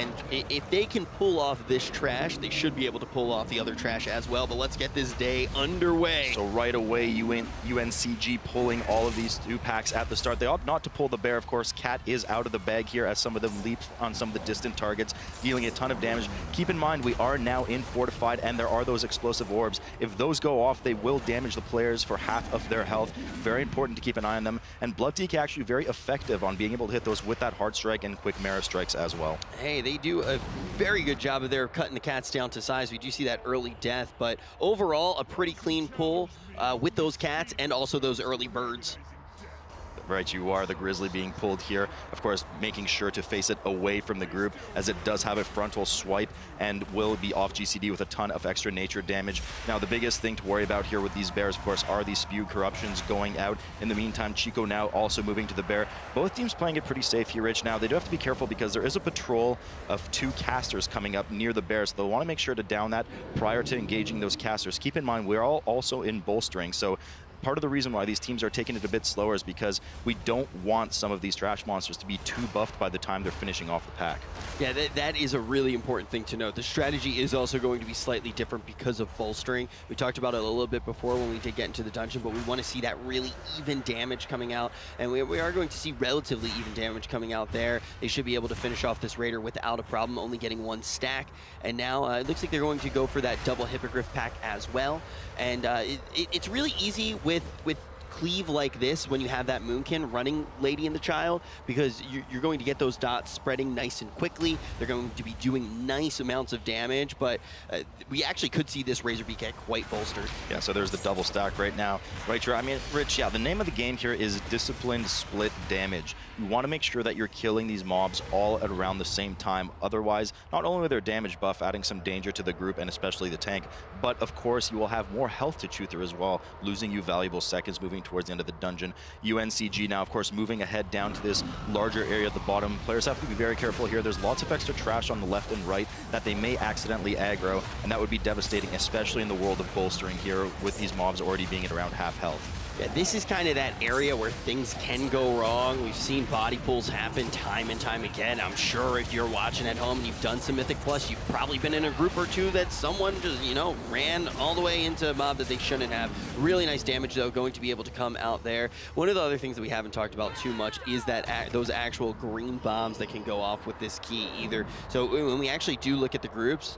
And if they can pull off this trash, they should be able to pull off the other trash as well. But let's get this day underway. So right away, UNCG pulling all of these 2 packs at the start. They ought not to pull the bear, of course. Cat is out of the bag here as some of them leap on some of the distant targets, dealing a ton of damage. Keep in mind, we are now in fortified, and there are those explosive orbs. If those go off, they will damage the players for half of their health. Very important to keep an eye on them. And Blood DK actually very effective on being able to hit those with that hard strike and quick mirror strikes as well. Hey, they do a very good job of their cutting the cats down to size. We do see that early death, but overall a pretty clean pull with those cats and also those early birds. Right, you are the Grizzly being pulled here. Of course, making sure to face it away from the group, as it does have a frontal swipe and will be off GCD with a ton of extra nature damage. Now, the biggest thing to worry about here with these bears, of course, are these spew corruptions going out. In the meantime, Chico now also moving to the bear. Both teams playing it pretty safe here, Rich. Now, they do have to be careful because there is a patrol of 2 casters coming up near the bear, so they'll want to make sure to down that prior to engaging those casters. Keep in mind, we're all also in bolstering, so part of the reason why these teams are taking it a bit slower is because we don't want some of these trash monsters to be too buffed by the time they're finishing off the pack. Yeah, that is a really important thing to note. The strategy is also going to be slightly different because of bolstering. We talked about it a little bit before when we did get into the dungeon, but we want to see that really even damage coming out, and we are going to see relatively even damage coming out there. They should be able to finish off this Raider without a problem, only getting 1 stack. And now it looks like they're going to go for that double Hippogriff pack as well. And it's really easy with cleave like this when you have that Moonkin running Lady and the Child, because you're going to get those dots spreading nice and quickly. They're going to be doing nice amounts of damage, but we actually could see this Razorbeak get quite bolstered. Yeah, so there's the double stack right now. Right here, I mean, Rich, yeah, the name of the game here is disciplined split damage. You want to make sure that you're killing these mobs all at around the same time. Otherwise, not only with their damage buff adding some danger to the group and especially the tank, but of course you will have more health to chew through as well, losing you valuable seconds moving towards the end of the dungeon. UNCG now, of course, moving ahead down to this larger area at the bottom. Players have to be very careful here. There's lots of extra trash on the left and right that they may accidentally aggro, and that would be devastating, especially in the world of bolstering here with these mobs already being at around half health. Yeah, this is kind of that area where things can go wrong. We've seen body pulls happen time and time again. I'm sure if you're watching at home and you've done some Mythic Plus, you've probably been in a group or two that someone just, ran all the way into a mob that they shouldn't have. Really nice damage, though, going to be able to come out there. One of the other things that we haven't talked about too much is that those actual green bombs that can go off with this key either. So when we actually do look at the groups,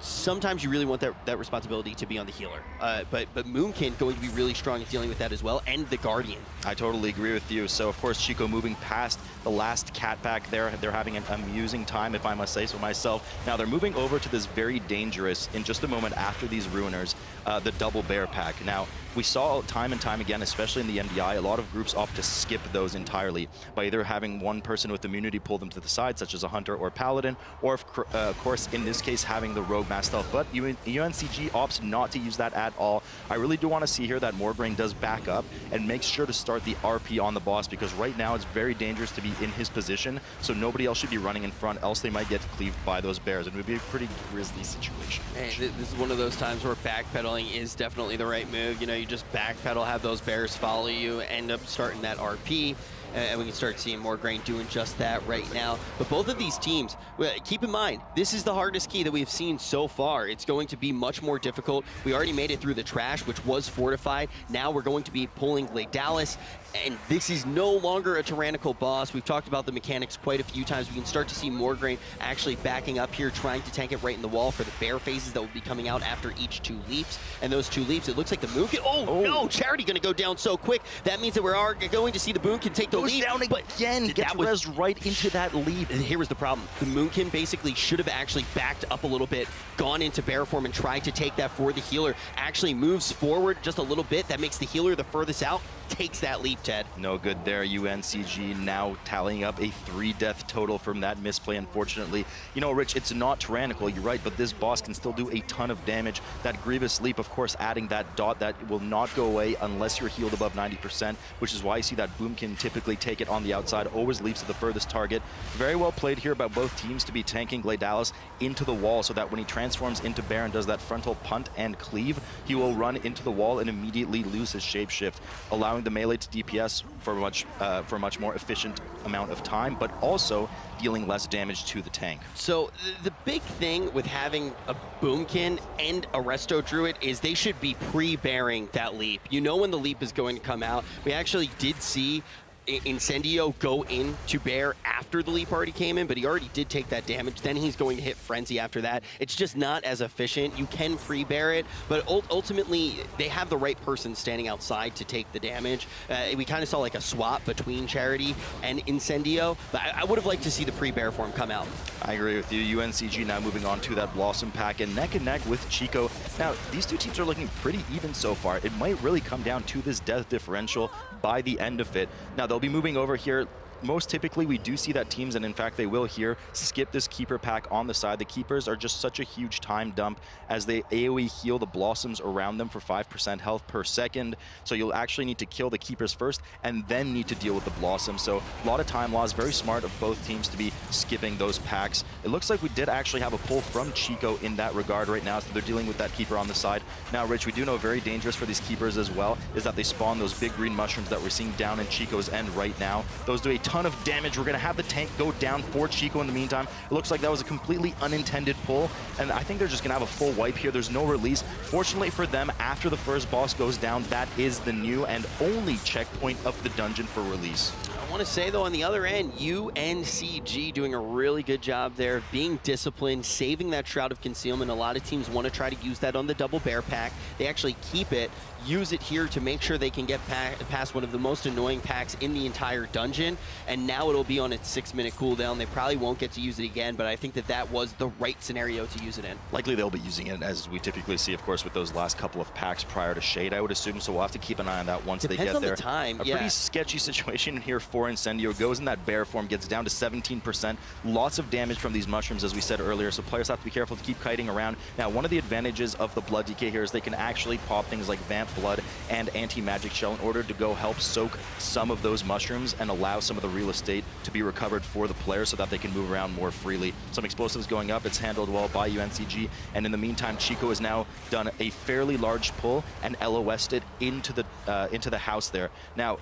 sometimes you really want that responsibility to be on the healer. But Moonkin going to be really strong at dealing with that as well, and the Guardian. I totally agree with you. So, of course, Chico moving past the last cat pack there. They're having an amusing time, if I must say so myself. Now, they're moving over to this very dangerous, in just a moment after these Ruiners, the double bear pack. Now, we saw time and time again, especially in the MDI, a lot of groups opt to skip those entirely by either having one person with immunity pull them to the side, such as a Hunter or Paladin, or of course, in this case, having the Rogue Mass Stealth. But UNCG opts not to use that at all. I really do want to see here that Morgraine does back up and make sure to start the RP on the boss, because right now it's very dangerous to be in his position, so nobody else should be running in front, else they might get cleaved by those bears. It would be a pretty grisly situation. Hey, this is one of those times where backpedaling is definitely the right move. You just backpedal, have those bears follow you, end up starting that RP. And we can start seeing Morgraine doing just that right now. But both of these teams, keep in mind, this is the hardest key that we've seen so far. It's going to be much more difficult. We already made it through the trash, which was fortified. Now we're going to be pulling Gladealis, and this is no longer a tyrannical boss. We've talked about the mechanics quite a few times. We can start to see Morgraine actually backing up here, trying to tank it right in the wall for the bear phases that will be coming out after each 2 leaps. And those 2 leaps, it looks like the Moonkin. Oh no, Charity going to go down so quick. That means that we are going to see the Moonkin take the leap. Down again, gets res right into that leap. Here was the problem. The Moonkin basically should have actually backed up a little bit, gone into bear form and tried to take that for the healer. Actually moves forward just a little bit. That makes the healer the furthest out. Takes that leap, Ted. No good there. UNCG now tallying up a 3 death total from that misplay, unfortunately. Rich, it's not tyrannical, you're right, but this boss can still do a ton of damage. That Grievous leap, of course, adding that dot that will not go away unless you're healed above 90%, which is why you see that Boomkin typically basically take it on the outside, always leaps to the furthest target. Very well played here by both teams to be tanking Gladealis into the wall so that when he transforms into Bear and does that frontal punt and cleave, he will run into the wall and immediately lose his shapeshift, allowing the melee to DPS for a much more efficient amount of time, but also dealing less damage to the tank. So the big thing with having a Boomkin and a Resto Druid is they should be pre-bearing that leap. You know when the leap is going to come out. We actually did see Incendio go in to Bear after the leap already came in, but he already did take that damage. Then he's going to hit Frenzy after that. It's just not as efficient. You can free bear it, but ultimately they have the right person standing outside to take the damage. We kind of saw like a swap between Charity and Incendio, but I would have liked to see the pre-bear form come out. I agree with you. UNCG now moving on to that Blossom pack and neck with Chico. Now, these two teams are looking pretty even so far. It might really come down to this death differential by the end of it. Now, they'll be moving over here. Most typically, we do see that teams, and in fact they will here, skip this Keeper pack on the side. The Keepers are just such a huge time dump as they AoE heal the Blossoms around them for 5% health per second. So you'll actually need to kill the Keepers first and then need to deal with the Blossoms. So a lot of time loss, very smart of both teams to be skipping those packs. It looks like we did actually have a pull from Chico in that regard right now, so they're dealing with that Keeper on the side. Now, Rich, we do know very dangerous for these Keepers as well is that they spawn those big green mushrooms that we're seeing down in Chico's end right now. Those do a ton of damage. We're going to have the tank go down for Chico in the meantime. It looks like that was a completely unintended pull, and I think they're just going to have a full wipe here. There's no release. Fortunately for them, after the first boss goes down, that is the new and only checkpoint of the dungeon for release. I want to say, though, on the other end, UNCG doing a really good job there, being disciplined, saving that Shroud of Concealment. A lot of teams want to try to use that on the double bear pack. They actually keep it, use it here to make sure they can get past one of the most annoying packs in the entire dungeon, and now it'll be on its 6-minute cooldown. They probably won't get to use it again, but I think that that was the right scenario to use it in. Likely they'll be using it, as we typically see, of course, with those last couple of packs prior to Shade, I would assume, so we'll have to keep an eye on that once they get there. Depends on the time, A pretty sketchy situation here for Incendio. Goes in that bear form, gets down to 17%. Lots of damage from these mushrooms, as we said earlier, so players have to be careful to keep kiting around. Now, one of the advantages of the Blood DK here is they can actually pop things like Vamp Blood and Anti-Magic Shell in order to go help soak some of those mushrooms and allow some of the real estate to be recovered for the player so that they can move around more freely. Some explosives going up. It's handled well by UNCG, and in the meantime, Chico has now done a fairly large pull and LOS'd it into the house there. Now,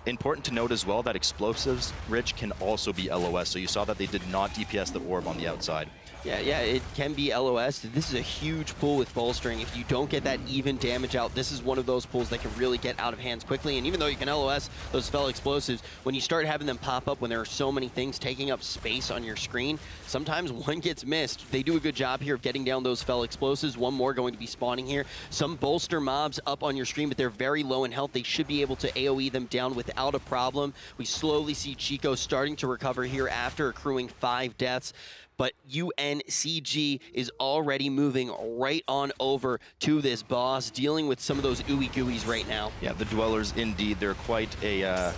important to note as well that explosives, Rich, can also be LOS. So you saw that they did not DPS the orb on the outside. Yeah, it can be LOS. This is a huge pull with bolstering. If you don't get that even damage out, this is one of those pulls that can really get out of hands quickly. And even though you can LOS those fell explosives, when you start having them pop up when there are so many things taking up space on your screen, sometimes one gets missed. They do a good job here of getting down those fell explosives. One more going to be spawning here. Some bolster mobs up on your screen, but they're very low in health. They should be able to AoE them down without a problem. We slowly see Chico starting to recover here after accruing 5 deaths. But UNCG is already moving right on over to this boss, dealing with some of those ooey gooeys right now. Yeah, the Dwellers, indeed, they're quite a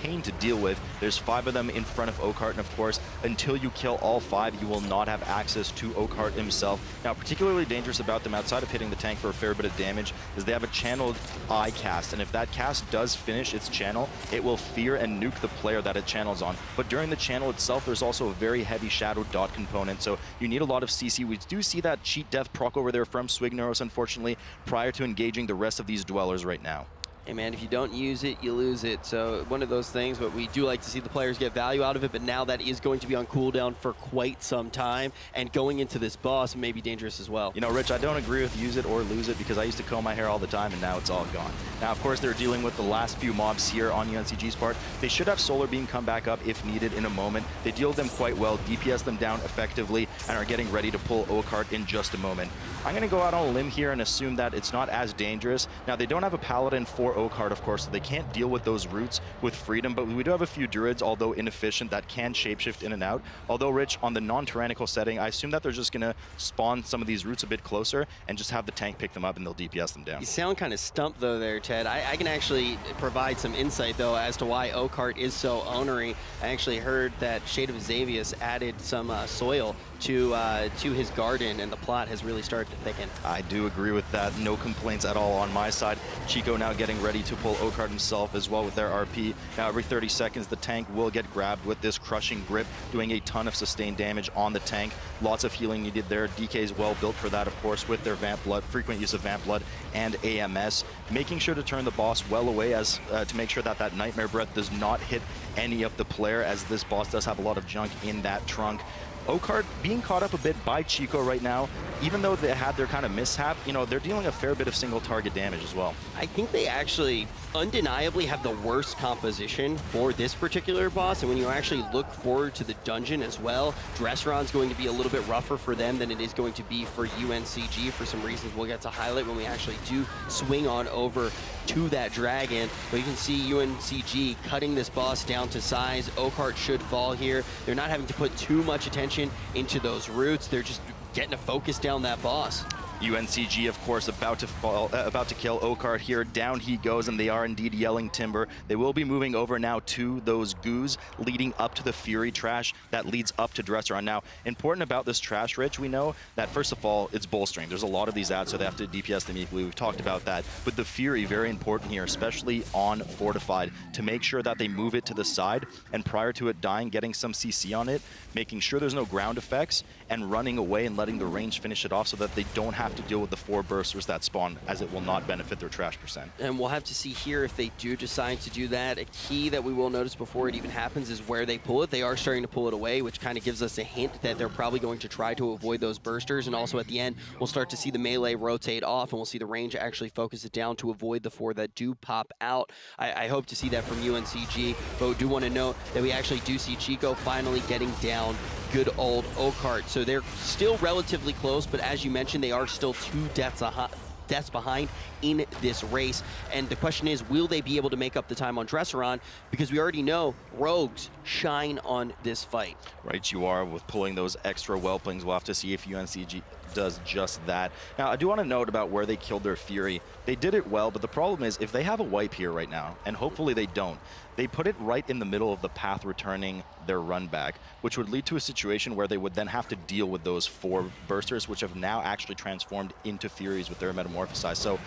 pain to deal with. There's 5 of them in front of Oakheart, and of course, until you kill all 5, you will not have access to Oakheart himself. Now, particularly dangerous about them, outside of hitting the tank for a fair bit of damage, is they have a channeled eye cast, and if that cast does finish its channel, it will fear and nuke the player that it channels on. But during the channel itself, there's also a very heavy shadow dot component, so you need a lot of CC. We do see that cheat death proc over there from Swigneros, unfortunately, prior to engaging the rest of these Dwellers right now. Hey man, if you don't use it, you lose it. So one of those things, but we do like to see the players get value out of it, but now that is going to be on cooldown for quite some time, and going into this boss may be dangerous as well. You know, Rich, I don't agree with use it or lose it, because I used to comb my hair all the time, and now it's all gone. Now, of course, they're dealing with the last few mobs here on UNCG's part. They should have Solar Beam come back up if needed in a moment. They deal with them quite well, DPS them down effectively, and are getting ready to pull Oakheart in just a moment. I'm going to go out on a limb here and assume that it's not as dangerous. Now, they don't have a Paladin for Oakheart, of course, so they can't deal with those roots with freedom, but we do have a few Druids, although inefficient, that can shapeshift in and out. Although, Rich, on the non-tyrannical setting, I assume that they're just going to spawn some of these roots a bit closer and just have the tank pick them up and they'll DPS them down. You sound kind of stumped, though, there, Ted. I can actually provide some insight, though, as to why Oakheart is so ornery. I actually heard that Shade of Xavius added some soil to his garden, and the plot has really started to thicken. I do agree with that. No complaints at all on my side. Chico now getting ready to pull Okard himself as well with their RP. Now every 30 seconds, the tank will get grabbed with this crushing grip, doing a ton of sustained damage on the tank. Lots of healing needed there. DK is well built for that, of course, with their Vamp Blood, frequent use of Vamp Blood and AMS. Making sure to turn the boss well away as to make sure that that Nightmare Breath does not hit any of the player, as this boss does have a lot of junk in that trunk. Okard being caught up a bit by Chico right now. Even though they had their kind of mishap, you know, they're dealing a fair bit of single target damage as well. I think they actually undeniably have the worst composition for this particular boss, and when you actually look forward to the dungeon as well, Dresseron's going to be a little bit rougher for them than it is going to be for UNCG for some reasons we'll get to highlight when we actually do swing on over to that dragon. But you can see UNCG cutting this boss down to size. Okard should fall here. They're not having to put too much attention into those roots. They're just getting to focus down that boss. UNCG, of course, about to kill Okard here. Down he goes, and they are indeed yelling timber. They will be moving over now to those goos leading up to the Fury trash that leads up to Dresseron. Now, important about this trash, Rich, we know that, first of all, it's bolstering. There's a lot of these ads, so they have to DPS them equally. We've talked about that. But the Fury, very important here, especially on Fortified, to make sure that they move it to the side, and prior to it dying, getting some CC on it, making sure there's no ground effects, and running away and letting the range finish it off so that they don't have to deal with the 4 bursters that spawn, as it will not benefit their trash percent. And we'll have to see here if they do decide to do that. A key that we will notice before it even happens is where they pull it. They are starting to pull it away, which kind of gives us a hint that they're probably going to try to avoid those bursters. And also at the end, we'll start to see the melee rotate off, and we'll see the range actually focus it down to avoid the 4 that do pop out. I hope to see that from UNCG, but we do want to note that we actually do see Chico finally getting down good old Okard. So they're still relatively close, but as you mentioned, they are still 2 deaths behind in this race. And the question is, will they be able to make up the time on Dresseron? Because we already know rogues shine on this fight. Right, you are, with pulling those extra whelplings. We'll have to see if UNCG does just that. Now, I do want to note about where they killed their Fury. They did it well, but the problem is, if they have a wipe here right now, and hopefully they don't, they put it right in the middle of the path returning their run back, which would lead to a situation where they would then have to deal with those 4 bursters, which have now actually transformed into Furies with their metamorphosized. So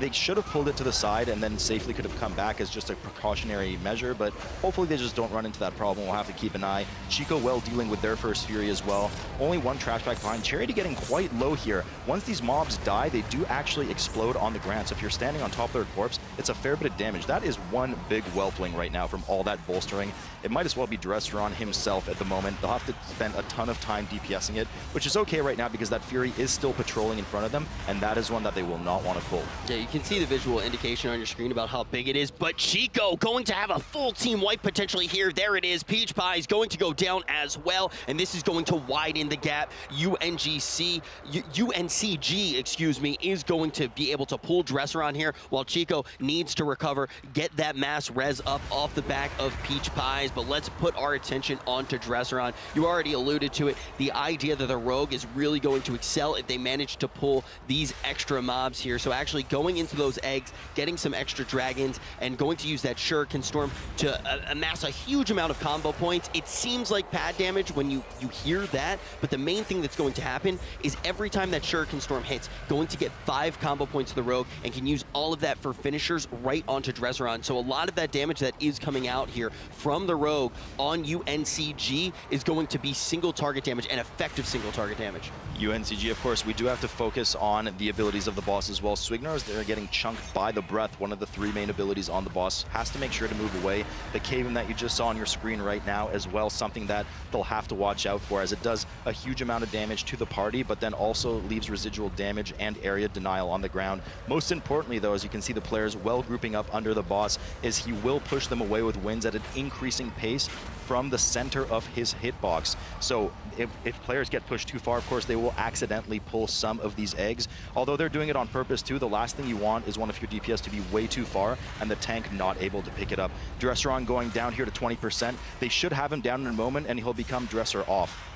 they should have pulled it to the side and then safely could have come back as just a precautionary measure, but hopefully they just don't run into that problem. We'll have to keep an eye. Chico well dealing with their first Fury as well. Only 1 trash back behind. Charity getting quite low here. Once these mobs die, they do actually explode on the ground. So if you're standing on top of their corpse, it's a fair bit of damage. That is 1 big whelpling right now from all that bolstering. It might as well be Dresseron himself at the moment. They'll have to spend a ton of time DPSing it, which is okay right now because that Fury is still patrolling in front of them, and that is one that they will not want to pull. Yeah, you can see the visual indication on your screen about how big it is, but Chico going to have a full team wipe potentially here. There it is. Peach Pie is going to go down as well, and this is going to widen the gap. UNCG, excuse me, is going to be able to pull Dresseron here, while Chico needs to recover, get that mass res up off the back of Peach Pies. But let's put our attention onto Dresseron. You already alluded to it. The idea that the Rogue is really going to excel if they manage to pull these extra mobs here. So actually going into those eggs, getting some extra dragons, and going to use that Shuriken Storm to amass a huge amount of combo points. It seems like pad damage when you hear that, but the main thing that's going to happen is every time that Shuriken Storm hits, going to get 5 combo points to the Rogue, and can use all of that for finishers right onto Dresseron. So a lot of that damage that is coming out here from the Rogue on UNCG is going to be single target damage and effective single target damage. UNCG, of course, we do have to focus on the abilities of the boss as well. Swignars, they're getting chunked by the breath, one of the 3 main abilities on the boss. Has to make sure to move away. The Cave-In that you just saw on your screen right now as well, something that they'll have to watch out for, as it does a huge amount of damage to the party, but then also leaves residual damage and area denial on the ground. Most importantly, though, as you can see the players well grouping up under the boss, is he will push them away with wins at an increasing pace from the center of his hitbox. So if players get pushed too far, of course, they will accidentally pull some of these eggs. Although they're doing it on purpose too, the last thing you want is one of your DPS to be way too far and the tank not able to pick it up. Dresseron going down here to 20%. They should have him down in a moment and he'll become Dresser off.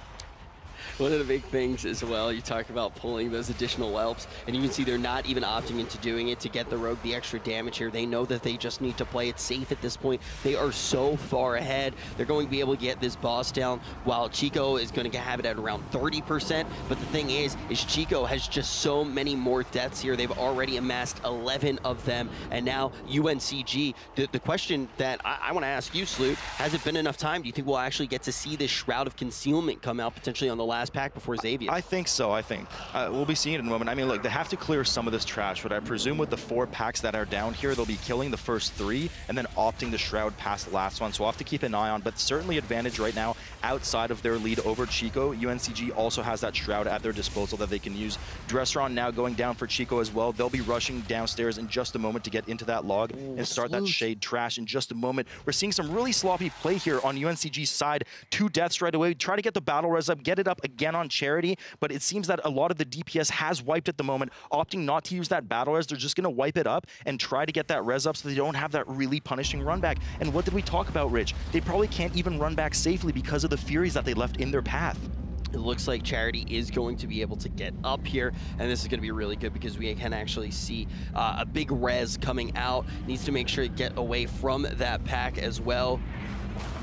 One of the big things as well, you talk about pulling those additional whelps, and you can see they're not even opting into doing it to get the rogue the extra damage here. They know that they just need to play it safe at this point. They are so far ahead. They're going to be able to get this boss down, while Chico is going to have it at around 30%. But the thing is Chico has just so many more deaths here. They've already amassed 11 of them, and now UNCG. The question that I want to ask you, Sloot, has it been enough time? Do you think we'll actually get to see this Shroud of Concealment come out potentially on the last pack before Xavier? I think so, I think. We'll be seeing it in a moment. I mean, look, they have to clear some of this trash, but I presume with the 4 packs that are down here, they'll be killing the first 3 and then opting to Shroud past the last one, so we'll have to keep an eye on, but certainly advantage right now outside of their lead over Chico. UNCG also has that Shroud at their disposal that they can use. Dresseron now going down for Chico as well. They'll be rushing downstairs in just a moment to get into that log and start that Shade trash in just a moment. We're seeing some really sloppy play here on UNCG's side. 2 deaths right away. Try to get the battle res up, get it up again on Charity, but it seems that a lot of the DPS has wiped at the moment, opting not to use that battle res. They're just going to wipe it up and try to get that res up so they don't have that really punishing run back. And what did we talk about, Rich? They probably can't even run back safely because of the Furies that they left in their path. It looks like Charity is going to be able to get up here, and this is going to be really good because we can actually see a big res coming out. Needs to make sure to get away from that pack as well.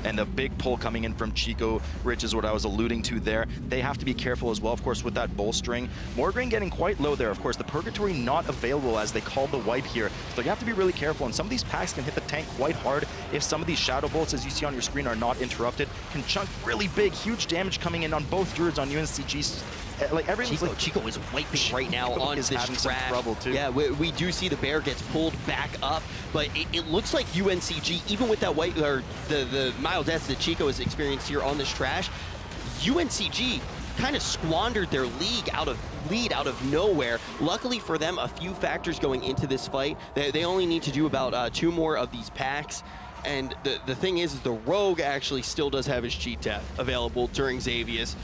And the big pull coming in from Chico, Rich, is what I was alluding to there. They have to be careful as well, of course, with that bolstering. Morgraine getting quite low there, of course. The Purgatory not available as they call the wipe here. So you have to be really careful, and some of these packs can hit the tank quite hard if some of these Shadow Bolts, as you see on your screen, are not interrupted. Can chunk really big, huge damage coming in on both Druids on UNCG's. Like Chico is wiping right now on this trash. Trouble too. Yeah, we do see the bear gets pulled back up, but it looks like UNCG, even with that white or the mild deaths that Chico has experienced here on this trash, UNCG kind of squandered their lead out of nowhere. Luckily for them, a few factors going into this fight. They only need to do about 2 more of these packs. And the thing is the Rogue actually still does have his cheat death available during Xavius.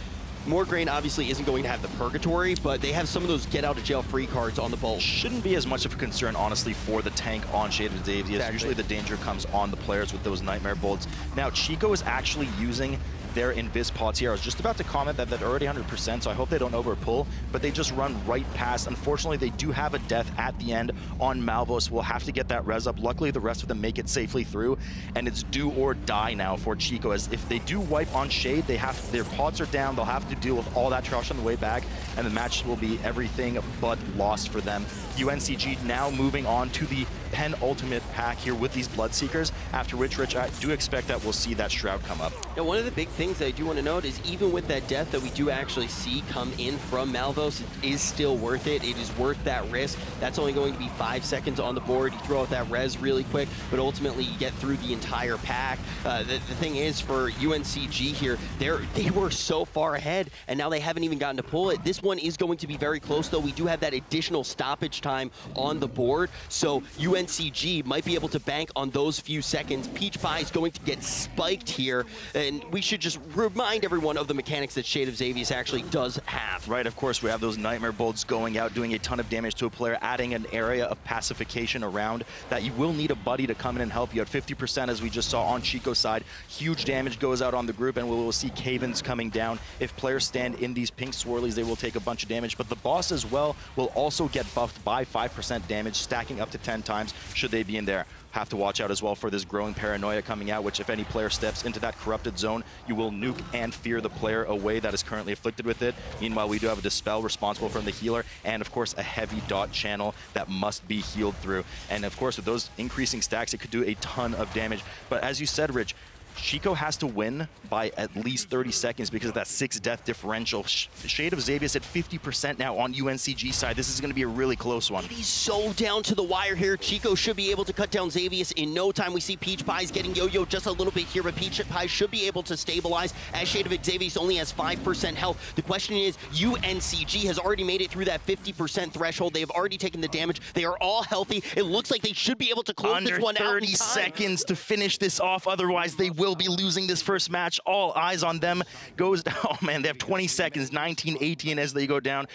Morgraine obviously isn't going to have the Purgatory, but they have some of those get-out-of-jail-free cards on the bolt. Shouldn't be as much of a concern, honestly, for the tank on Shade of Xavius. Exactly. Usually the danger comes on the players with those Nightmare Bolts. Now, Chico is actually using their Invis pods here. I was just about to comment that they're already 100%, so I hope they don't overpull, but they just run right past. Unfortunately, they do have a death at the end on Malvos. We'll have to get that res up. Luckily, the rest of them make it safely through, and it's do or die now for Chico, as if they do wipe on Shade, their pods are down, they'll have to deal with all that trash on the way back, and the match will be everything but lost for them. UNCG now moving on to the penultimate pack here with these Bloodseekers, after which, Rich, I do expect that we'll see that Shroud come up. Now, one of the big things that I do want to note is even with that death that we do actually see come in from Malvos, it is still worth it. It is worth that risk. That's only going to be 5 seconds on the board. You throw out that res really quick, but ultimately you get through the entire pack. The thing is, for UNCG here, they were so far ahead, and now they haven't even gotten to pull it. This one is going to be very close, though. We do have that additional stoppage time on the board, so UNCG might be able to bank on those few seconds. Peach Pie is going to get spiked here, and we should just remind everyone of the mechanics that Shade of Xavius actually does have. Right, of course, we have those Nightmare Bolts going out, doing a ton of damage to a player, adding an area of pacification around that you will need a buddy to come in and help you at 50%, as we just saw on Chico's side. Huge damage goes out on the group, and we will see Cavens coming down. If players stand in these pink swirlies, they will take a bunch of damage, but the boss as well will also get buffed by 5% damage, stacking up to 10 times should they be in there. Have to watch out as well for this growing paranoia coming out, which if any player steps into that corrupted zone, you will nuke and fear the player away that is currently afflicted with it. Meanwhile, we do have a Dispel responsible from the healer, and of course a heavy dot channel that must be healed through. And of course, with those increasing stacks, it could do a ton of damage. But as you said, Rich, Chico has to win by at least 30 seconds because of that 6 death differential. Shade of Xavius at 50% now on UNCG side. This is going to be a really close one. He's so down to the wire here. Chico should be able to cut down Xavius in no time. We see Peach Pie's getting yo-yo just a little bit here, but Peach Pie should be able to stabilize as Shade of Xavius only has 5% health. The question is, UNCG has already made it through that 50% threshold. They have already taken the damage. They are all healthy. It looks like they should be able to close this one out in time. Under 30 seconds to finish this off. Otherwise, they will be losing this first match. All eyes on them. Goes down. Oh man, they have 20 seconds, 19-18 as they go down.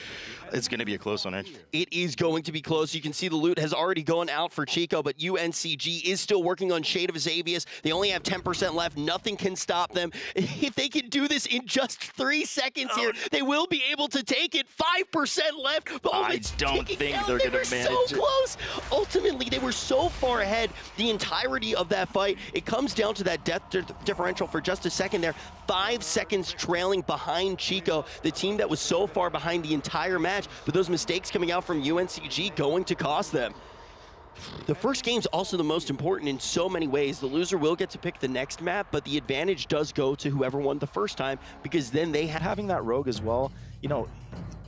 It's going to be a close one, Edge. It is going to be close. You can see the loot has already gone out for Chico, but UNCG is still working on Shade of Xavius. They only have 10% left. Nothing can stop them. If they can do this in just 3 seconds here, they will be able to take it. 5% left. But I don't think they're going to manage so it. Close. Ultimately, they were so far ahead the entirety of that fight. It comes down to that death differential for just a second there. 5 seconds trailing behind Chico, the team that was so far behind the entire match, but those mistakes coming out from UNCG going to cost them. The first game's also the most important in so many ways. The loser will get to pick the next map, but the advantage does go to whoever won the first time, because then they having that rogue as well, you know,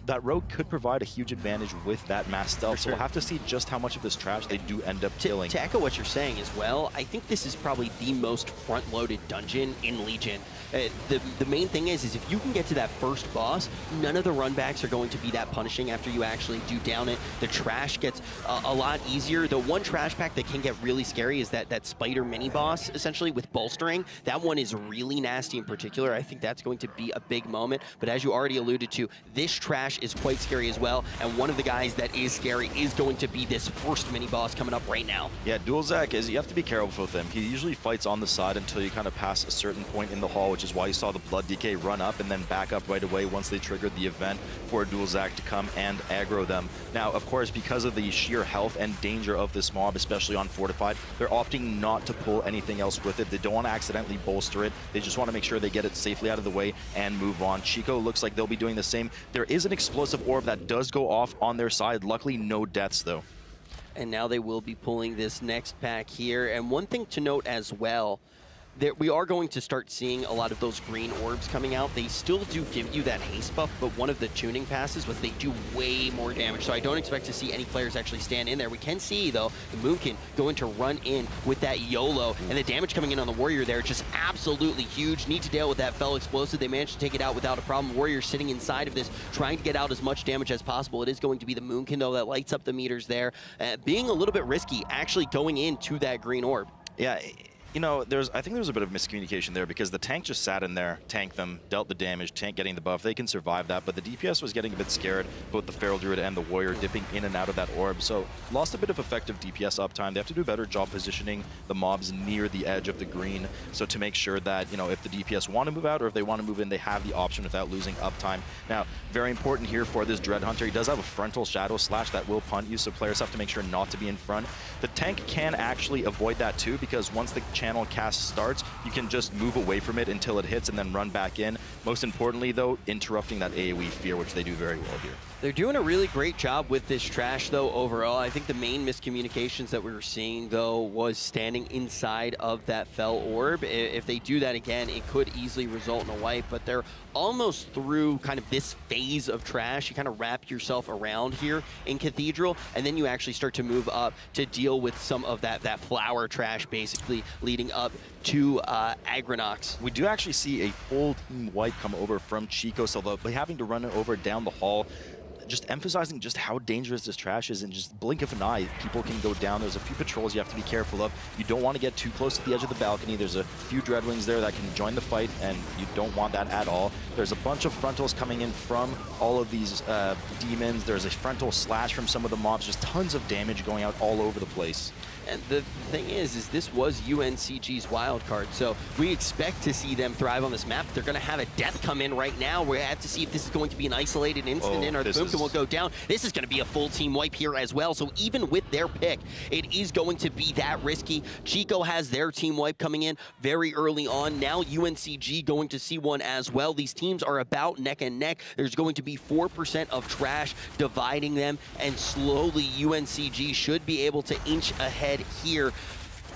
that rogue could provide a huge advantage with that mass stealth. So we'll have to see just how much of this trash they do end up killing. To echo what you're saying as well, I think this is probably the most front-loaded dungeon in Legion. The main thing is if you can get to that first boss, none of the runbacks are going to be that punishing after you actually do down it. The trash gets a lot easier. The one trash pack that can get really scary is that spider mini boss, essentially, with bolstering. That one is really nasty in particular. I think that's going to be a big moment. But as you already alluded to, this trash is quite scary as well. And one of the guys that is scary is going to be this first mini boss coming up right now. Yeah, Dualzak is, you have to be careful with him. He usually fights on the side until you kind of pass a certain point in the hall, which is why you saw the Blood DK run up and then back up right away once they triggered the event for Dualzak to come and aggro them. Now, of course, because of the sheer health and danger of this mob, especially on Fortified, they're opting not to pull anything else with it. They don't want to accidentally bolster it. They just want to make sure they get it safely out of the way and move on. Chico looks like they'll be doing the same. There is an explosive orb that does go off on their side. Luckily, no deaths, though. And now they will be pulling this next pack here. And one thing to note as well, that we are going to start seeing a lot of those green orbs coming out. They still do give you that haste buff, but one of the tuning passes was they do way more damage. So I don't expect to see any players actually stand in there. We can see, though, the Moonkin going to run in with that YOLO, and the damage coming in on the Warrior there, just absolutely huge. Need to deal with that Fell Explosive. They managed to take it out without a problem. Warrior sitting inside of this, trying to get out as much damage as possible. It is going to be the Moonkin, though, that lights up the meters there. Being a little bit risky, actually going into that green orb. Yeah. You know, I think there's a bit of miscommunication there because the tank just sat in there, tanked them, dealt the damage, tank getting the buff. They can survive that, but the DPS was getting a bit scared, both the Feral Druid and the Warrior dipping in and out of that orb. So lost a bit of effective DPS uptime. They have to do a better job positioning the mobs near the edge of the green. So to make sure that, you know, if the DPS want to move out or if they want to move in, they have the option without losing uptime. Now, very important here for this Dread Hunter. He does have a frontal Shadow Slash that will punt you, so players have to make sure not to be in front. The tank can actually avoid that too, because once the channel cast starts, you can just move away from it until it hits and then run back in. Most importantly, though, interrupting that AoE fear, which they do very well here. They're doing a really great job with this trash, though, overall. I think the main miscommunications that we were seeing, though, was standing inside of that Fell Orb. If they do that again, it could easily result in a wipe, but they're almost through kind of this phase of trash. You kind of wrap yourself around here in Cathedral, and then you actually start to move up to deal with some of that flower trash, basically, leading up to Agronox. We do actually see a full team wipe come over from Chico, so they'll be having to run it over down the hall. Just emphasizing just how dangerous this trash is, and just blink of an eye, people can go down. There's a few patrols you have to be careful of. You don't want to get too close to the edge of the balcony. There's a few Dreadwings there that can join the fight, and you don't want that at all. There's a bunch of frontals coming in from all of these demons. There's a frontal slash from some of the mobs. Just tons of damage going out all over the place. And the thing is this was UNCG's wild card, so we expect to see them thrive on this map. They're going to have a death come in right now. We have to see if this is going to be an isolated incident or the Boomkin will go down. This is going to be a full team wipe here as well, so even with their pick, it is going to be that risky. Chico has their team wipe coming in very early on. Now UNCG going to see one as well. These teams are about neck and neck. There's going to be 4% of trash dividing them, and slowly UNCG should be able to inch ahead here.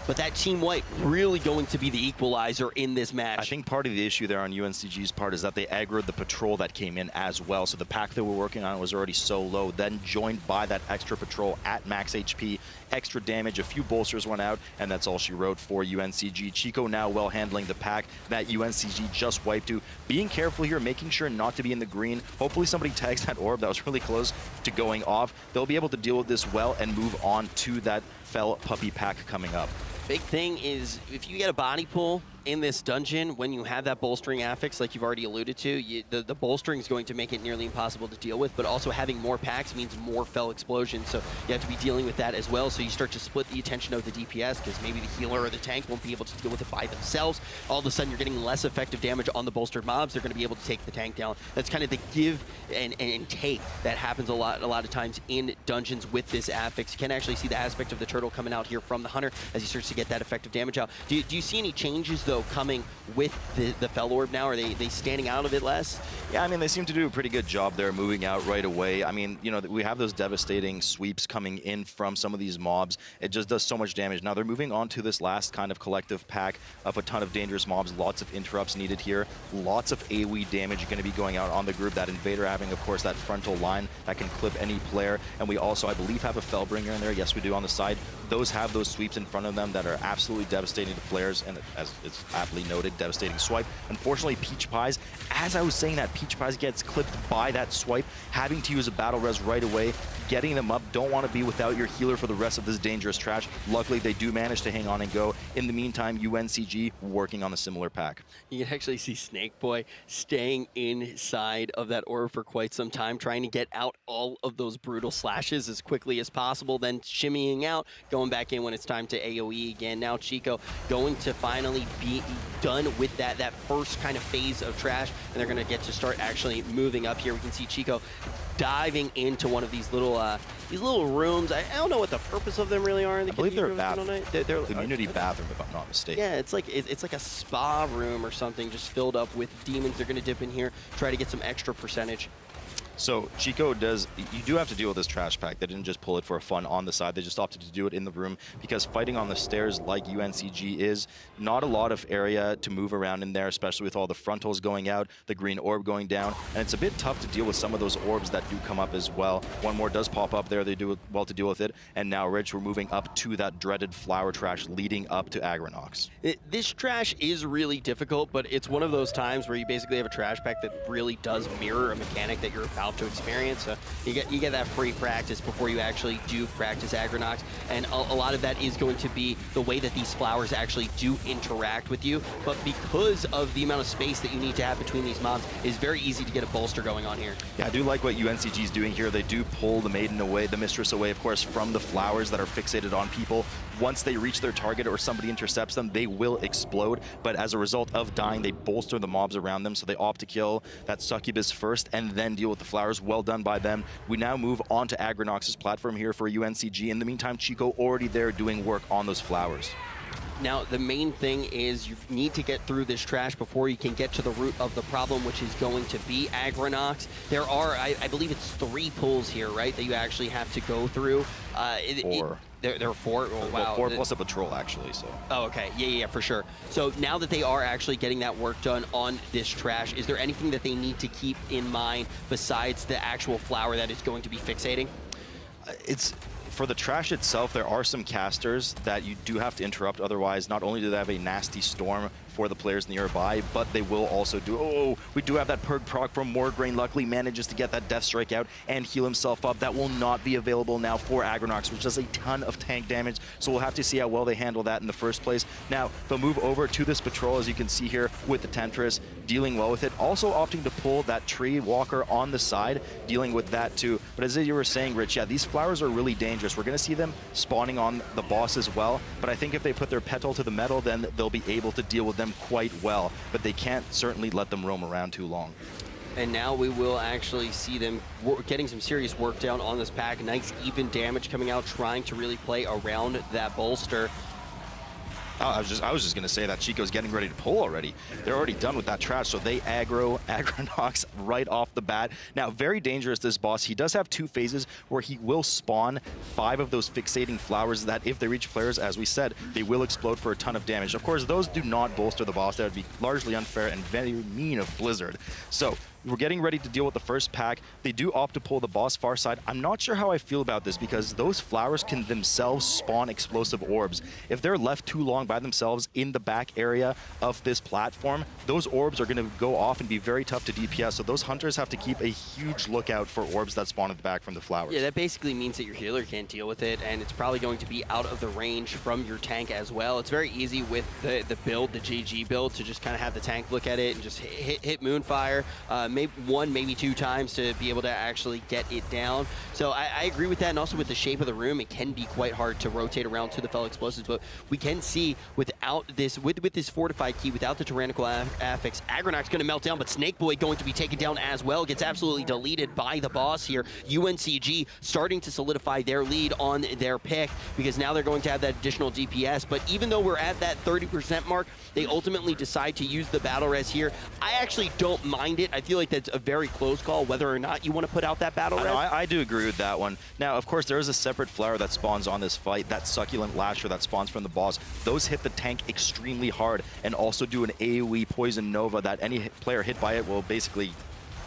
But that team wipe really going to be the equalizer in this match. I think part of the issue there on UNCG's part is that they aggroed the patrol that came in as well. So the pack that we're working on was already so low, then joined by that extra patrol at max HP, extra damage, a few bolsters went out, and that's all she wrote for UNCG. Chico now well handling the pack that UNCG just wiped to. Being careful here, making sure not to be in the green. Hopefully somebody tags that orb that was really close to going off. They'll be able to deal with this well and move on to that Fell Puppy pack coming up. Big thing is if you get a body pull, in this dungeon, when you have that bolstering affix, like you've already alluded to, the bolstering is going to make it nearly impossible to deal with, but also having more packs means more fell explosions, so you have to be dealing with that as well, so you start to split the attention of the DPS, because maybe the healer or the tank won't be able to deal with it by themselves. All of a sudden, you're getting less effective damage on the bolstered mobs. They're going to be able to take the tank down. That's kind of the give and take that happens a lot of times in dungeons with this affix. You can actually see the aspect of the turtle coming out here from the hunter as he starts to get that effective damage out. Do you see any changes, though, coming with the Fel Orb now? Are they standing out of it less? Yeah, I mean, they seem to do a pretty good job there moving out right away. I mean, you know, we have those devastating sweeps coming in from some of these mobs. It just does so much damage. Now they're moving on to this last kind of collective pack of a ton of dangerous mobs. Lots of interrupts needed here. Lots of AoE damage going to be going out on the group. That Invader having, of course, that frontal line that can clip any player. And we also, I believe, have a Fellbringer in there. Yes, we do on the side. Those have those sweeps in front of them that are absolutely devastating to players. And as it's aptly noted, devastating swipe. Unfortunately, Peach Pies, as I was saying that, Peach Pies gets clipped by that swipe, having to use a battle res right away, getting them up. Don't want to be without your healer for the rest of this dangerous trash. Luckily, they do manage to hang on and go. In the meantime, UNCG working on a similar pack. You can actually see Snake Boy staying inside of that orb for quite some time, trying to get out all of those brutal slashes as quickly as possible, then shimmying out, going back in when it's time to AoE again. Now Chico going to finally be done with that first kind of phase of trash, and they're going to get to start actually moving up here. We can see Chico diving into one of these little rooms. I don't know what the purpose of them really are. I believe they're a bathroom. They're community bathroom, if I'm not mistaken. Yeah, it's like a spa room or something, just filled up with demons. They're going to dip in here, try to get some extra percentage. So Chico does, you do have to deal with this trash pack. They didn't just pull it for fun on the side. They just opted to do it in the room because fighting on the stairs like UNCG is not a lot of area to move around in there, especially with all the frontals going out, the green orb going down. And it's a bit tough to deal with some of those orbs that do come up as well. One more does pop up there. They do well to deal with it. And now, Rich, we're moving up to that dreaded flower trash leading up to Agronox. This trash is really difficult, but it's one of those times where you basically have a trash pack that really does mirror a mechanic that you're about to experience. So you get that free practice before you actually do practice Agronox, and a lot of that is going to be the way that these flowers actually do interact with you. But because of the amount of space that you need to have between these mobs, it's very easy to get a bolster going on here. Yeah, I do like what UNCG is doing here. They do pull the maiden away, the mistress away, of course, from the flowers that are fixated on people. Once they reach their target or somebody intercepts them, they will explode. But as a result of dying, they bolster the mobs around them, so they opt to kill that succubus first and then deal with the flowers. Well done by them. We now move on to Agronox's platform here for UNCG. In the meantime, Chico already there doing work on those flowers. Now, the main thing is you need to get through this trash before you can get to the root of the problem, which is going to be Agronox. There are, I believe it's 3 pulls here, right, that you actually have to go through. 4. There are 4? Oh, wow. Well, 4 plus a patrol, actually. So. Oh, okay. Yeah, for sure. So now that they are actually getting that work done on this trash, is there anything that they need to keep in mind besides the actual flower that is going to be fixating? For the trash itself, there are some casters that you do have to interrupt. Otherwise, not only do they have a nasty storm for the players nearby, but they will also do, we do have that perk proc from Morgraine. Luckily manages to get that Death Strike out and heal himself up. That will not be available now for Agronox, which does a ton of tank damage. So we'll have to see how well they handle that in the first place. Now, they'll move over to this patrol, as you can see here, with the Temptress, dealing well with it. Also opting to pull that Tree Walker on the side, dealing with that too. But as you were saying, Rich, yeah, these flowers are really dangerous. We're going to see them spawning on the boss as well. But I think if they put their petal to the metal, then they'll be able to deal with them quite well, but they can't certainly let them roam around too long. And now we will actually see them getting some serious work down on this pack. Nice even damage coming out, trying to really play around that bolster. I was just going to say that Chico's getting ready to pull already. They're already done with that trash, so they aggro Agronox right off the bat. Now, very dangerous, this boss. He does have 2 phases where he will spawn 5 of those fixating flowers that, if they reach players, as we said, they will explode for a ton of damage. Of course, those do not bolster the boss. That would be largely unfair and very mean of Blizzard. So we're getting ready to deal with the first pack. They do opt to pull the boss far side. I'm not sure how I feel about this because those flowers can themselves spawn explosive orbs. If they're left too long by themselves in the back area of this platform, those orbs are going to go off and be very tough to DPS. So those hunters have to keep a huge lookout for orbs that spawn at the back from the flowers. Yeah, that basically means that your healer can't deal with it, and it's probably going to be out of the range from your tank as well. It's very easy with the build, the GG build, to just kind of have the tank look at it and just hit Moonfire maybe one, maybe two times to be able to actually get it down. So I agree with that, and also with the shape of the room, it can be quite hard to rotate around to the fellow explosives, but we can see without this, with this fortified key, without the tyrannical affix, Agronac's going to melt down, but Snakeboy going to be taken down as well, gets absolutely deleted by the boss here. UNCG starting to solidify their lead on their pick because now they're going to have that additional DPS, but even though we're at that 30% mark, they ultimately decide to use the battle res here. I actually don't mind it. I feel like that's a very close call whether or not you want to put out that battle res. I do agree with that one. Now, of course, there is a separate flower that spawns on this fight, that Succulent Lasher that spawns from the boss. Those hit the tank extremely hard and also do an AoE Poison Nova that any player hit by it will basically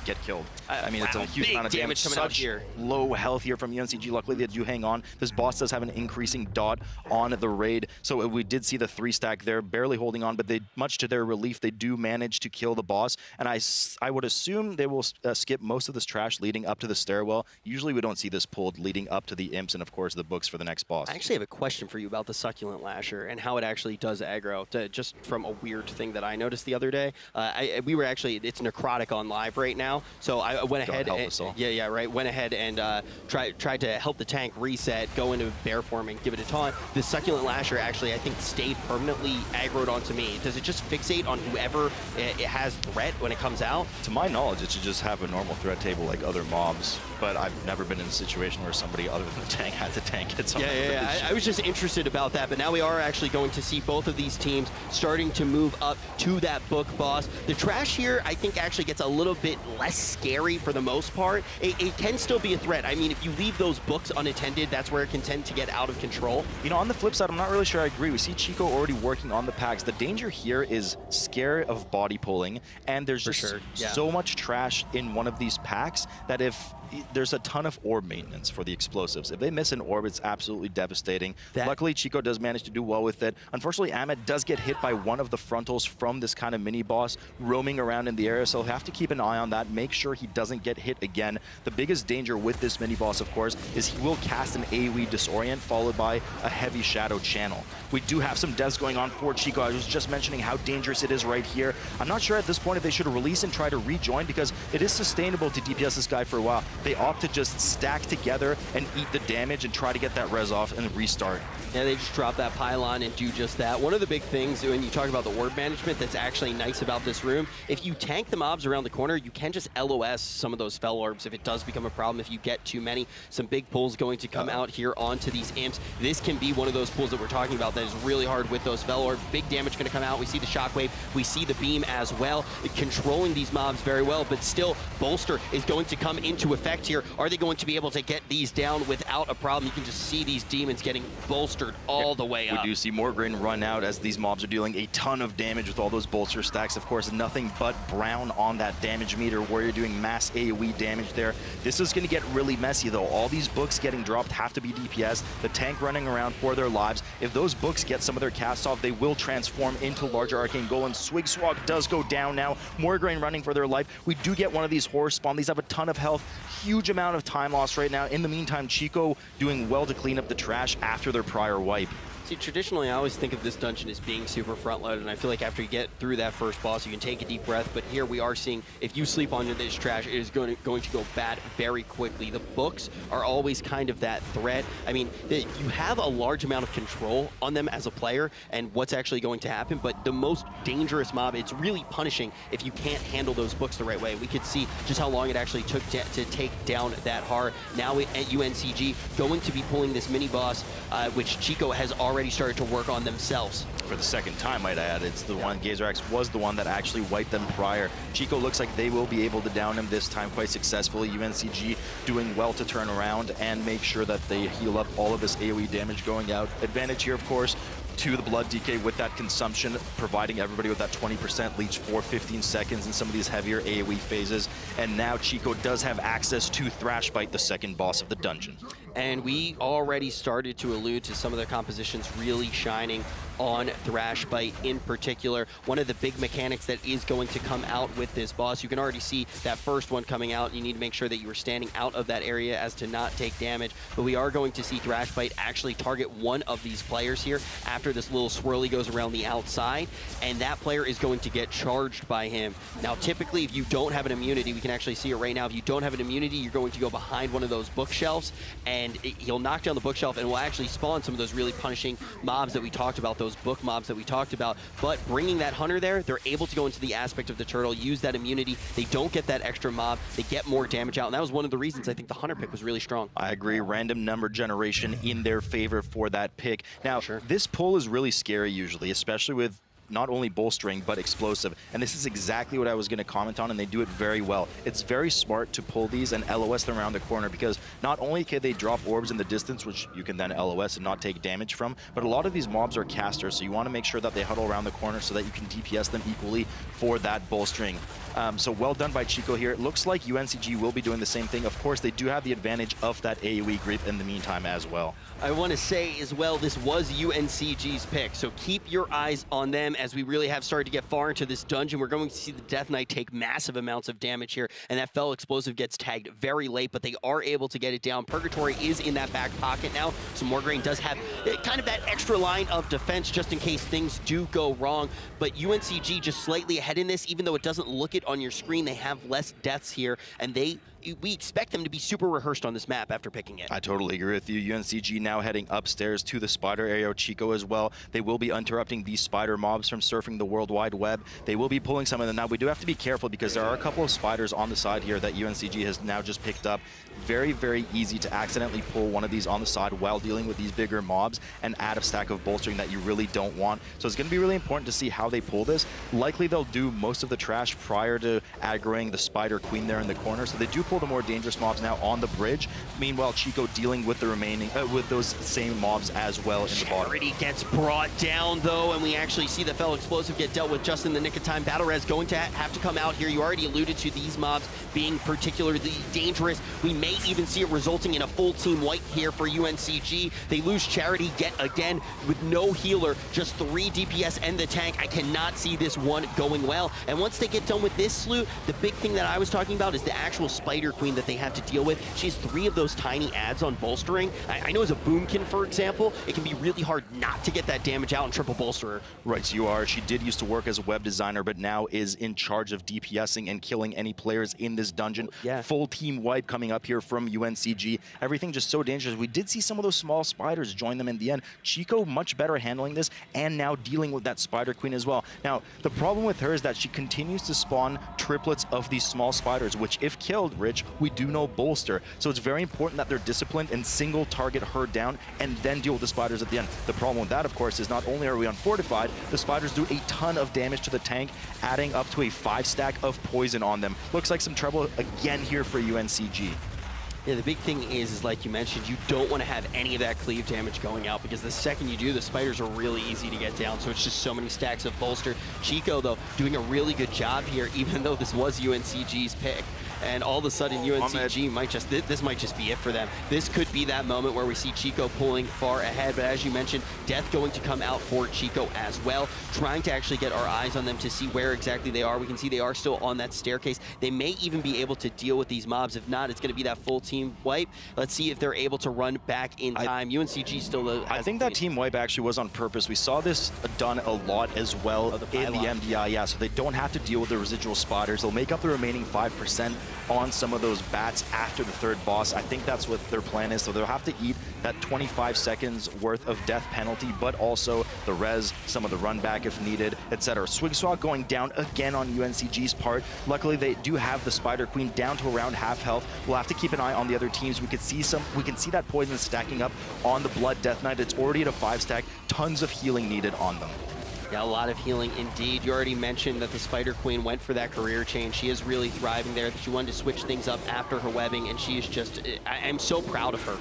get killed. I mean, it's a huge amount of damage coming out here. Low health here from UNCG. Luckily, they do hang on. This boss does have an increasing dot on the raid, so we did see the 3-stack there, barely holding on, but they, much to their relief, they do manage to kill the boss, and I would assume they will skip most of this trash leading up to the stairwell. Usually, we don't see this pulled leading up to the imps and, of course, the books for the next boss. I actually have a question for you about the Succulent Lasher and how it actually does aggro, just from a weird thing that I noticed the other day. We were actually, it's Necrotic on live right now, so I went ahead and, went ahead and tried to help the tank reset, go into bear form and give it a taunt. The Succulent Lasher actually, I think, stayed permanently aggroed onto me. Does it just fixate on whoever it has threat when it comes out? To my knowledge, it should just have a normal threat table like other mobs, but I've never been in a situation where somebody other than the tank had the tank hit something. I was just interested about that, but now we are actually going to see both of these teams starting to move up to that book boss. The trash here, I think, actually gets a little bit less scary for the most part. It can still be a threat. I mean, if you leave those books unattended, that's where it can tend to get out of control. You know, on the flip side, I'm not really sure I agree. We see Chico already working on the packs. The danger here is scare of body pulling, and there's just so much trash in one of these packs that if there's a ton of orb maintenance for the explosives. If they miss an orb, it's absolutely devastating. Luckily, Chico does manage to do well with it. Unfortunately, Ahmed does get hit by one of the frontals from this kind of mini-boss roaming around in the area, so he'll have to keep an eye on that, make sure he doesn't get hit again. The biggest danger with this mini-boss, of course, is he will cast an AoE Disorient followed by a heavy Shadow Channel. We do have some deaths going on for Chico. I was just mentioning how dangerous it is right here. I'm not sure at this point if they should release and try to rejoin because it is sustainable to DPS this guy for a while. They opt to just stack together and eat the damage and try to get that res off and restart. Yeah, they just drop that pylon and do just that. One of the big things when you talk about the orb management that's actually nice about this room, if you tank the mobs around the corner, you can just LOS some of those fel orbs if it does become a problem, if you get too many. Some big pulls going to come out here onto these imps. This can be one of those pulls that we're talking about that is really hard with those fel orbs. Big damage going to come out. We see the shockwave. We see the beam as well. Controlling these mobs very well, but still, Bolster is going to come into effect here. Are they going to be able to get these down without a problem? You can just see these demons getting bolstered all the way up. We do see Morgraine run out as these mobs are dealing a ton of damage with all those bolster stacks. Of course, nothing but brown on that damage meter where you're doing mass AoE damage there. This is going to get really messy, though. All these books getting dropped have to be DPS. The tank running around for their lives. If those books get some of their casts off, they will transform into larger Arcane Golems. Swigswog does go down now. Morgraine running for their life. We do get one of these horror spawn. These have a ton of health. Huge amount of time loss right now. In the meantime, Chico doing well to clean up the trash after their prior wipe. See, traditionally, I always think of this dungeon as being super front-loaded, and I feel like after you get through that first boss, you can take a deep breath, but here we are seeing, if you sleep on this trash, it is going to go bad very quickly. The books are always kind of that threat. I mean, you have a large amount of control on them as a player and what's actually going to happen, but the most dangerous mob, it's really punishing if you can't handle those books the right way. We could see just how long it actually took to take down that Har. Now at UNCG, going to be pulling this mini-boss, which Chico has already started to work on themselves. For the second time, might I add, it's the one, Gazerax was the one that actually wiped them prior. Chico looks like they will be able to down him this time quite successfully. UNCG doing well to turn around and make sure that they heal up all of this AoE damage going out. Advantage here, of course, to the Blood DK with that consumption, providing everybody with that 20% leech for 15 seconds in some of these heavier AoE phases. And now Chico does have access to Thrash Bite, the second boss of the dungeon. And we already started to allude to some of the compositions really shining on Thrash Bite in particular. One of the big mechanics that is going to come out with this boss, you can already see that first one coming out. You need to make sure that you are standing out of that area as to not take damage. But we are going to see Thrash Bite actually target one of these players here after this little swirly goes around the outside, and that player is going to get charged by him. Now, typically, if you don't have an immunity, we can actually see it right now. If you don't have an immunity, you're going to go behind one of those bookshelves, and he'll knock down the bookshelf and will actually spawn some of those really punishing mobs that we talked about, those book mobs that we talked about. But bringing that hunter there, they're able to go into the aspect of the turtle, use that immunity. They don't get that extra mob. They get more damage out, and that was one of the reasons I think the hunter pick was really strong. I agree. Random number generation in their favor for that pick. Now, this pull is really scary usually, especially with not only bolstering, but explosive. And this is exactly what I was going to comment on, and they do it very well. It's very smart to pull these and LOS them around the corner, because not only can they drop orbs in the distance, which you can then LOS and not take damage from, but a lot of these mobs are casters, so you want to make sure that they huddle around the corner so that you can DPS them equally for that bolstering. So well done by Chico here. It looks like UNCG will be doing the same thing. Of course, they do have the advantage of that AoE creep in the meantime as well. I want to say as well, this was UNCG's pick, so keep your eyes on them as we really have started to get far into this dungeon. We're going to see the Death Knight take massive amounts of damage here, and that Fell Explosive gets tagged very late, but they are able to get it down. Purgatory is in that back pocket now, so Morgraine does have kind of that extra line of defense just in case things do go wrong, but UNCG just slightly ahead in this, even though it doesn't look it on your screen. They have less deaths here, and we expect them to be super rehearsed on this map after picking it. I totally agree with you. UNCG now heading upstairs to the spider area. Chico as well. They will be interrupting these spider mobs from surfing the World Wide Web. They will be pulling some of them. Now, we do have to be careful because there are a couple of spiders on the side here that UNCG has now just picked up. Very, very easy to accidentally pull one of these on the side while dealing with these bigger mobs and add a stack of bolstering that you really don't want. So it's going to be really important to see how they pull this. Likely they'll do most of the trash prior to aggroing the Spider Queen there in the corner. So they do pull the more dangerous mobs now on the bridge. Meanwhile, Chico dealing with the remaining, with those same mobs as well in the bottom. Charity gets brought down though, and we actually see the Fell Explosive get dealt with just in the nick of time. Battle Res going to have to come out here. You already alluded to these mobs being particularly dangerous. We may even see it resulting in a full team wipe here for UNCG. They lose Charity yet again with no healer, just 3 DPS and the tank. I cannot see this one going well. And once they get done with this slew, the big thing that I was talking about is the actual Spider Queen that they have to deal with. She has 3 of those tiny adds on bolstering. I know as a Boomkin, for example, it can be really hard not to get that damage out and triple bolster her. Right, so you are. She did used to work as a web designer, but now is in charge of DPSing and killing any players in this dungeon. Yeah. Full team wipe coming up here from UNCG. Everything just so dangerous. We did see some of those small spiders join them in the end. Chico much better handling this and now dealing with that Spider Queen as well. Now, the problem with her is that she continues to spawn triplets of these small spiders, which if killed, Rich, we do know bolster. So it's very important that they're disciplined and single target her down and then deal with the spiders at the end. The problem with that, of course, is not only are we unfortified, the spiders do a ton of damage to the tank, adding up to a 5 stack of poison on them. Looks like some trouble again here for UNCG. Yeah, the big thing is like you mentioned, you don't want to have any of that cleave damage going out, because the second you do, the spiders are really easy to get down, so it's just so many stacks of bolster. Chico, though, doing a really good job here, even though this was UNCG's pick. And all of a sudden, UNCG might just, this might just be it for them. This could be that moment where we see Chico pulling far ahead, but as you mentioned, Death going to come out for Chico as well, trying to actually get our eyes on them to see where exactly they are. We can see they are still on that staircase. They may even be able to deal with these mobs. If not, it's going to be that full team wipe. Let's see if they're able to run back in time. UNCG still I think that team wipe actually was on purpose. We saw this done a lot as well in the MDI, yeah, so they don't have to deal with the residual spotters. They'll make up the remaining 5% on some of those bats after the third boss. I think that's what their plan is, so they'll have to eat that 25 seconds worth of death penalty, but also the res, some of the run back if needed, etc. Swig Swat going down again on UNCG's part. Luckily, they do have the Spider Queen down to around half health. We'll have to keep an eye on the other teams. We can see that poison stacking up on the Blood Death Knight. It's already at a 5 stack. Tons of healing needed on them. Yeah, a lot of healing indeed. You already mentioned that the Spider Queen went for that career change. She is really thriving there, that she wanted to switch things up after her webbing, and she is just, I'm so proud of her.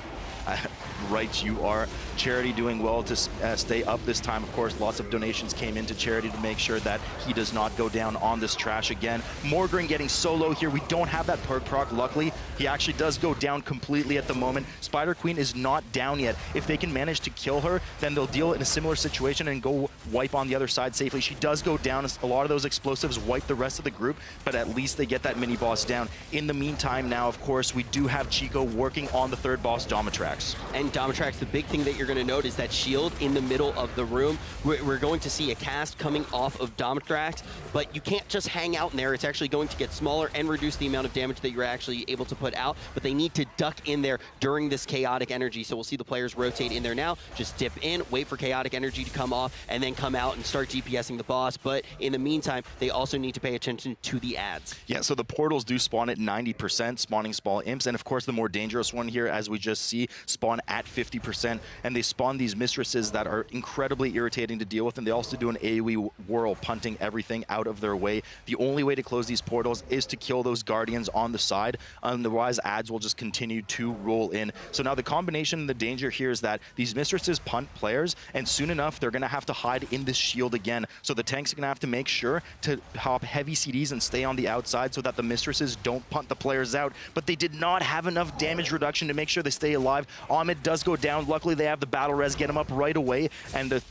right you are. Charity doing well to stay up this time. Of course, lots of donations came into Charity to make sure that he does not go down on this trash again. Morgren getting so low here. We don't have that perk proc. Luckily, he actually does go down completely at the moment. Spider Queen is not down yet. If they can manage to kill her, then they'll deal in a similar situation and go wipe on the other side safely. She does go down. A lot of those explosives wipe the rest of the group, but at least they get that mini boss down. In the meantime now, of course, we do have Chico working on the third boss, Domitrax. And Domitrax, the big thing that you're going to note is that shield in the middle of the room. We're going to see a cast coming off of Domitrax, but you can't just hang out in there. It's actually going to get smaller and reduce the amount of damage that you're actually able to put out, but they need to duck in there during this chaotic energy. So we'll see the players rotate in there now. Just dip in, wait for chaotic energy to come off, and then come out and start DPSing the boss. But in the meantime, they also need to pay attention to the ads. Yeah, so the portals do spawn at 90%, spawning small imps, and of course the more dangerous one here, as we just see, spawn at 50%, and they spawn these mistresses that are incredibly irritating to deal with, and they also do an AoE whirl, punting everything out of their way. The only way to close these portals is to kill those guardians on the side, otherwise ads will just continue to roll in. So now the combination, the danger here is that these mistresses punt players, and soon enough they're going to have to hide in this shield again. So the tanks are going to have to make sure to hop heavy CDs and stay on the outside so that the mistresses don't punt the players out. But they did not have enough damage reduction to make sure they stay alive. Ahmed does go down. Luckily they have the battle res, get him up right away, and the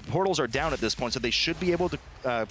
portals are down at this point, so they should be able to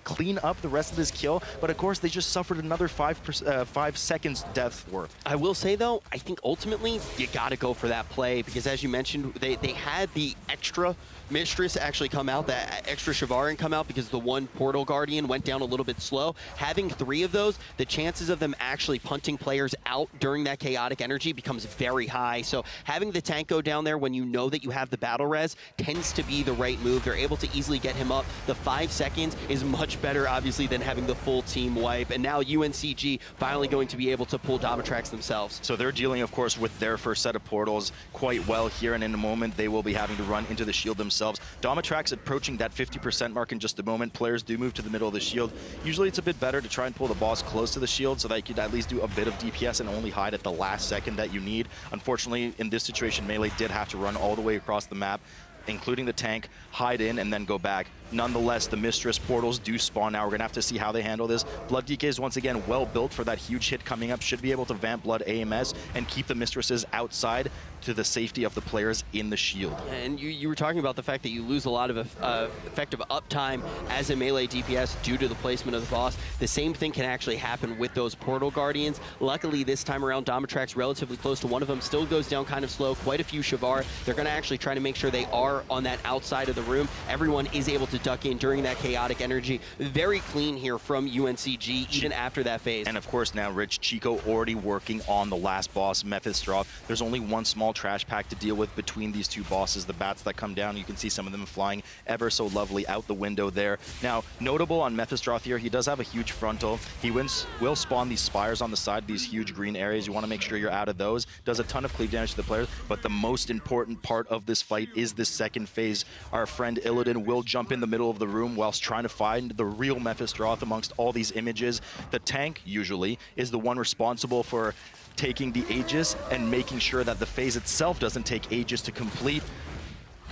clean up the rest of this kill. But of course they just suffered another 5 seconds death worth. I will say though, I think ultimately you got to go for that play, because as you mentioned, they had the extra Mistress actually come out, that extra Shivarin come out, because the one Portal Guardian went down a little bit slow. Having 3 of those, the chances of them actually punting players out during that chaotic energy becomes very high. So having the tank go down there when you know that you have the battle res tends to be the right move. They're able to easily get him up. The 5 seconds is much better, obviously, than having the full team wipe. And now UNCG finally going to be able to pull Domitrax themselves. So they're dealing, of course, with their first set of portals quite well here, and in a moment they will be having to run into the shield themselves. Domitrax approaching that 50% mark in just a moment. Players do move to the middle of the shield. Usually it's a bit better to try and pull the boss close to the shield so that you could at least do a bit of DPS and only hide at the last second that you need. Unfortunately, in this situation, Melee did have to run all the way across the map, including the tank, hide in, and then go back. Nonetheless, the Mistress portals do spawn now. We're going to have to see how they handle this. Blood DK is once again well built for that huge hit coming up. Should be able to vamp Blood AMS and keep the Mistresses outside to the safety of the players in the shield. And you were talking about the fact that you lose a lot of effective uptime as a melee DPS due to the placement of the boss. The same thing can actually happen with those Portal Guardians. Luckily, this time around, Domitrax relatively close to one of them. Still goes down kind of slow. Quite a few Shivar. They're going to actually try to make sure they are on that outside of the room. Everyone is able to duck in during that chaotic energy. Very clean here from UNCG, even after that phase. And of course now, Rich, Chico already working on the last boss, Mephistroth. There's only one small trash pack to deal with between these two bosses. The bats that come down, you can see some of them flying ever so lovely out the window there. Now, notable on Mephistroth here, he does have a huge frontal. He will spawn these spires on the side, these huge green areas. You want to make sure you're out of those. Does a ton of cleave damage to the players, but the most important part of this fight is this second phase. Our friend Illidan will jump in the middle of the room whilst trying to find the real Mephistroth amongst all these images. The tank, usually, is the one responsible for taking the Aegis and making sure that the phase itself doesn't take ages to complete.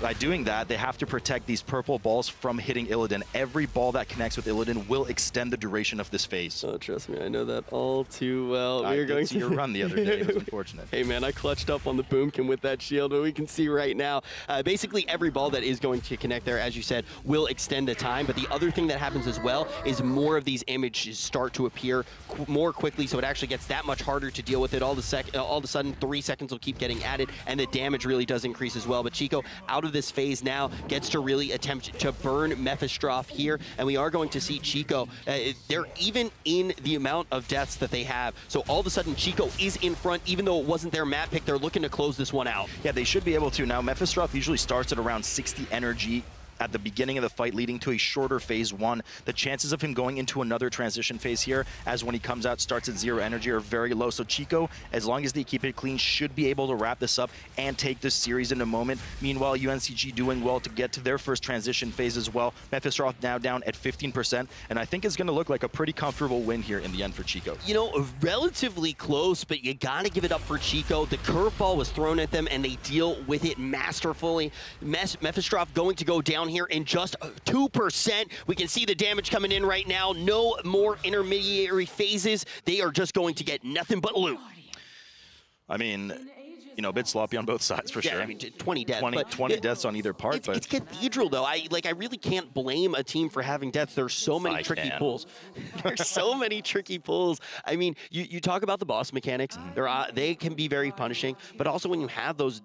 By doing that, they have to protect these purple balls from hitting Illidan. Every ball that connects with Illidan will extend the duration of this phase. Oh, trust me, I know that all too well. I did see your run the other day. It was unfortunate. Hey, man, I clutched up on the boomkin with that shield, but we can see right now, basically every ball that is going to connect there, as you said, will extend the time. But the other thing that happens as well is more of these images start to appear more quickly, so it actually gets that much harder to deal with it. All of a sudden, 3 seconds will keep getting added, and the damage really does increase as well. But Chico, out of this phase now, gets to really attempt to burn Mephistroth here, and we are going to see Chico. They're even in the amount of deaths that they have. So all of a sudden, Chico is in front, even though it wasn't their map pick. They're looking to close this one out. Yeah, they should be able to. Now, Mephistroth usually starts at around 60 energy at the beginning of the fight, leading to a shorter phase 1. The chances of him going into another transition phase here, as when he comes out, starts at 0 energy, are very low. So Chico, as long as they keep it clean, should be able to wrap this up and take this series in a moment. Meanwhile, UNCG doing well to get to their first transition phase as well. Mephistroth now down at 15%, and I think it's going to look like a pretty comfortable win here in the end for Chico. You know, relatively close, but you got to give it up for Chico. The curveball was thrown at them, and they deal with it masterfully. Mephistroth going to go down here in just 2%. We can see the damage coming in right now. No more intermediary phases. They are just going to get nothing but loot. I mean, you know, a bit sloppy on both sides for sure. I mean, 20 deaths. 20 deaths on either part. It's Cathedral, though. I really can't blame a team for having deaths. There's so many tricky pulls. There's so many tricky pulls. I mean, you talk about the boss mechanics. They can be very punishing, but also when you have those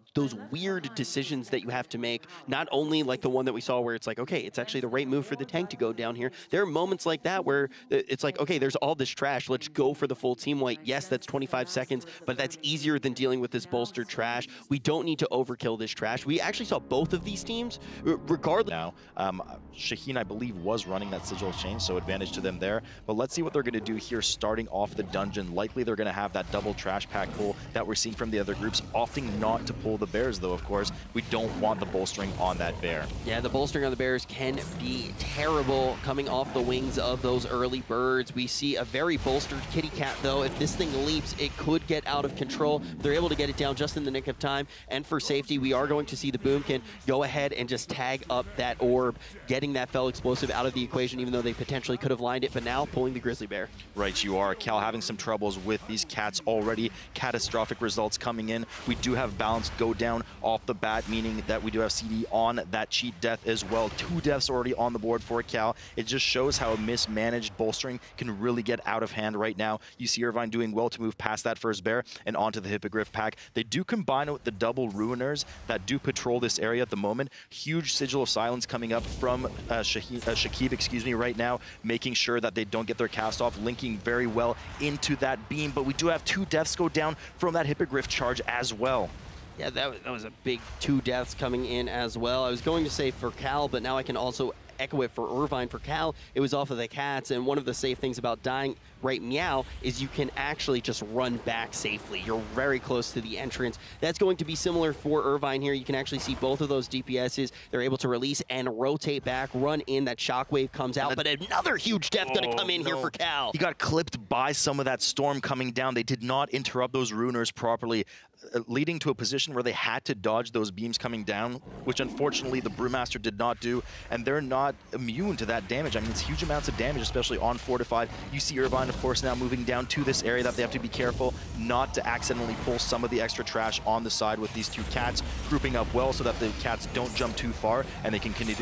weird decisions that you have to make, not only like the one that we saw where it's like, okay, it's actually the right move for the tank to go down here. There are moments like that where it's like, okay, there's all this trash. Let's go for the full team wipe. Yes, that's 25 seconds, but that's easier than dealing with this bolster trash. We don't need to overkill this trash. We actually saw both of these teams, regardless. Now, Shaheen, I believe, was running that sigil change, so advantage to them there. But let's see what they're going to do here starting off the dungeon. Likely they're going to have that double trash pack pull that we're seeing from the other groups, opting not to pull the bears, though, of course. We don't want the bolstering on that bear. Yeah, the bolstering on the bears can be terrible coming off the wings of those early birds. We see a very bolstered kitty cat, though. If this thing leaps, it could get out of control. They're able to get it down just in the nick of time, and for safety, we are going to see the Boomkin go ahead and just tag up that orb, getting that fell explosive out of the equation, even though they potentially could have lined it, but now pulling the grizzly bear. Right, you are. Cal having some troubles with these cats already. Catastrophic results coming in. We do have balance go down off the bat, meaning that we do have CD on that cheat death as well. 2 deaths already on the board for Cal. It just shows how a mismanaged bolstering can really get out of hand right now. You see Irvine doing well to move past that first bear and onto the Hippogriff pack. They do combine it with the double ruiners that do patrol this area at the moment. Huge Sigil of Silence coming up from Shakib, right now, making sure that they don't get their cast off, linking very well into that beam. But we do have 2 deaths go down from that Hippogriff charge as well. Yeah, that was a big 2 deaths coming in as well. I was going to say for Cal, but now I can also echo it for Irvine. For Cal, it was off of the cats, and one of the safe things about dying right meow is you can actually just run back safely. You're very close to the entrance. That's going to be similar for Irvine here. You can actually see both of those DPSs. They're able to release and rotate back, run in. That shockwave comes out, but another huge death going to come in here for Cal. He got clipped by some of that storm coming down. They did not interrupt those ruiners properly, leading to a position where they had to dodge those beams coming down, which unfortunately the Brewmaster did not do, and they're not immune to that damage. I mean, it's huge amounts of damage, especially on Fortified. You see Irvine, of course, now moving down to this area that they have to be careful not to accidentally pull some of the extra trash on the side with these 2 cats, grouping up well so that the cats don't jump too far and they can continue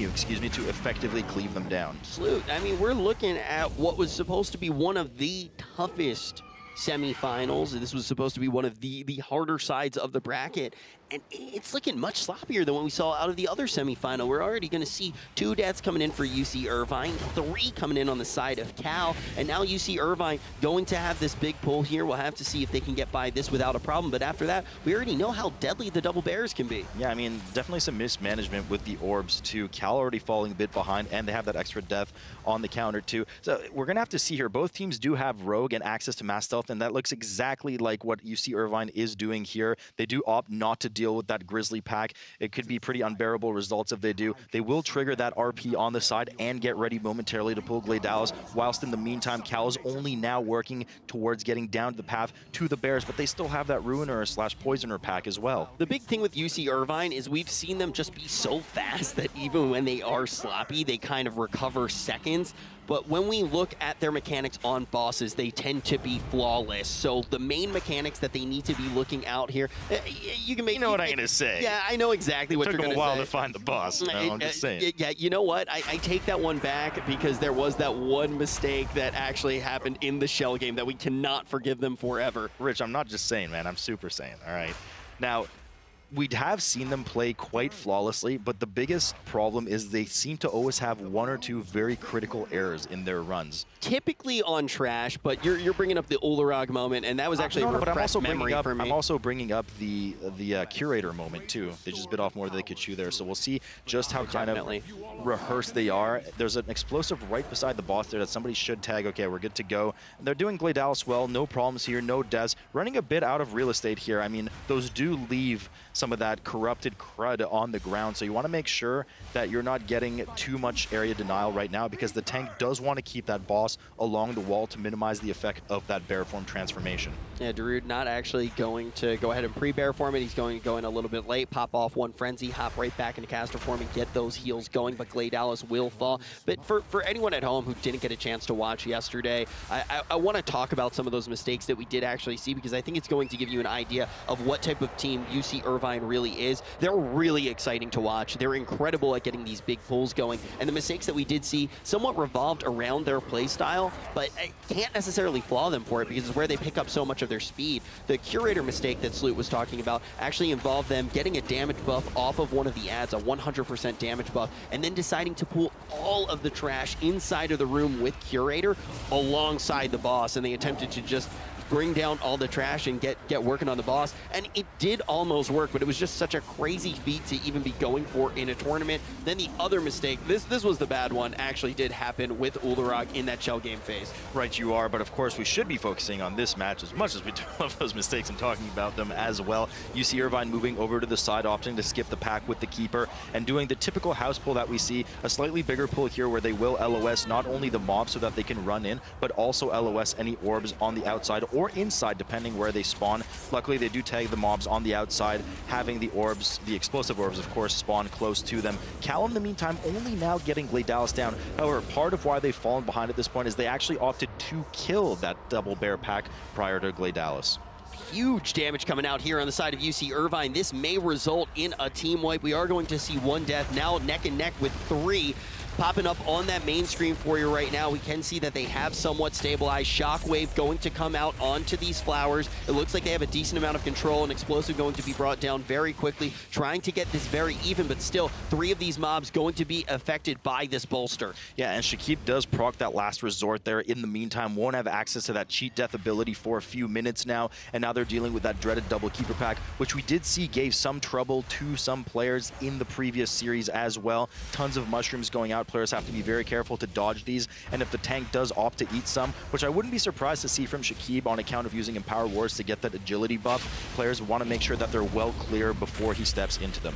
to effectively cleave them down. Absolutely. I mean, we're looking at what was supposed to be one of the toughest semifinals. This was supposed to be one of the harder sides of the bracket, and it's looking much sloppier than what we saw out of the other semifinal. We're already going to see 2 deaths coming in for UC Irvine, 3 coming in on the side of Cal, and now UC Irvine going to have this big pull here. We'll have to see if they can get by this without a problem, but after that, we already know how deadly the double bears can be. Yeah, I mean, definitely some mismanagement with the orbs too. Cal already falling a bit behind, and they have that extra death on the counter too. So we're going to have to see here. Both teams do have Rogue and access to Mass Stealth, and that looks exactly like what UC Irvine is doing here. They do opt not to deal with that Grizzly pack. It could be pretty unbearable results if they do. They will trigger that RP on the side and get ready momentarily to pull Gladealis, whilst in the meantime, Cal is only now working towards getting down the path to the bears, but they still have that Ruiner / Poisoner pack as well. The big thing with UC Irvine is we've seen them just be so fast that even when they are sloppy, they kind of recover seconds. But when we look at their mechanics on bosses, they tend to be flawless. So the main mechanics that they need to be looking out here, you can make... You know what I'm going to say. Yeah, I know exactly what you're going to say. It took them a while to find the boss. No, I'm just saying. Yeah, you know what? I take that one back because there was that one mistake that actually happened in the Shell game that we cannot forgive them forever. Rich, I'm not just saying, man. I'm super saying, all right? Now, we have seen them play quite flawlessly, but the biggest problem is they seem to always have one or two very critical errors in their runs. Typically on trash, but you're bringing up the Ularag moment, and that was actually a repressed memory for me. I'm also bringing up the Curator moment too. They just bit off more than they could chew there, so we'll see just how kind of rehearsed they are. There's an explosive right beside the boss there that somebody should tag. Okay, we're good to go. And they're doing Gladealis well, no problems here, no deaths. Running a bit out of real estate here. I mean, those do leave some of that corrupted crud on the ground, so you want to make sure that you're not getting too much area denial right now, because the tank does want to keep that boss along the wall to minimize the effect of that bear form transformation. Yeah, Darude not actually going to go ahead and pre-bear form it. He's going to go in a little bit late, pop off one frenzy, hop right back into caster form and get those heals going, but Gladealis will fall. But for anyone at home who didn't get a chance to watch yesterday, I want to talk about some of those mistakes that we did actually see, because I think it's going to give you an idea of what type of team UC Irvine really is. They're really exciting to watch. They're incredible at getting these big pulls going, and the mistakes that we did see somewhat revolved around their play style, but I can't necessarily flaw them for it because it's where they pick up so much of their speed. The Curator mistake that Sloot was talking about actually involved them getting a damage buff off of one of the ads, a 100% damage buff, and then deciding to pull all of the trash inside of the room with Curator alongside the boss, and they attempted to just bring down all the trash and get working on the boss, and it did almost work, but it was just such a crazy feat to even be going for in a tournament. Then the other mistake, this was the bad one, actually did happen with Ularag in that shell game phase. Right, you are, but of course we should be focusing on this match as much as we do love those mistakes and talking about them as well. You see Irvine moving over to the side, opting to skip the pack with the Keeper and doing the typical house pull that we see, a slightly bigger pull here where they will LOS not only the mob so that they can run in, but also LOS any orbs on the outside or inside, depending where they spawn. Luckily, they do tag the mobs on the outside, having the orbs, the explosive orbs, of course, spawn close to them. Cal, in the meantime, only now getting Gladealis down. However, part of why they've fallen behind at this point is they actually opted to kill that double bear pack prior to Gladealis. Huge damage coming out here on the side of UC Irvine. This may result in a team wipe. We are going to see one death now, neck and neck with three. Popping up on that main screen for you right now, we can see that they have somewhat stabilized. Shockwave going to come out onto these flowers. It looks like they have a decent amount of control, and Explosive going to be brought down very quickly, trying to get this very even, but still, three of these mobs going to be affected by this bolster. Yeah, and Shakib does proc that last resort there. In the meantime, won't have access to that cheat death ability for a few minutes now, and now they're dealing with that dreaded double Keeper pack, which we did see gave some trouble to some players in the previous series as well. Tons of mushrooms going out. Players have to be very careful to dodge these, and if the tank does opt to eat some, which I wouldn't be surprised to see from Shakib on account of using Empower Wars to get that agility buff, players want to make sure that they're well clear before he steps into them.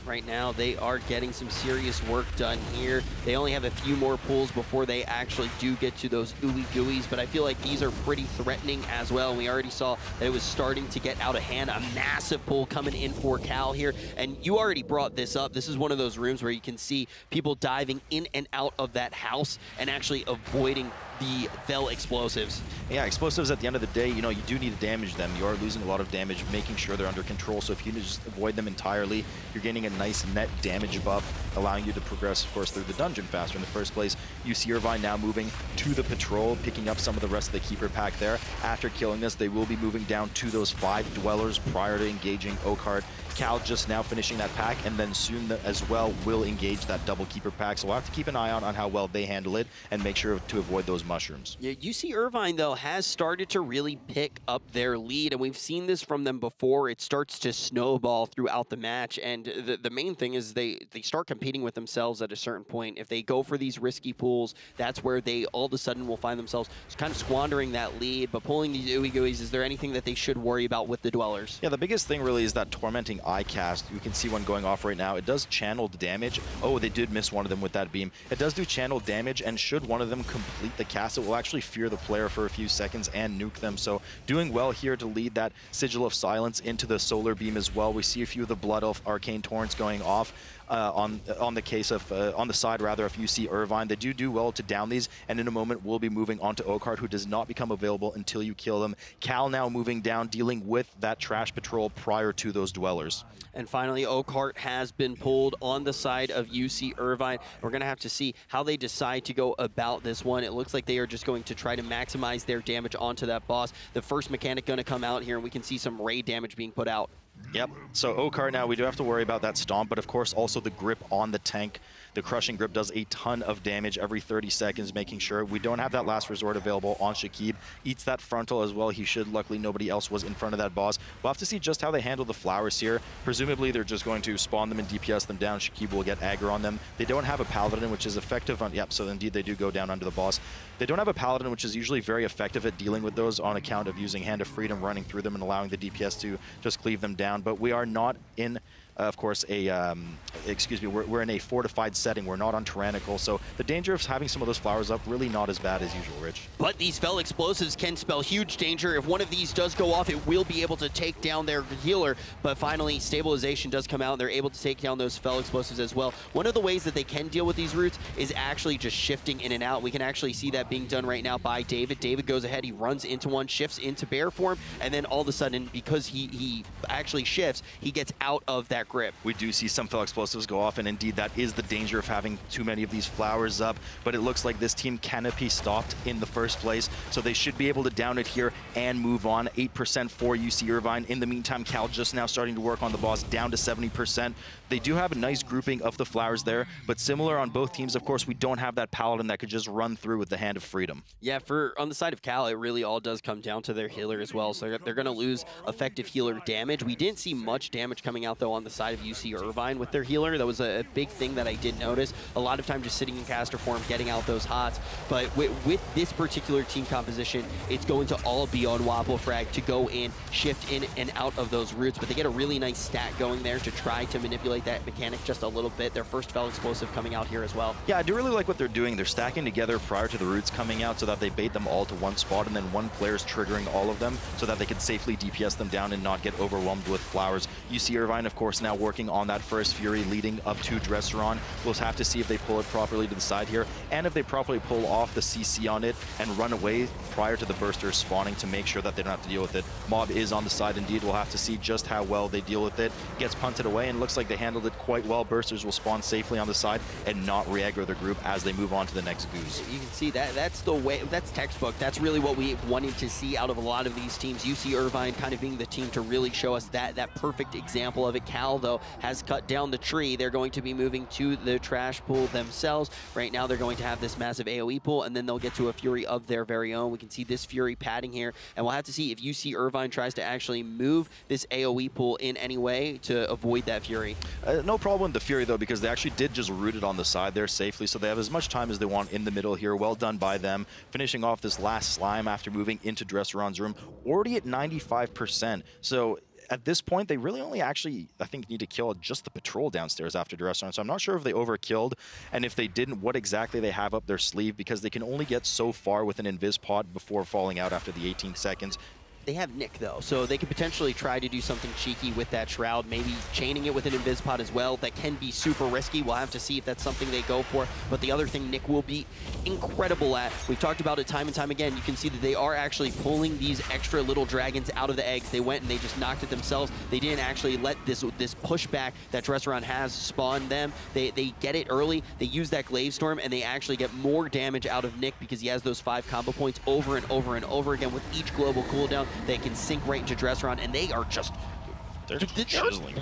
Right now, they are getting some serious work done here. They only have a few more pulls before they actually do get to those ooey gooeys, but I feel like these are pretty threatening as well. We already saw that it was starting to get out of hand. A massive pull coming in for Cal here, and you already brought this up. This is one of those rooms where you can see people diving in and out of that house and actually avoiding the Fel explosives. Yeah, explosives at the end of the day, you know, you do need to damage them. You are losing a lot of damage, making sure they're under control. So if you just avoid them entirely, you're getting a nice net damage buff, allowing you to progress, of course, through the dungeon faster in the first place. You see Irvine now moving to the patrol, picking up some of the rest of the Keeper pack there. After killing this, they will be moving down to those 5 dwellers prior to engaging Oakheart. Cal just now finishing that pack, and then soon as well will engage that double Keeper pack. So we'll have to keep an eye on how well they handle it and make sure to avoid those mushrooms. Yeah, UC Irvine, though, has started to really pick up their lead, and we've seen this from them before. It starts to snowball throughout the match, and the main thing is they start competing with themselves at a certain point. If they go for these risky pools, that's where they all of a sudden will find themselves kind of squandering that lead. But pulling these ooey gooeys, is there anything that they should worry about with the Dwellers? Yeah, the biggest thing really is that Tormenting Eye cast. You can see one going off right now. It does channeled damage. Oh, they did miss one of them with that beam. It does do channeled damage, and should one of them complete the cast, it will actually fear the player for a few seconds and nuke them. So doing well here to lead that Sigil of Silence into the solar beam as well. We see a few of the Blood Elf Arcane Torrents going off. On the side rather of UC Irvine. They do well to down these, and in a moment we'll be moving on to Oakheart, who does not become available until you kill them. Cal now moving down, dealing with that trash patrol prior to those dwellers. And finally, Oakheart has been pulled on the side of UC Irvine. We're going to have to see how they decide to go about this one. It looks like they are just going to try to maximize their damage onto that boss. The first mechanic going to come out here, and we can see some raid damage being put out. Yep. So Okar now, we do have to worry about that stomp, but of course also the grip on the tank. The crushing grip does a ton of damage every 30 seconds, making sure we don't have that last resort available on Shakib. Eats that frontal as well. He should. Luckily, nobody else was in front of that boss. We'll have to see just how they handle the flowers here. Presumably, they're just going to spawn them and DPS them down. Shakib will get aggro on them. They don't have a paladin, which is effective on... Yep, so indeed they do go down under the boss. They don't have a paladin, which is usually very effective at dealing with those on account of using Hand of Freedom, running through them and allowing the DPS to just cleave them down. But we are not in... of course, we're in a fortified setting. We're not on Tyrannical, so the danger of having some of those flowers up really not as bad as usual, Rich. But these fell explosives can spell huge danger. If one of these does go off, it will be able to take down their healer. But finally, stabilization does come out, and they're able to take down those fell explosives as well. One of the ways that they can deal with these roots is actually just shifting in and out. We can actually see that being done right now by David. David goes ahead, he runs into one, shifts into bear form, and then all of a sudden, because he actually shifts, he gets out of that grip. We do see some fell explosives go off, and indeed that is the danger of having too many of these flowers up, but it looks like this team cannot be stopped in the first place, so they should be able to down it here and move on. 8% for UC Irvine. In the meantime, Cal just now starting to work on the boss, down to 70%. They do have a nice grouping of the flowers there, but similar on both teams, of course, we don't have that paladin that could just run through with the Hand of Freedom. Yeah, on the side of Cal, it really all does come down to their healer as well, so they're going to lose effective healer damage. We didn't see much damage coming out, though, on the side of UC Irvine with their healer. That was a big thing that I did notice. A lot of time just sitting in caster form, getting out those hots. But with this particular team composition, it's going to all be on watchable frag to go in, shift in and out of those roots. But they get a really nice stat going there to try to manipulate that mechanic just a little bit. Their first fell explosive coming out here as well. Yeah, I do really like what they're doing. They're stacking together prior to the roots coming out so that they bait them all to one spot, and then one player's triggering all of them so that they can safely DPS them down and not get overwhelmed with flowers. UC Irvine, of course, now working on that first Fury leading up to Dresseron. We'll have to see if they pull it properly to the side here, and if they properly pull off the CC on it and run away prior to the bursters spawning to make sure that they don't have to deal with it. Mob is on the side indeed. We'll have to see just how well they deal with it. Gets punted away, and looks like they handled it quite well. Bursters will spawn safely on the side and not re-aggro their group as they move on to the next goose. You can see that's the way, that's textbook. That's really what we wanted to see out of a lot of these teams. UC Irvine kind of being the team to really show us that perfect example of it. Cal, though, has cut down the tree. They're going to be moving to the trash pool themselves. Right now, they're going to have this massive AoE pool, and then they'll get to a Fury of their very own. We can see this Fury padding here, and we'll have to see if UC Irvine tries to actually move this AoE pool in any way to avoid that Fury. No problem with the Fury, though, because they actually did just root it on the side there safely, so they have as much time as they want in the middle here. Well done by them. Finishing off this last slime after moving into Dresseron's room, already at 95%. So at this point, they really only actually, I think, need to kill just the patrol downstairs after Dresseron. So I'm not sure if they overkilled, and if they didn't, what exactly they have up their sleeve, because they can only get so far with an invis pod before falling out after the 18 seconds. They have Nick, though, so they could potentially try to do something cheeky with that Shroud, maybe chaining it with an Invis Pod as well. That can be super risky. We'll have to see if that's something they go for. But the other thing Nick will be incredible at, we've talked about it time and time again, you can see that they are actually pulling these extra little dragons out of the eggs. They went and they just knocked it themselves. They didn't actually let this pushback that Dresseron has spawn them. They get it early, they use that Glaive Storm, and they actually get more damage out of Nick because he has those 5 combo points over and over and over again with each global cooldown. They can sink right into Dresseron, and they are just...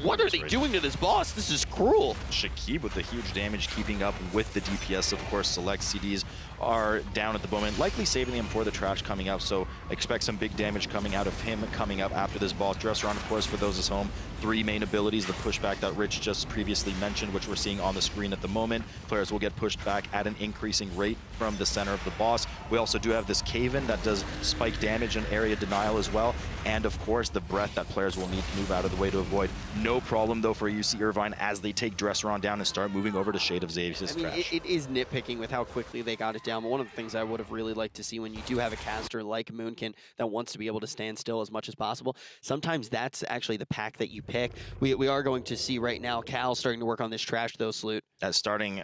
What are they doing to this boss? This is cruel. Shakib with the huge damage, keeping up with the DPS. Of course, select CDs are down at the moment, likely saving them for the trash coming out, so expect some big damage coming out of him coming up after this boss. Dresseron, of course, for those at home, 3 main abilities, the pushback that Rich just previously mentioned, which we're seeing on the screen at the moment. Players will get pushed back at an increasing rate from the center of the boss. We also do have this cave-in that does spike damage and area denial as well, and of course the breath that players will need to move out of the way to avoid. No problem, though, for UC Irvine as they take Dresseron down and start moving over to Shade of Xavius' trash. It is nitpicking with how quickly they got it down, but one of the things I would have really liked to see when you do have a caster like Moonkin that wants to be able to stand still as much as possible, sometimes that's actually the pack that you pick. We are going to see right now Cal starting to work on this trash, though, Sloot. Starting,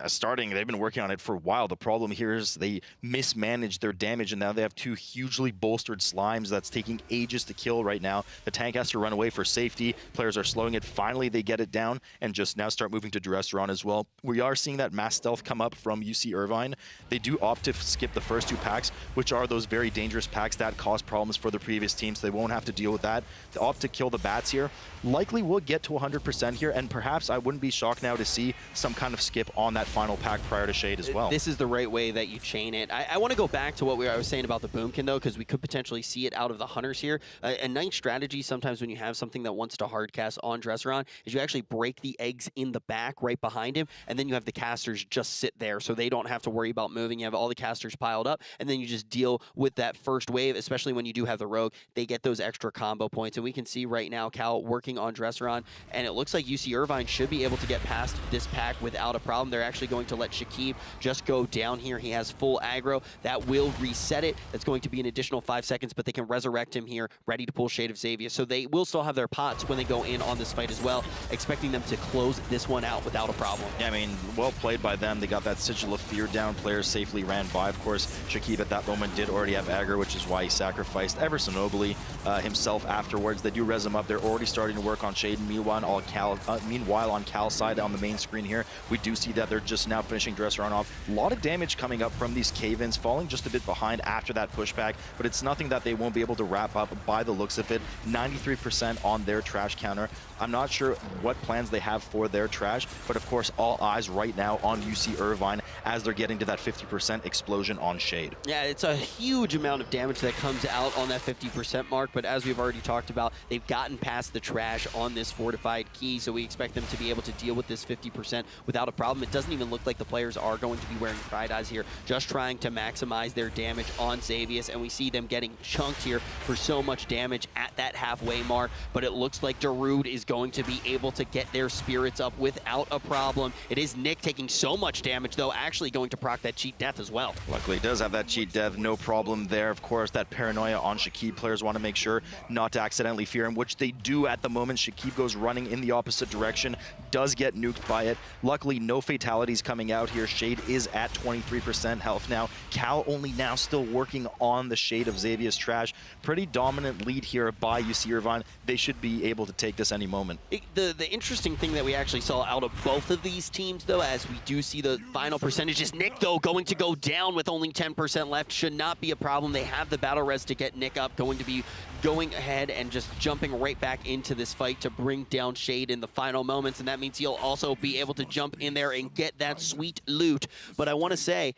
they've been working on it for a while. The problem here is they mismanaged their damage, and now they have 2 hugely bolstered slimes that's taking ages to kill. kill right now. The tank has to run away for safety. Players are slowing it. Finally, they get it down and just now start moving to Duresseron as well. We are seeing that mass stealth come up from UC Irvine. They do opt to skip the first 2 packs, which are those very dangerous packs that cause problems for the previous team, so they won't have to deal with that. They opt to kill the bats here. Likely will get to 100% here, and perhaps I wouldn't be shocked now to see some kind of skip on that final pack prior to Shade as well. This is the right way that you chain it. I want to go back to what I was saying about the Boomkin, though, because we could potentially see it out of the Hunters here. A nice strategy sometimes when you have something that wants to hard cast on Duresseron is you actually break the eggs in the back right behind him, and then you have the casters just sit there so they don't have to worry about moving. You have all the casters piled up, and then you just deal with that first wave, especially when you do have the Rogue. They get those extra combo points, and we can see right now Cal working on Duresseron, and it looks like UC Irvine should be able to get past this pack without a problem. They're actually going to let Shakib just go down here. He has full aggro. That will reset it. That's going to be an additional 5 seconds, but they can resurrect him here, ready to pull Shade of Xavier. So they will still have their pots when they go in on this fight as well, expecting them to close this one out without a problem. Yeah, I mean, well played by them. They got that Sigil of Fear down. Players safely ran by. Of course, Shakib at that moment did already have aggro, which is why he sacrificed ever so nobly himself afterwards. They do res him up. They're already starting to work on Shade. Meanwhile, on Cal's side on the main screen here, we do see that they're just now finishing Duresseron off. A lot of damage coming up from these cave-ins, falling just a bit behind after that pushback, but it's nothing that they won't be able to wrap up by the looks of it. 93% on their trash counter. I'm not sure what plans they have for their trash, but of course, all eyes right now on UC Irvine as they're getting to that 50% explosion on Shade. Yeah, it's a huge amount of damage that comes out on that 50% mark, but as we've already talked about, they've gotten past the trash on this fortified key, so we expect them to be able to deal with this 50% without a problem. It doesn't even look like the players are going to be wearing Pride Eyes here, just trying to maximize their damage on Xavius, and we see them getting chunked here for so much damage at that halfway mark, but it looks like Darude is going to be able to get their spirits up without a problem. It is Nick taking so much damage, though, actually going to proc that cheat death as well. Luckily, he does have that cheat death, no problem there. Of course, that paranoia on Shakib. Players want to make sure not to accidentally fear him, which they do at the moment. Shakib goes running in the opposite direction, does get nuked by it. Luckily, no fatalities coming out here. Shade is at 23% health now. Cal only now still working on the Shade of Xavier's trash. Pretty dominant lead here by UC Irvine. They should be able to take this any moment. The interesting thing that we actually saw out of both of these teams, though, as we do see the final percentages, Nick, though, going to go down with only 10% left, should not be a problem. They have the battle res to get Nick up, going to be going ahead and just jumping right back into this fight to bring down Shade in the final moments, and that means he'll also be able to jump in there and get that sweet loot. But I want to say,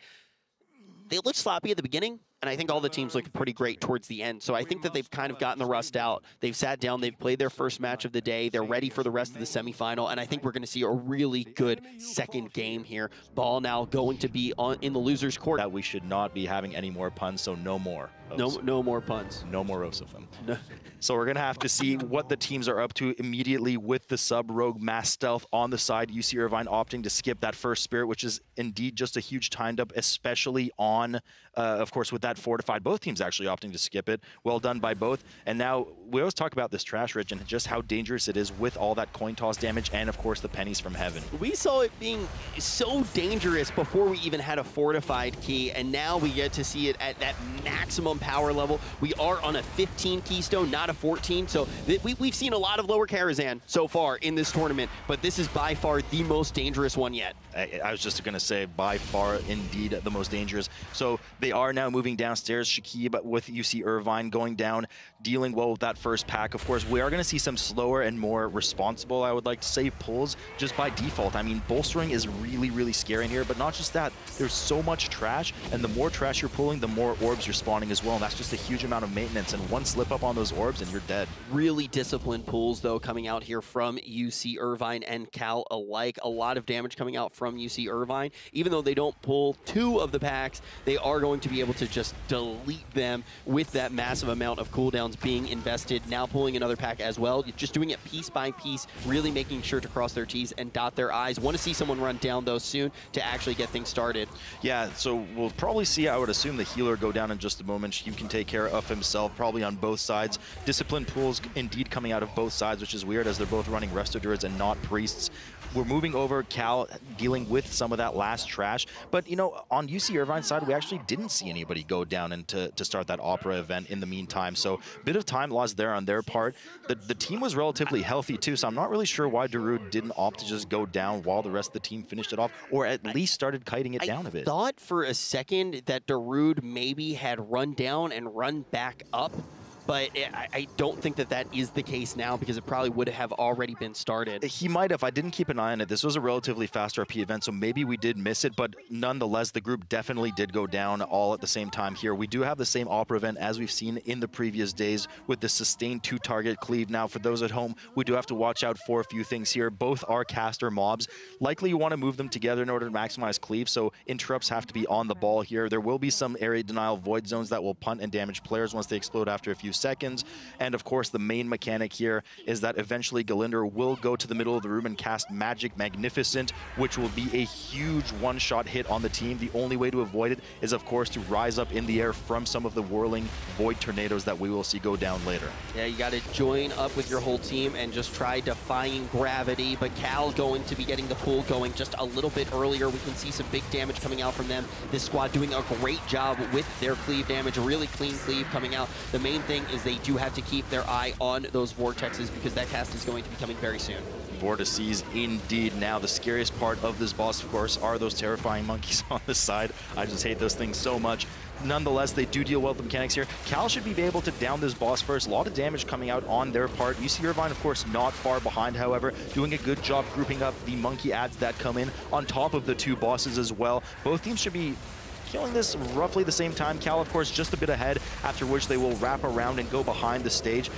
they looked sloppy at the beginning, and I think all the teams looked pretty great towards the end. So I think that they've kind of gotten the rust out. They've sat down, they've played their first match of the day, they're ready for the rest of the semifinal, and I think we're going to see a really good second game here. Ball now going to be in the loser's court. That we should not be having any more puns, so no more. No more puns. No more roast of them. No. So we're going to have to see what the teams are up to immediately with the sub-rogue mass stealth on the side. UC Irvine opting to skip that first spirit, which is indeed just a huge timed up, especially on, of course, with that fortified. Both teams actually opting to skip it. Well done by both. And now we always talk about this trash, Rich, and just how dangerous it is with all that coin toss damage and, of course, the pennies from heaven. We saw it being so dangerous before we even had a fortified key, and now we get to see it at that maximum power level. We are on a 15 keystone, not a 14, so we've seen a lot of lower Karazhan so far in this tournament, but this is by far the most dangerous one yet. I was just going to say, by far, indeed, the most dangerous. So they are now moving downstairs. Shakib with UC Irvine going down, dealing well with that first pack. Of course, we are going to see some slower and more responsible, I would like to say, pulls just by default. I mean, bolstering is really, really scary in here, but not just that. There's so much trash, and the more trash you're pulling, the more orbs you're spawning as well, and that's just a huge amount of maintenance, and one slip up on those orbs and you're dead. Really disciplined pulls, though, coming out here from UC Irvine and Cal alike. A lot of damage coming out from UC Irvine. Even though they don't pull 2 of the packs, they are going to be able to just delete them with that massive amount of cooldowns being invested. Now pulling another pack as well. Just doing it piece by piece, really making sure to cross their T's and dot their I's. Want to see someone run down, though, soon to actually get things started. Yeah, so we'll probably see, I would assume, the healer go down in just a moment. He can take care of himself, probably on both sides. Disciplined pools indeed coming out of both sides, which is weird as they're both running Resto Druids and not Priests. we're moving over, Cal dealing with some of that last trash. But, you know, on UC Irvine's side, we actually didn't see anybody go down and to start that Opera event in the meantime. So bit of time lost there on their part. The team was relatively healthy too, so I'm not really sure why Darude didn't opt to just go down while the rest of the team finished it off, or at least started kiting it down a bit. I thought for a second that Darude maybe had run down and run back up, but I don't think that that is the case now because it probably would have already been started. He might have. I didn't keep an eye on it. This was a relatively fast RP event, so maybe we did miss it, but nonetheless, the group definitely did go down all at the same time here. We do have the same Opera event as we've seen in the previous days with the sustained 2-target cleave. Now, for those at home, we do have to watch out for a few things here. Both are caster mobs. Likely you want to move them together in order to maximize cleave, so interrupts have to be on the ball here. There will be some area denial void zones that will punt and damage players once they explode after a few seconds. And of course, the main mechanic here is that eventually Galinder will go to the middle of the room and cast Magic Magnificent, which will be a huge one-shot hit on the team. The only way to avoid it is, of course, to rise up in the air from some of the whirling void tornadoes that we will see go down later. Yeah, you got to join up with your whole team and just try defying gravity, but Cal going to be getting the pull going just a little bit earlier. We can see some big damage coming out from them. This squad doing a great job with their cleave damage, a really clean cleave coming out. The main thing is they do have to keep their eye on those vortexes because that cast is going to be coming very soon. Vortices indeed. Now, the scariest part of this boss, of course, are those terrifying monkeys on the side. I just hate those things so much. Nonetheless, they do deal well with the mechanics here. Cal should be able to down this boss first. A lot of damage coming out on their part. UC Irvine, of course, not far behind, however, doing a good job grouping up the monkey adds that come in on top of the two bosses as well. Both teams should be killing this roughly the same time. Cal, of course, just a bit ahead, after which they will wrap around and go behind the stage.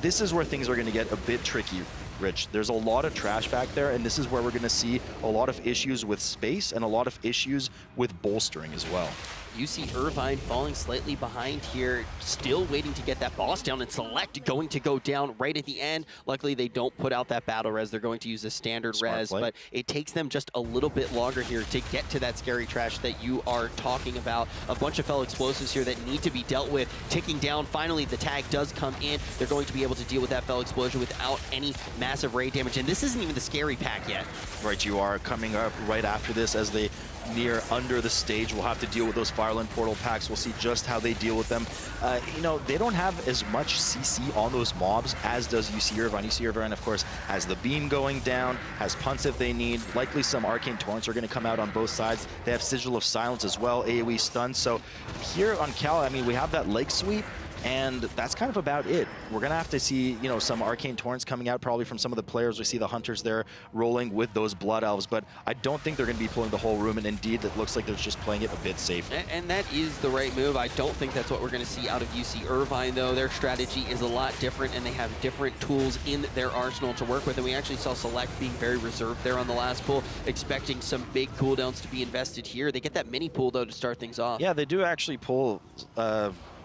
This is where things are going to get a bit tricky, Rich. There's a lot of trash back there, and this is where we're going to see a lot of issues with space and a lot of issues with bolstering as well. UC Irvine falling slightly behind here, still waiting to get that boss down, and Select going to go down right at the end. Luckily, they don't put out that battle res. They're going to use a standard res, but it takes them just a little bit longer here to get to that scary trash that you are talking about. A bunch of fellow explosives here that need to be dealt with, ticking down. Finally, the tag does come in. They're going to be able to deal with that fellow explosion without any massive raid damage, and this isn't even the scary pack yet. Right, you are coming up right after this as they near under the stage. We'll have to deal with those Fireland portal packs. We'll see just how they deal with them. You know, they don't have as much CC on those mobs as does UC Irvine. UC Irvine, of course, has the beam going down, has punts if they need. Likely some arcane torrents are going to come out on both sides. They have Sigil of Silence as well, AoE stun. So here on Cal, I mean, we have that leg sweep, and that's kind of about it. We're going to have to see, you know, some arcane torrents coming out probably from some of the players. We see the hunters there rolling with those blood elves, but I don't think they're going to be pulling the whole room, and indeed it looks like they're just playing it a bit safe. And that is the right move. I don't think that's what we're going to see out of UC Irvine, though. Their strategy is a lot different, and they have different tools in their arsenal to work with, and we actually saw Select being very reserved there on the last pull, expecting some big cooldowns to be invested here. They get that mini pull, though, to start things off. Yeah, they do actually pull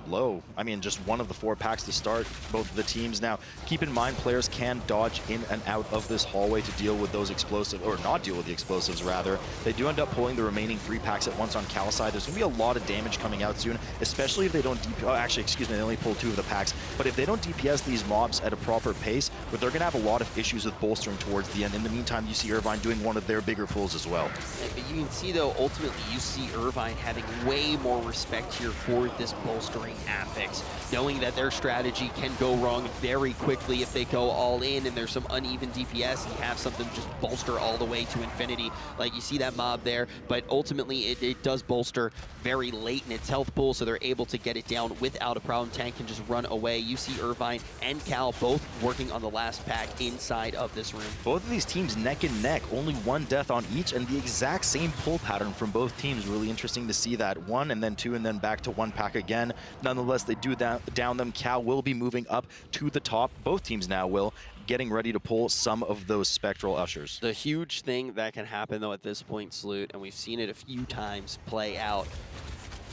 low. I mean, just one of the 4 packs to start both of the teams. Now, keep in mind, players can dodge in and out of this hallway to deal with those explosives, or not deal with the explosives, rather. They do end up pulling the remaining 3 packs at once on Cal's side. There's going to be a lot of damage coming out soon, especially if they don't DPS. Oh, actually, excuse me, they only pull 2 of the packs. But if they don't DPS these mobs at a proper pace, but they're going to have a lot of issues with bolstering towards the end. In the meantime, you see Irvine doing one of their bigger pulls as well. Yeah, but you can see, though, ultimately, you see Irvine having way more respect here for this bolstering affix, knowing that their strategy can go wrong very quickly if they go all in and there's some uneven DPS and you have something just bolster all the way to infinity. Like, you see that mob there, but ultimately it does bolster very late in its health pool, so they're able to get it down without a problem. Tank can just run away. You see Irvine and Cal both working on the last pack inside of this room. Both of these teams neck and neck, only 1 death on each, and the exact same pull pattern from both teams. Really interesting to see that. 1 and then 2 and then back to 1 pack again. Nonetheless, they do down them. Cal will be moving up to the top. Both teams now will, getting ready to pull some of those spectral ushers. The huge thing that can happen, though, at this point, Salute, and we've seen it a few times play out,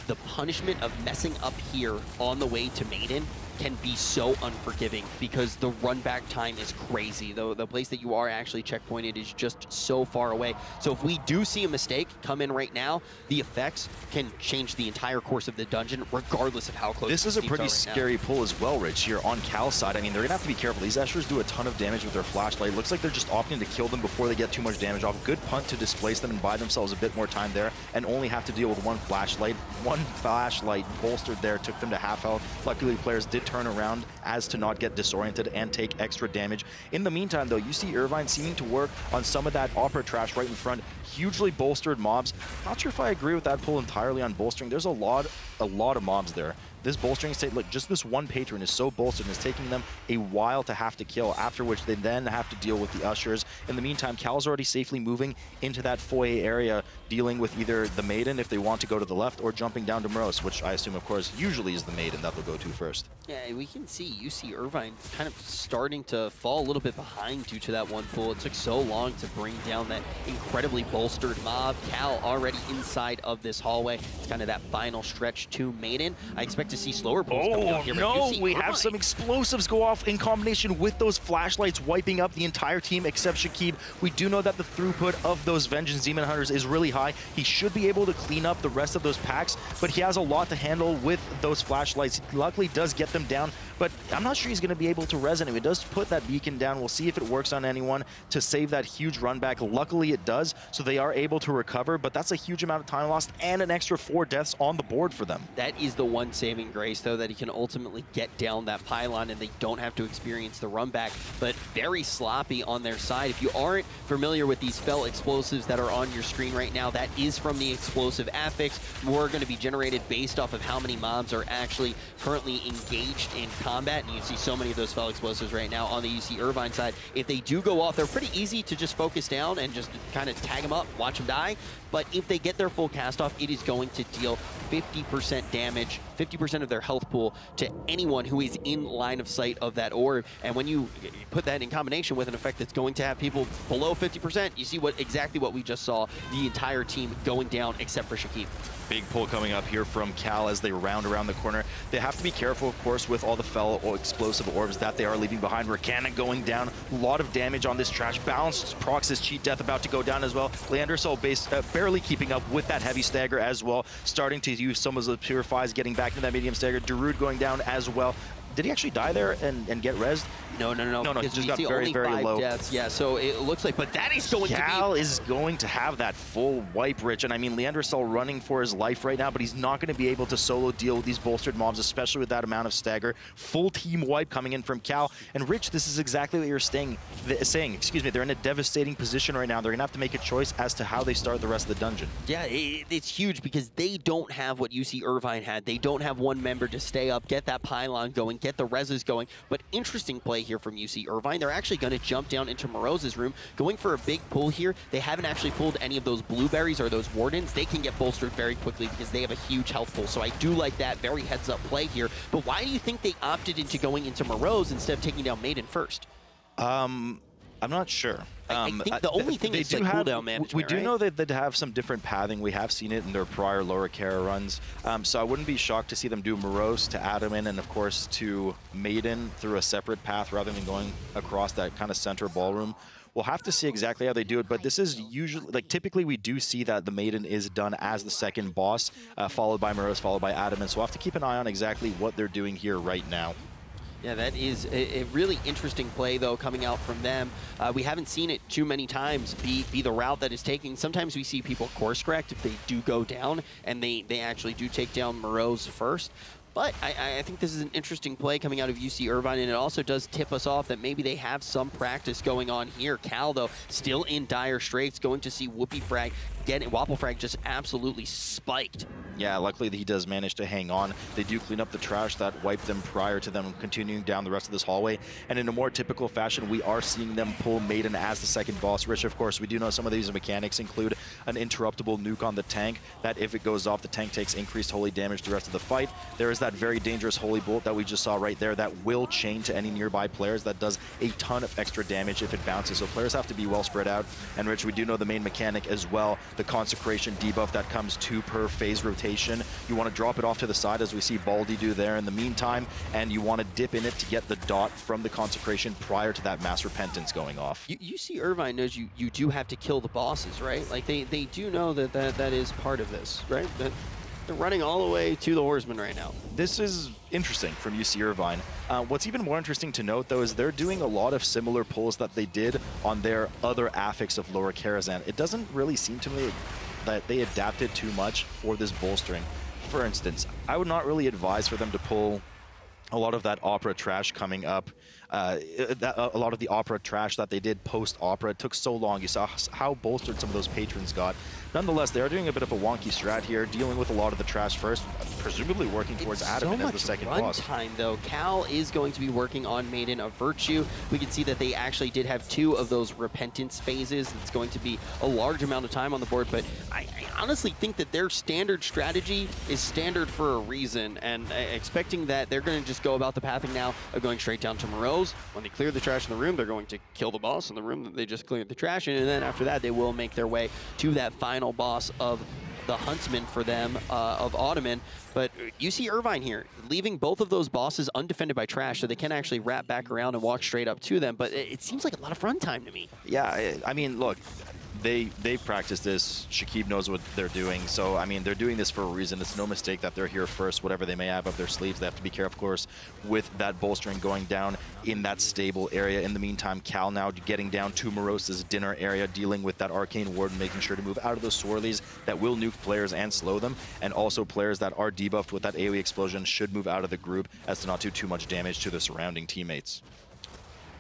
the punishment of messing up here on the way to Maiden can be so unforgiving because the run back time is crazy. The place that you are actually checkpointed is just so far away. So if we do see a mistake come in right now, the effects can change the entire course of the dungeon regardless of how close this is a pretty scary now. pull as well, Rich, here on Cal's side. I mean, they're gonna have to be careful. These Eschers do a ton of damage with their flashlight. Looks like they're just opting to kill them before they get too much damage off. Good punt to displace them and buy themselves a bit more time there, and only have to deal with one flashlight. One flashlight bolstered there took them to half health. Luckily, players did turn around as to not get disoriented and take extra damage. In the meantime, though, you see Irvine seeming to work on some of that Opera trash right in front. Hugely bolstered mobs. Not sure if I agree with that pull entirely on bolstering. There's a lot of mobs there. This bolstering state, look, just this one patron is so bolstered and it's taking them a while to have to kill, after which they then have to deal with the ushers. In the meantime, Cal's already safely moving into that foyer area, dealing with either the Maiden if they want to go to the left, or jumping down to Morose, which I assume, of course, usually is the Maiden that they'll go to first. Yeah, we can see UC Irvine kind of starting to fall a little bit behind due to that one pull. It took so long to bring down that incredibly bolstered mob. Cal already inside of this hallway. It's kind of that final stretch to Maiden. I expect to see slower pulls coming out here. No, we have some explosives go off in combination with those flashlights, wiping up the entire team except Shakib. We do know that the throughput of those Vengeance Demon Hunters is really high. He should be able to clean up the rest of those packs, but he has a lot to handle with those flashlights. He luckily does get them down, but I'm not sure he's going to be able to resonate. It does put that beacon down. We'll see if it works on anyone to save that huge run back. Luckily it does, so they are able to recover, but that's a huge amount of time lost and an extra 4 deaths on the board for them. That is the one saving grace, though, that he can ultimately get down that pylon and they don't have to experience the run back, but very sloppy on their side. If you aren't familiar with these Fel explosives that are on your screen right now, that is from the explosive affix. More going to be generated based off of how many mobs are actually currently engaged in combat, and you see so many of those Fel explosives right now on the UC Irvine side. If they do go off, they're pretty easy to just focus down and just kind of tag them up, watch them die. But if they get their full cast off, it is going to deal 50% damage, 50% of their health pool to anyone who is in line of sight of that orb. And when you put that in combination with an effect that's going to have people below 50%, you see exactly what we just saw, the entire team going down except for Shakib. Big pull coming up here from Cal as they round around the corner. They have to be careful, of course, with all the Fel or explosive orbs that they are leaving behind. Rakana going down, a lot of damage on this trash. Balanced Prox's cheat death about to go down as well. Leander Sol barely keeping up with that heavy stagger as well. Starting to use some of the purifies, getting back into that medium stagger. Darude going down as well. Did he actually die there and get rezzed? No. He just got very, very only 5 low. deaths. Yeah, so it looks like, but that is going to be... Cal is going to have that full wipe, Rich. And I mean, Leander Sol running for his life right now, but he's not going to be able to solo deal with these bolstered mobs, especially with that amount of stagger. Full team wipe coming in from Cal. And Rich, this is exactly what you're saying. They're in a devastating position right now. They're going to have to make a choice as to how they start the rest of the dungeon. Yeah, it's huge because they don't have what UC Irvine had. They don't have one member to stay up, get that pylon going, get the reses going. But interesting play here from UC Irvine. They're actually going to jump down into Morose's room, going for a big pull here. They haven't actually pulled any of those blueberries or those wardens. They can get bolstered very quickly because they have a huge health pull. So I do like that very heads-up play here. But why do you think they opted into going into Morose instead of taking down Maiden first? I'm not sure. I think the only thing is like cooldown management, we do know that they'd have some different pathing. We have seen it in their prior lower Kara runs. So I wouldn't be shocked to see them do Morose to Adamin and, of course, to Maiden through a separate path rather than going across that kind of center ballroom. We'll have to see exactly how they do it, but this is usually, like, typically we do see that the Maiden is done as the second boss, followed by Morose, followed by Adamin. So we'll have to keep an eye on exactly what they're doing here right now. Yeah, that is a really interesting play, though, coming out from them. We haven't seen it too many times be the route that is taking. Sometimes we see people course correct if they do go down, and they actually do take down Morose first. But I think this is an interesting play coming out of UC Irvine, and it also does tip us off that maybe they have some practice going on here. Cal, though, still in dire straits, going to see Whoopi Frag Wapple Frag just absolutely spiked. Yeah, luckily he does manage to hang on. They do clean up the trash that wiped them prior to them continuing down the rest of this hallway. And in a more typical fashion, we are seeing them pull Maiden as the second boss. Rich, of course, we do know some of these mechanics include an interruptible nuke on the tank, that if it goes off, the tank takes increased holy damage the rest of the fight. There is that very dangerous holy bolt that we just saw right there that will chain to any nearby players. That does a ton of extra damage if it bounces. So players have to be well spread out. And Rich, we do know the main mechanic as well, the consecration debuff that comes 2 per phase rotation location. You want to drop it off to the side, as we see Baldy do there in the meantime, and you want to dip in it to get the dot from the consecration prior to that mass repentance going off. You see Irvine knows you do have to kill the bosses, right? Like they do know that is part of this, right? That they're running all the way to the Horseman right now. This is interesting from UC Irvine. What's even more interesting to note, though, is they're doing a lot of similar pulls that they did on their other affix of Lower Karazhan. It doesn't really seem to me that they adapted too much for this bolstering. For instance, I would not really advise for them to pull a lot of that Opera trash coming up. A lot of the Opera trash that they did post-Opera. It took so long. You saw how bolstered some of those patrons got. Nonetheless, they are doing a bit of a wonky strat here, dealing with a lot of the trash first, presumably working towards Adamant as the second boss. So much run time, though. Cal is going to be working on Maiden of Virtue. We can see that they actually did have 2 of those repentance phases. It's going to be a large amount of time on the board, but I honestly think that their standard strategy is standard for a reason, and expecting that they're going to just go about the pathing now of going straight down to Moreau's. When they clear the trash in the room, they're going to kill the boss in the room that they just cleared the trash in, and then after that, they will make their way to that final boss of the Huntsman for them, of Ottoman. But you see Irvine here, leaving both of those bosses undefended by trash, so they can actually wrap back around and walk straight up to them, but it seems like a lot of run time to me. Yeah, I mean, look, they've practiced this. Shakib knows what they're doing. So, I mean, they're doing this for a reason. It's no mistake that they're here first. Whatever they may have up their sleeves, they have to be careful, of course, with that bolstering going down in that stable area. In the meantime, Cal now getting down to Morose's dinner area, dealing with that Arcane Ward, making sure to move out of those swirlies that will nuke players and slow them. And also players that are debuffed with that AoE explosion should move out of the group as to not do too much damage to the surrounding teammates.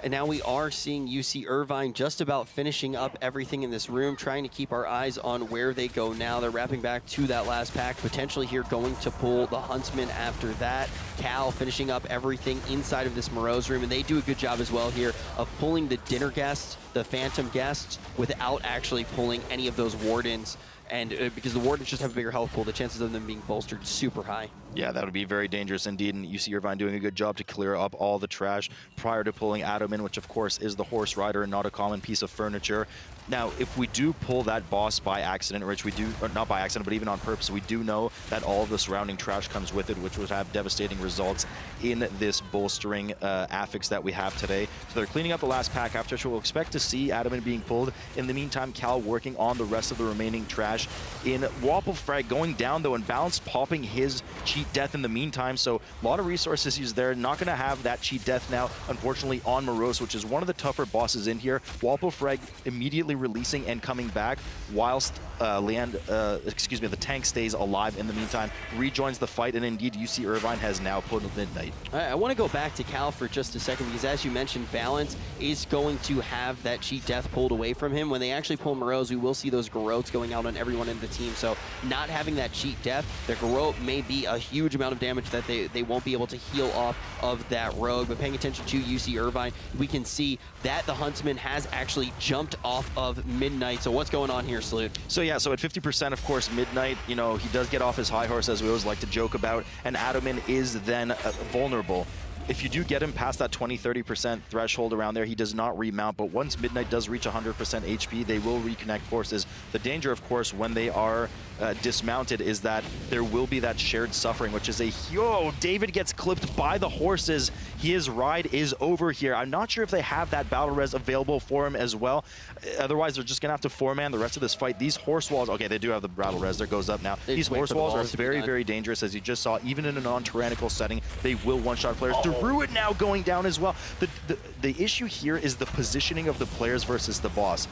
And now we are seeing UC Irvine just about finishing up everything in this room, trying to keep our eyes on where they go now. They're wrapping back to that last pack, potentially here going to pull the Huntsman after that. Cal finishing up everything inside of this Morose room, and they do a good job as well here of pulling the dinner guests, the Phantom guests, without actually pulling any of those Wardens. And because the Wardens just have a bigger health pool, the chances of them being bolstered super high. Yeah, that would be very dangerous indeed, and you see Irvine doing a good job to clear up all the trash prior to pulling Adam in, which of course is the horse rider and not a common piece of furniture. Now, if we do pull that boss by accident, which we do, or not by accident, but even on purpose, we do know that all of the surrounding trash comes with it, which would have devastating results in this bolstering affix that we have today. So they're cleaning up the last pack, after which we'll expect to see Adamant being pulled. In the meantime, Cal working on the rest of the remaining trash. In Wapple Frag going down, though, and Balance popping his cheat death in the meantime. So a lot of resources used there. Not going to have that cheat death now, unfortunately, on Morose, which is one of the tougher bosses in here. Wapple Frag immediately releasing and coming back, whilst the tank stays alive in the meantime, rejoins the fight, and indeed UC Irvine has now pulled Midnight. I want to go back to Cal for just a second, because as you mentioned, Balance is going to have that cheat death pulled away from him. When they actually pull Morose, we will see those Garrotes going out on everyone in the team. So not having that cheat death, the Garrote may be a huge amount of damage that they won't be able to heal off of that rogue. But paying attention to UC Irvine, we can see that the Huntsman has actually jumped off of Midnight. So what's going on here, Salute? So yeah, so at 50%, of course, Midnight, you know, he does get off his high horse, as we always like to joke about, and Adaman is then vulnerable. If you do get him past that 20-30% threshold around there, he does not remount, but once Midnight does reach 100% HP, they will reconnect forces. The danger, of course, when they are dismounted is that there will be that shared suffering, which is David gets clipped by the horses. His ride is over here. I'm not sure if they have that battle res available for him as well. Otherwise, they're just gonna have to four-man the rest of this fight. These horse walls, okay, they do have the battle res. There goes up now. These horse walls are very, very dangerous, as you just saw. Even in a non-tyrannical setting, they will one-shot players. Druid now going down as well. The issue here is the positioning of the players versus the boss.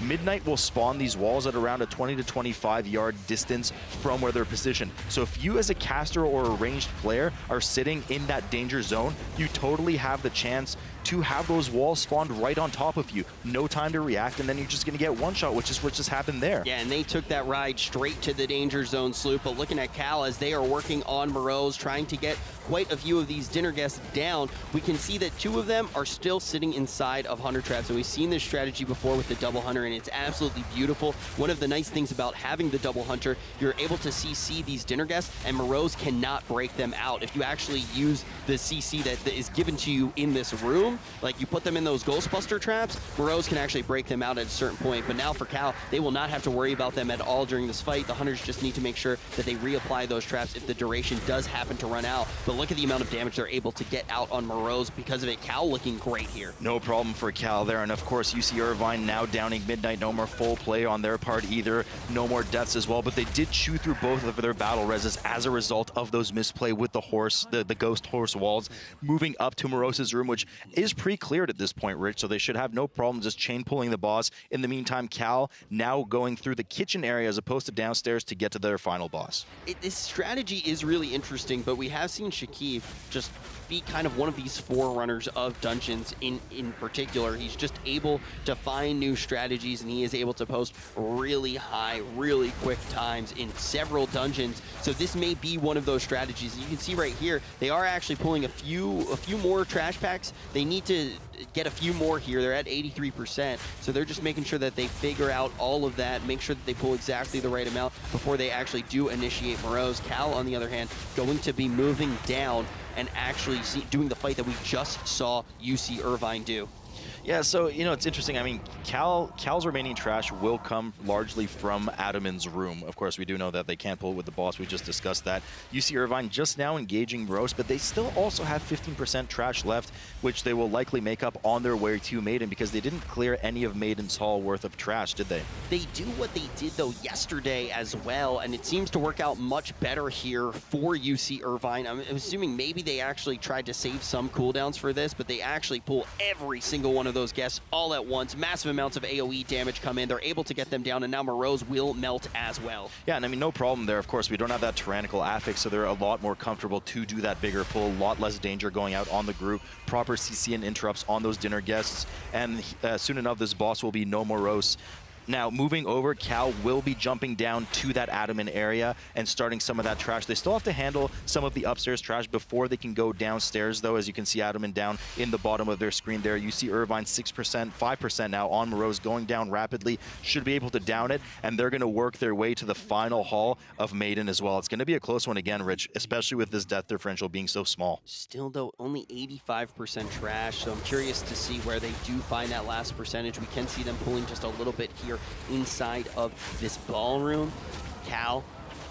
Midnight will spawn these walls at around a 20 to 25 yard distance from where they're positioned. So if you as a caster or a ranged player are sitting in that danger zone, you totally have the chance to have those walls spawned right on top of you. No time to react, and then you're just gonna get one shot, which is what just happened there. Yeah, and they took that ride straight to the danger zone, Sloop. But looking at Cal as they are working on Morose, trying to get quite a few of these dinner guests down, we can see that two of them are still sitting inside of Hunter Traps. And we've seen this strategy before with the double Hunter, and it's absolutely beautiful. One of the nice things about having the double Hunter, you're able to CC these dinner guests, and Morose cannot break them out. If you actually use the CC that is given to you in this room, room, like you put them in those Ghostbuster traps, Morose can actually break them out at a certain point. But now for Cal, they will not have to worry about them at all during this fight. The Hunters just need to make sure that they reapply those traps if the duration does happen to run out. But look at the amount of damage they're able to get out on Morose because of it. Cal looking great here. No problem for Cal there. And of course, UC Irvine now downing Midnight. No more full play on their part either. No more deaths as well. But they did chew through both of their battle reses as a result of those misplay with the horse, the ghost horse walls, moving up to Morose's room, which is pre-cleared at this point, Rich. So they should have no problem just chain pulling the boss. In the meantime, Cal now going through the kitchen area as opposed to downstairs to get to their final boss. This strategy is really interesting, but we have seen Shakib just be kind of one of these forerunners of dungeons in particular. He's just able to find new strategies, and he is able to post really high, really quick times in several dungeons. So this may be one of those strategies. You can see right here, they are actually pulling a few more trash packs. They need to get a few more here. They're at 83%, so they're just making sure that they figure out all of that, make sure that they pull exactly the right amount before they actually do initiate Morose. Cal, on the other hand, going to be moving down and actually doing the fight that we just saw UC Irvine do. Yeah, so, you know, it's interesting. I mean, Cal's remaining trash will come largely from Adaman's room. Of course, we do know that they can't pull it with the boss. We just discussed that. UC Irvine just now engaging Morose, but they still also have 15% trash left, which they will likely make up on their way to Maiden because they didn't clear any of Maiden's Hall worth of trash, did they? They do what they did, though, yesterday as well, and it seems to work out much better here for UC Irvine. I'm assuming maybe they actually tried to save some cooldowns for this, but they actually pull every single one of those guests all at once. Massive amounts of AoE damage come in. They're able to get them down, and now Morose will melt as well. Yeah, and I mean, no problem there. Of course, we don't have that tyrannical affix, so they're a lot more comfortable to do that bigger pull. A lot less danger going out on the group. Proper CC and interrupts on those dinner guests, and soon enough, this boss will be no Morose. Now, moving over, Cal will be jumping down to that Adaman area and starting some of that trash. They still have to handle some of the upstairs trash before they can go downstairs, though. As you can see, Adaman down in the bottom of their screen there. You see Irvine 6%, 5% now on Morose, going down rapidly. Should be able to down it, and they're going to work their way to the final hall of Maiden as well. It's going to be a close one again, Rich, especially with this death differential being so small. Still, though, only 85% trash, so I'm curious to see where they do find that last percentage. We can see them pulling just a little bit here inside of this ballroom. Cal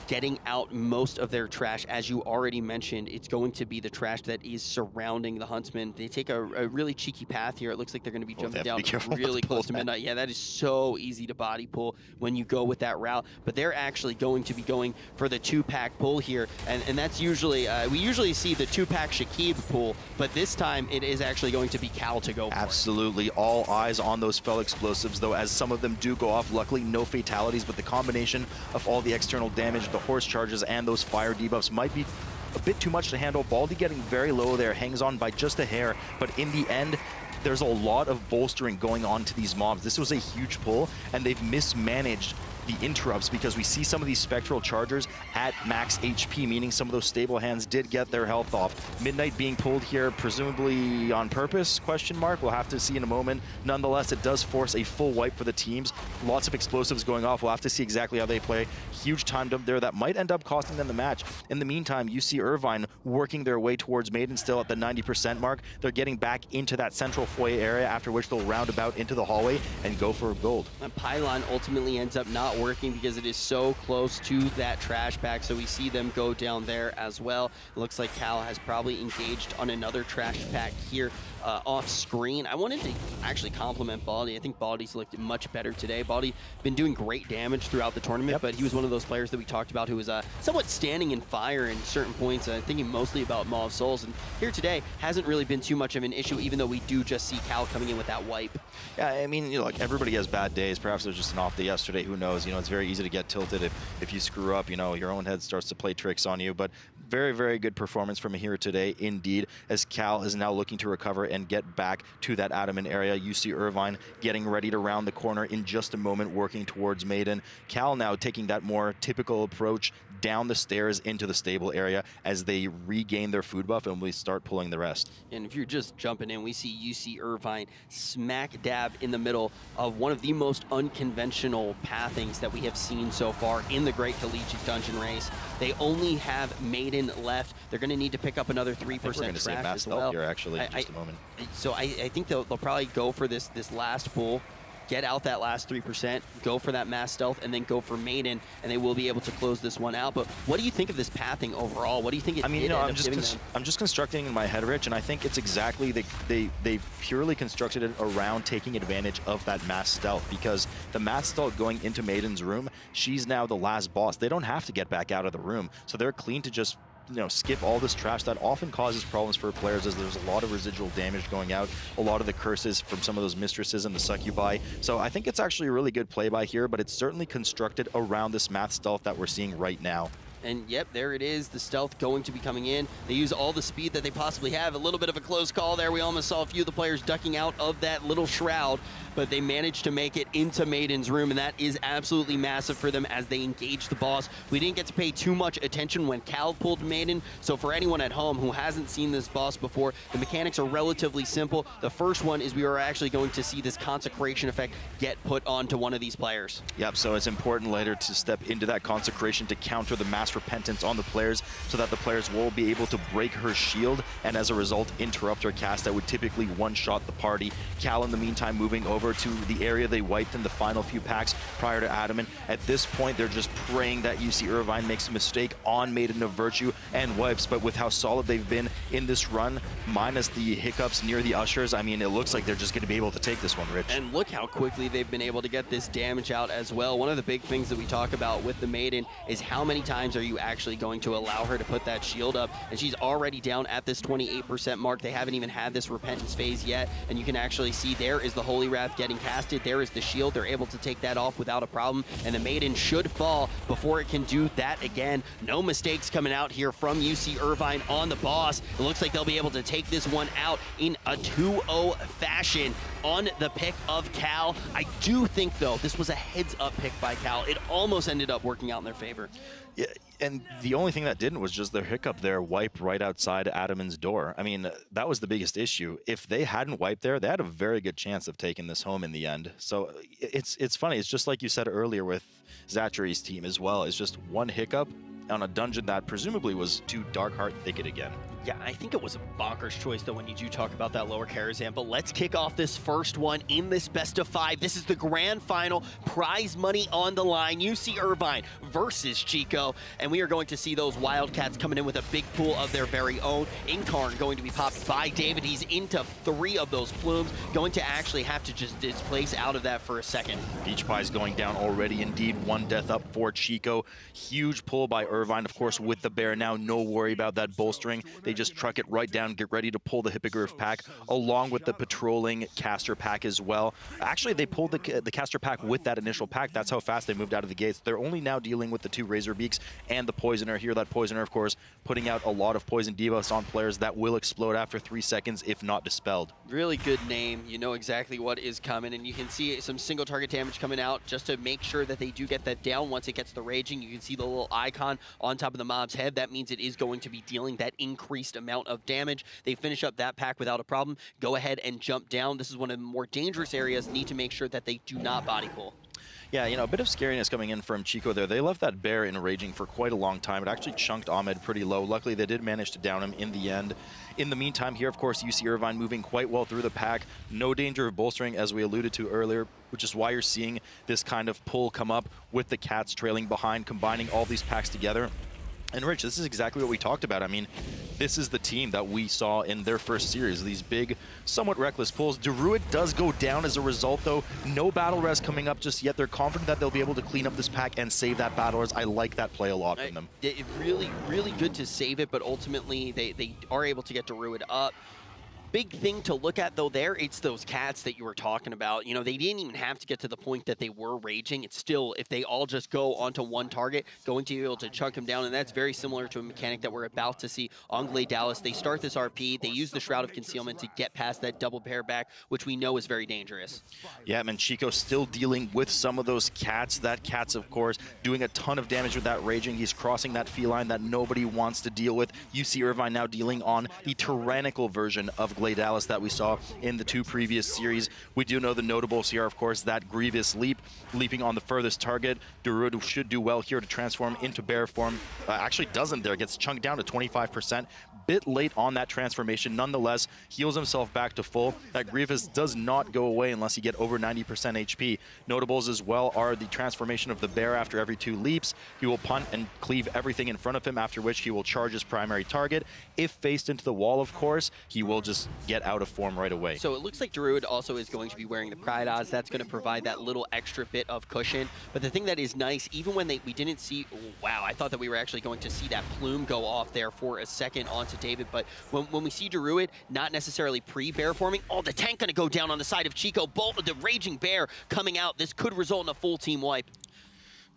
getting out most of their trash. As you already mentioned, it's going to be the trash that is surrounding the Huntsman. They take a really cheeky path here. It looks like they're going to be jumping down really close to Midnight. Yeah, that is so easy to body pull when you go with that route, but they're actually going to be going for the 2-pack pull here, and that's usually, we usually see the 2-pack Shakib pull, but this time it is actually going to be Cal to go for. Absolutely. All eyes on those fell explosives, though, as some of them do go off. Luckily, no fatalities, but the combination of all the external damage, the horse charges, and those fire debuffs might be a bit too much to handle. Baldy getting very low there, hangs on by just a hair, but in the end, there's a lot of bolstering going on to these mobs. This was a huge pull, and they've mismanaged the interrupts because we see some of these spectral chargers at max HP, meaning some of those stable hands did get their health off. Midnight being pulled here, presumably on purpose, question mark. We'll have to see in a moment. Nonetheless, it does force a full wipe for the teams. Lots of explosives going off. We'll have to see exactly how they play. Huge time dump there that might end up costing them the match. In the meantime, you see Irvine working their way towards Maiden, still at the 90% mark. They're getting back into that central foyer area, after which they'll round about into the hallway and go for gold. And Pylon ultimately ends up not working because it is so close to that trash pack, so we see them go down there as well. It looks like Cal has probably engaged on another trash pack here off screen. I wanted to actually compliment Baldy. I think Baldy's looked much better today. Baldy been doing great damage throughout the tournament, but he was one of those players that we talked about who was somewhat standing in fire in certain points, thinking mostly about Maw of Souls, and here today hasn't really been too much of an issue, even though we do just see Cal coming in with that wipe. Yeah, I mean, you know, like, everybody has bad days. Perhaps it was just an off day yesterday. Who knows? You know, it's very easy to get tilted if you screw up. You know, your own head starts to play tricks on you. But very, very good performance from here today, indeed, as Cal is now looking to recover and get back to that Adaman area. You see Irvine getting ready to round the corner in just a moment, working towards Maiden. Cal now taking that more typical approach down the stairs into the stable area as they regain their food buff, and we start pulling the rest. And if you're just jumping in, we see UC Irvine smack dab in the middle of one of the most unconventional pathings that we have seen so far in the Great Collegiate Dungeon Race. They only have Maiden Maiden left. They're going to need to pick up another 3% we're going to say trash mass as stealth well. here, actually, in just a moment. So I think they'll probably go for this last pull, get out that last 3%, go for that mass stealth, and then go for Maiden, and they will be able to close this one out. But what do you think of this pathing overall? What do you think it did I'm just constructing in my head, Rich, and I think it's exactly, they purely constructed it around taking advantage of that mass stealth, because the mass stealth going into Maiden's room, she's now the last boss. They don't have to get back out of the room, so they're clean to just skip all this trash that often causes problems for players, as there's a lot of residual damage going out, a lot of the curses from some of those mistresses and the succubi. So I think it's actually a really good play by here, but it's certainly constructed around this math stealth that we're seeing right now. And yep, there it is, the stealth going to be coming in. They use all the speed that they possibly have. A little bit of a close call there. We almost saw a few of the players ducking out of that little shroud, but they managed to make it into Maiden's room, and that is absolutely massive for them as they engage the boss. We didn't get to pay too much attention when Cal pulled Maiden, so for anyone at home who hasn't seen this boss before, the mechanics are relatively simple. The first one is we are actually going to see this consecration effect get put onto one of these players. Yep, so it's important later to step into that consecration to counter the mass repentance on the players, so that the players will be able to break her shield and as a result interrupt her cast that would typically one-shot the party. Cal in the meantime moving over to the area they wiped in the final few packs prior to Adamant. At this point they're just praying that UC Irvine makes a mistake on Maiden of Virtue and wipes, but with how solid they've been in this run, minus the hiccups near the ushers, I mean, it looks like they're just going to be able to take this one, Rich. And look how quickly they've been able to get this damage out as well. One of the big things that we talk about with the Maiden is how many times are you actually going to allow her to put that shield up, and she's already down at this 28% mark. They haven't even had this repentance phase yet, and you can actually see there is the Holy Wrath getting casted, there is the shield. They're able to take that off without a problem, and the Maiden should fall before it can do that again. No mistakes coming out here from UC Irvine on the boss. It looks like they'll be able to take this one out in a 2-0 fashion on the pick of Cal. I do think, though, this was a heads-up pick by Cal. It almost ended up working out in their favor. Yeah, and the only thing that didn't was just their hiccup there, wipe right outside Adaman's door. I mean, that was the biggest issue. If they hadn't wiped there, they had a very good chance of taking this home in the end. So it's funny. It's just like you said earlier with Zachary's team as well. It's just one hiccup on a dungeon that presumably was to Darkheart Thicket again. Yeah, I think it was a bonkers choice, though, when you do talk about that lower Karazhan. But let's kick off this first one in this best of 5. This is the grand final. Prize money on the line. UC Irvine versus Chico. And we are going to see those Wildcats coming in with a big pool of their very own. Incarn going to be popped by David. He's into 3 of those plumes. Going to actually have to just displace out of that for a second. Peach Pie's going down already. Indeed, 1 death up for Chico. Huge pull by Irvine, of course, with the bear now. No worry about that bolstering. They just truck it right down, get ready to pull the Hippogriff pack, along with the patrolling caster pack as well. Actually, they pulled the caster pack with that initial pack. That's how fast they moved out of the gates. They're only now dealing with the 2 Razorbeaks and the Poisoner here. That Poisoner, of course, putting out a lot of poison debuffs on players that will explode after 3 seconds if not dispelled. Really good name. You know exactly what is coming, and you can see some single target damage coming out just to make sure that they do get that down once it gets the raging. You can see the little icon on top of the mob's head. That means it is going to be dealing that increased amount of damage. They finish up that pack without a problem. Go ahead and jump down. This is one of the more dangerous areas. Need to make sure that they do not body pull. Yeah, you know, a bit of scariness coming in from Chico there. They left that bear in raging for quite a long time. It actually chunked Ahmed pretty low. Luckily, they did manage to down him in the end. In the meantime here, of course, UC Irvine moving quite well through the pack. No danger of bolstering, as we alluded to earlier, which is why you're seeing this kind of pull come up with the Cats trailing behind, combining all these packs together. And Rich, this is exactly what we talked about. I mean, this is the team that we saw in their first series, these big, somewhat reckless pulls. Druid does go down as a result, though. No battle res coming up just yet. They're confident that they'll be able to clean up this pack and save that battle res. I like that play a lot from them. Really, really good to save it, but ultimately they are able to get Druid up. Big thing to look at, though, there, it's those Cats that you were talking about. You know, they didn't even have to get to the point that they were raging. It's still, if they all just go onto one target, going to be able to chunk them down, and that's very similar to a mechanic that we're about to see on Glade Dallas. They start this RP, they use the Shroud of Concealment to get past that double pair back, which we know is very dangerous. Yeah, man, Chico still dealing with some of those Cats. That Cat's, of course, doing a ton of damage with that raging. He's crossing that feline that nobody wants to deal with. UC Irvine now dealing on the tyrannical version of Gladealis that we saw in the 2 previous series. We do know the notables here, of course, that Grievous leap, leaping on the furthest target. Darude should do well here to transform into bear form. Actually doesn't there, gets chunked down to 25%. Bit late on that transformation, nonetheless, heals himself back to full. That Grievous does not go away unless you get over 90% HP. Notables as well are the transformation of the bear after every 2 leaps. He will punt and cleave everything in front of him, after which he will charge his primary target. If faced into the wall, of course, he will just get out of form right away. So it looks like Darude also is going to be wearing the Pride Odds. That's going to provide that little extra bit of cushion. But the thing that is nice, even when we didn't see, wow, I thought that we were actually going to see that plume go off there for a second onto David. But when we see Darude, not necessarily pre-bear forming, oh, the tank going to go down on the side of Chico. The Raging Bear coming out. This could result in a full team wipe.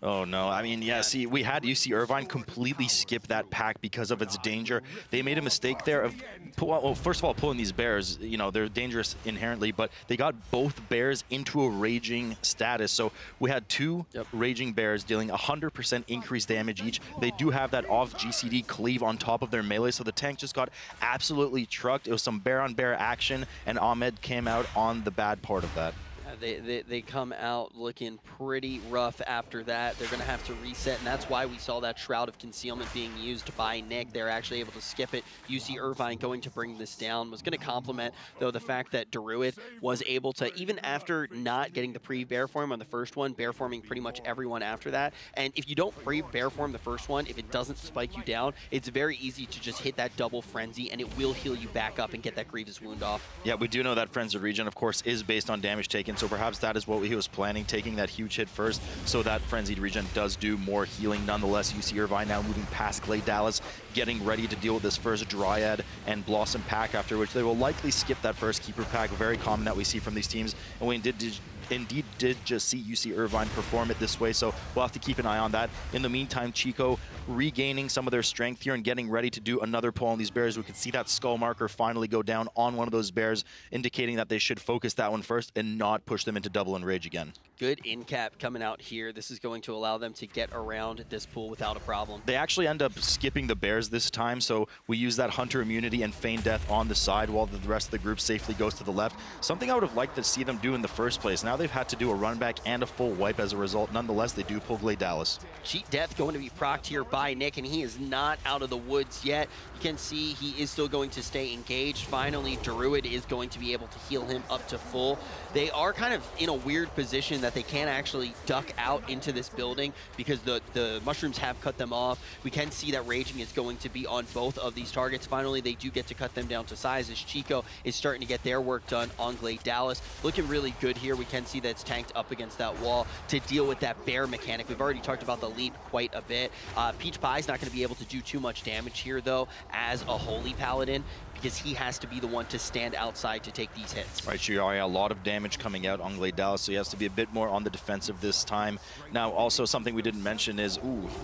Oh no, I mean, yeah, see, we had UC Irvine completely skip that pack because of its danger. They made a mistake there of, well, first of all, pulling these bears, you know, they're dangerous inherently, but they got both bears into a raging status. So we had 2 raging bears dealing 100% increased damage each. They do have that off GCD cleave on top of their melee, so the tank just got absolutely trucked. It was some bear on bear action, and Ahmed came out on the bad part of that. They come out looking pretty rough after that. They're going to have to reset, and that's why we saw that Shroud of Concealment being used by Nick. They're actually able to skip it. UC Irvine going to bring this down. Was going to compliment, though, the fact that Darude was able to, even after not getting the pre-bear form on the first one, bear forming pretty much everyone after that. And if you don't pre-bear form the first one, if it doesn't spike you down, it's very easy to just hit that double frenzy, and it will heal you back up and get that Grievous wound off. Yeah, we do know that Frenzied Regen, of course, is based on damage taken, so perhaps that is what he was planning, taking that huge hit first, so that Frenzied Regen does do more healing. Nonetheless, UC Irvine now moving past Gladealis, getting ready to deal with this first Dryad and Blossom pack, after which they will likely skip that first Keeper pack, very common that we see from these teams. And we indeed did just see UC Irvine perform it this way, so we'll have to keep an eye on that. In the meantime, Chico regaining some of their strength here and getting ready to do another pull on these bears. We could see that skull marker finally go down on one of those bears, indicating that they should focus that one first and not push them into double enrage again. Good in cap coming out here. This is going to allow them to get around this pool without a problem. They actually end up skipping the bears this time, so we use that Hunter immunity and Feign Death on the side while the rest of the group safely goes to the left. Something I would have liked to see them do in the first place. Now they've had to do a run back and a full wipe as a result. Nonetheless, they do pull Gladealis. Cheat Death going to be procced here by Nick, and he is not out of the woods yet. You can see he is still going to stay engaged. Finally, Darude is going to be able to heal him up to full. They are kind of in a weird position that they can't actually duck out into this building because the mushrooms have cut them off. We can see that Raging is going to be on both of these targets. Finally, they do get to cut them down to size as Chico is starting to get their work done on Gladealis. Looking really good here. We can see that it's tanked up against that wall to deal with that bear mechanic. We've already talked about the leap quite a bit. Peach Pie's not going to be able to do too much damage here, though, as a Holy Paladin, because he has to be the one to stand outside to take these hits. Right, sure, a lot of damage coming out on Gladealis, so he has to be a bit more on the defensive this time. Now, also something we didn't mention is,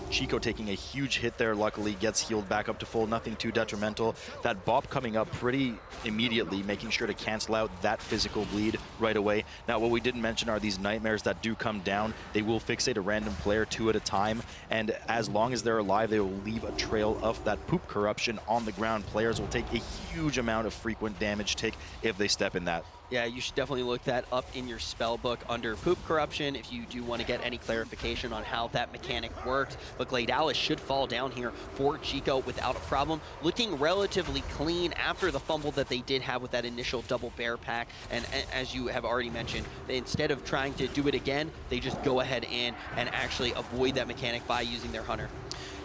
Chico taking a huge hit there, luckily gets healed back up to full, nothing too detrimental. That bop coming up pretty immediately, making sure to cancel out that physical bleed right away. Now, what we didn't mention are these nightmares that do come down. They will fixate a random player 2 at a time, and as long as they're alive, they will leave a trail of that poop corruption on the ground. Players will take a huge amount of frequent damage tick if they step in that. Yeah, you should definitely look that up in your spell book under Poop Corruption if you do want to get any clarification on how that mechanic works. But Gladealis should fall down here for Chico without a problem. Looking relatively clean after the fumble that they did have with that initial double bear pack. And as you have already mentioned, instead of trying to do it again, they just go ahead in and actually avoid that mechanic by using their Hunter.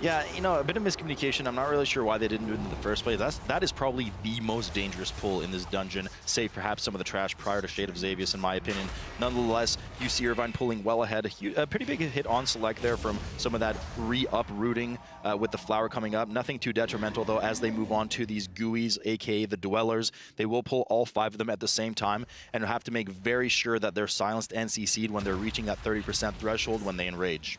Yeah, you know, a bit of miscommunication. I'm not really sure why they didn't do it in the first place. That is probably the most dangerous pull in this dungeon, save perhaps some of the trash prior to Shade of Xavius, in my opinion. Nonetheless, UC Irvine pulling well ahead. A pretty big hit on select there from some of that re-uprooting with the flower coming up. Nothing too detrimental, though, as they move on to these GUIs, aka the Dwellers. They will pull all 5 of them at the same time and have to make very sure that they're silenced and CC'd when they're reaching that 30% threshold when they enrage.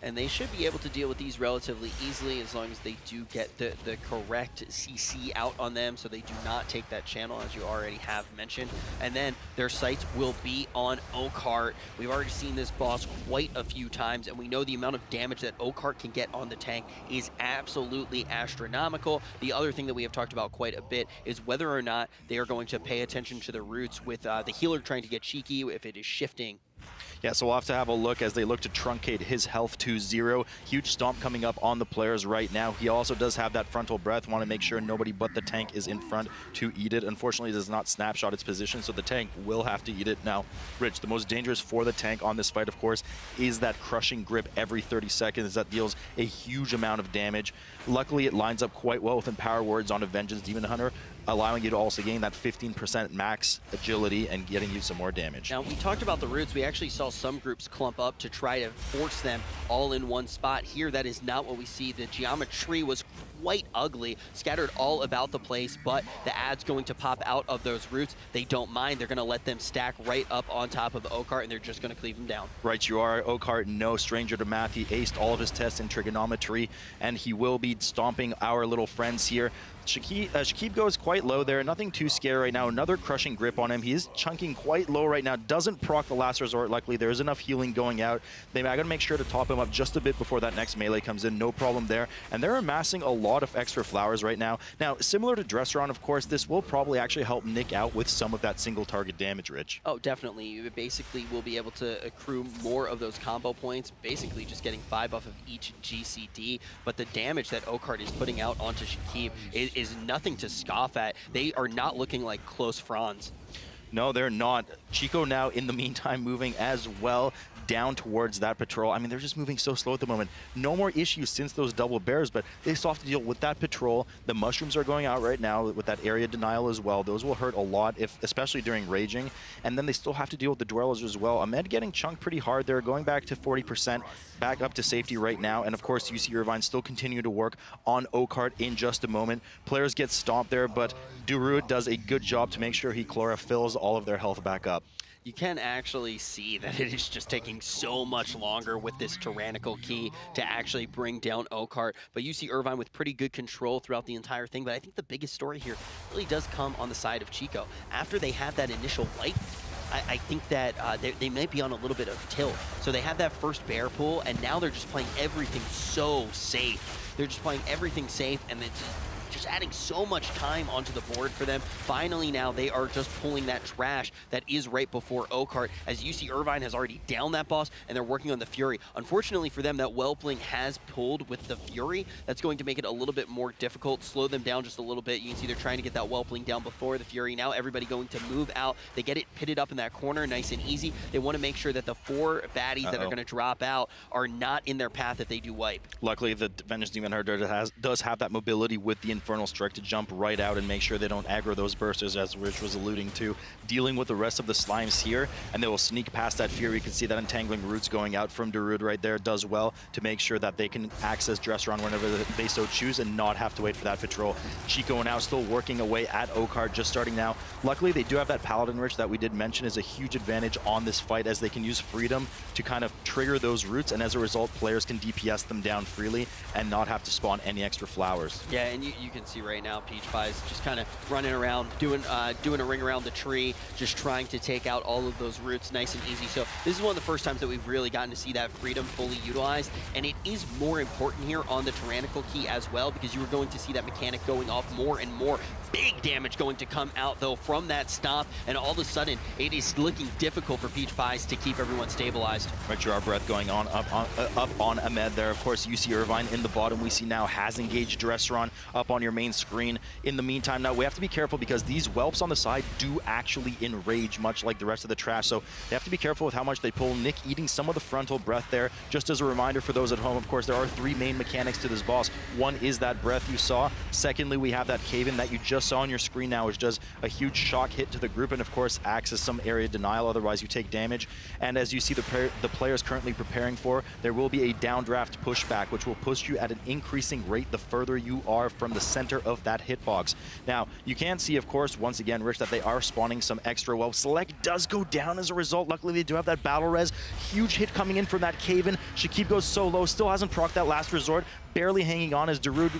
and they should be able to deal with these relatively easily as long as they do get the correct CC out on them so they do not take that channel, as you already have mentioned. And then their sights will be on Oakheart. We've already seen this boss quite a few times, and we know the amount of damage that Oakheart can get on the tank is absolutely astronomical. The other thing that we have talked about quite a bit is whether or not they are going to pay attention to the roots with the healer trying to get cheeky if it is shifting. Yeah, so we'll have to have a look as they look to truncate his health to 0. Huge stomp coming up on the players right now. He also does have that frontal breath. Want to make sure nobody but the tank is in front to eat it. Unfortunately, it does not snapshot its position, so the tank will have to eat it. Now, Rich, the most dangerous for the tank on this fight, of course, is that crushing grip every 30 seconds. That deals a huge amount of damage. Luckily, it lines up quite well with Empower Words on a Vengeance Demon Hunter, allowing you to also gain that 15% max agility and getting you some more damage. Now, we talked about the roots. We actually saw some groups clump up to try to force them all in one spot. Here, that is not what we see. The geometry was quite ugly, scattered all about the place, but the ad's going to pop out of those roots. They don't mind. They're going to let them stack right up on top of Oakheart, and they're just going to cleave them down. Right, you are. Oakheart, no stranger to math. He aced all of his tests in trigonometry, and he will be stomping our little friends here. Shakib goes quite low there, nothing too scary right now. Another crushing grip on him. He is chunking quite low right now. Doesn't proc the last resort. Luckily, there is enough healing going out. I got to make sure to top him up just a bit before that next melee comes in. No problem there. And they're amassing a lot of extra flowers right now. Now, similar to Dresseron, of course, this will probably actually help Nick out with some of that single target damage, Rich. Oh, definitely. You basically will be able to accrue more of those combo points, basically just getting 5 off of each GCD. But the damage that Oakheart is putting out onto Shakib is nothing to scoff at. They are not looking like close Franz. No, they're not. Chico now, in the meantime, moving as well down towards that patrol. I mean, they're just moving so slow at the moment. No more issues since those double bears, but they still have to deal with that patrol. The mushrooms are going out right now with that area denial as well. Those will hurt a lot, especially during raging. And then they still have to deal with the dwellers as well. Ahmed getting chunked pretty hard there, going back to 40%, back up to safety right now. And of course, UC Irvine still continue to work on Oakheart in just a moment. Players get stomped there, but Durud does a good job to make sure he chlorophyls all of their health back up. You can actually see that it is just taking so much longer with this tyrannical key to actually bring down Oakheart. But you see Irvine with pretty good control throughout the entire thing. But I think the biggest story here really does come on the side of Chico. After they have that initial wipe, I think that they might be on a little bit of tilt. So they have that first bear pool, and now they're just playing everything so safe. They're just playing everything safe, and it's just adding so much time onto the board for them. Finally now they are just pulling that trash that is right before Oakheart, as UC Irvine has already downed that boss and they're working on the Fury. Unfortunately for them, that Whelpling has pulled with the Fury. That's going to make it a little bit more difficult, slow them down just a little bit. You can see they're trying to get that Whelpling down before the Fury. Now everybody going to move out. They get it pitted up in that corner, nice and easy. They want to make sure that the 4 baddies that are going to drop out are not in their path if they do wipe. Luckily, the Vengeance Demon Hunter does have that mobility with the Infernal Strike to jump right out and make sure they don't aggro those bursters, as Rich was alluding to, dealing with the rest of the slimes here, and they will sneak past that Fury. You can see that entangling roots going out from Durud right there does well to make sure that they can access Dresseron whenever they so choose and not have to wait for that patrol. Chico now still working away at Oakheart, just starting now. Luckily, they do have that Paladin Rich that we did mention is a huge advantage on this fight, as they can use Freedom to kind of trigger those roots, and as a result, players can DPS them down freely and not have to spawn any extra flowers. Yeah, and you can see right now Peach Pie is just kind of running around, doing a ring around the tree, just trying to take out all of those roots nice and easy. So this is one of the first times that we've really gotten to see that Freedom fully utilized, and it is more important here on the Tyrannical Key as well, because you are going to see that mechanic going off more and more. Big damage going to come out though from that stomp, and all of a sudden it is looking difficult for Peach Pies to keep everyone stabilized. Right, Gerard Breath going on up on Ahmed there. Of course, UC Irvine in the bottom we see now has engaged Dresseron up on your main screen. In the meantime, now we have to be careful because these whelps on the side do actually enrage, much like the rest of the trash. So they have to be careful with how much they pull. Nick eating some of the frontal breath there. Just as a reminder for those at home, of course, there are 3 main mechanics to this boss. One is that breath you saw. Secondly, we have that cave-in that you just saw on your screen now, which does a huge shock hit to the group and, of course, acts as some area denial. Otherwise, you take damage. And as you see the players currently preparing for, there will be a downdraft pushback, which will push you at an increasing rate the further you are from the center of that hitbox. Now, you can see, of course, once again, Rich, that they are spawning some extra well. Select does go down as a result. Luckily, they do have that battle res. Huge hit coming in from that cave-in. Shakib goes so low, still hasn't procced that last resort, barely hanging on as Darude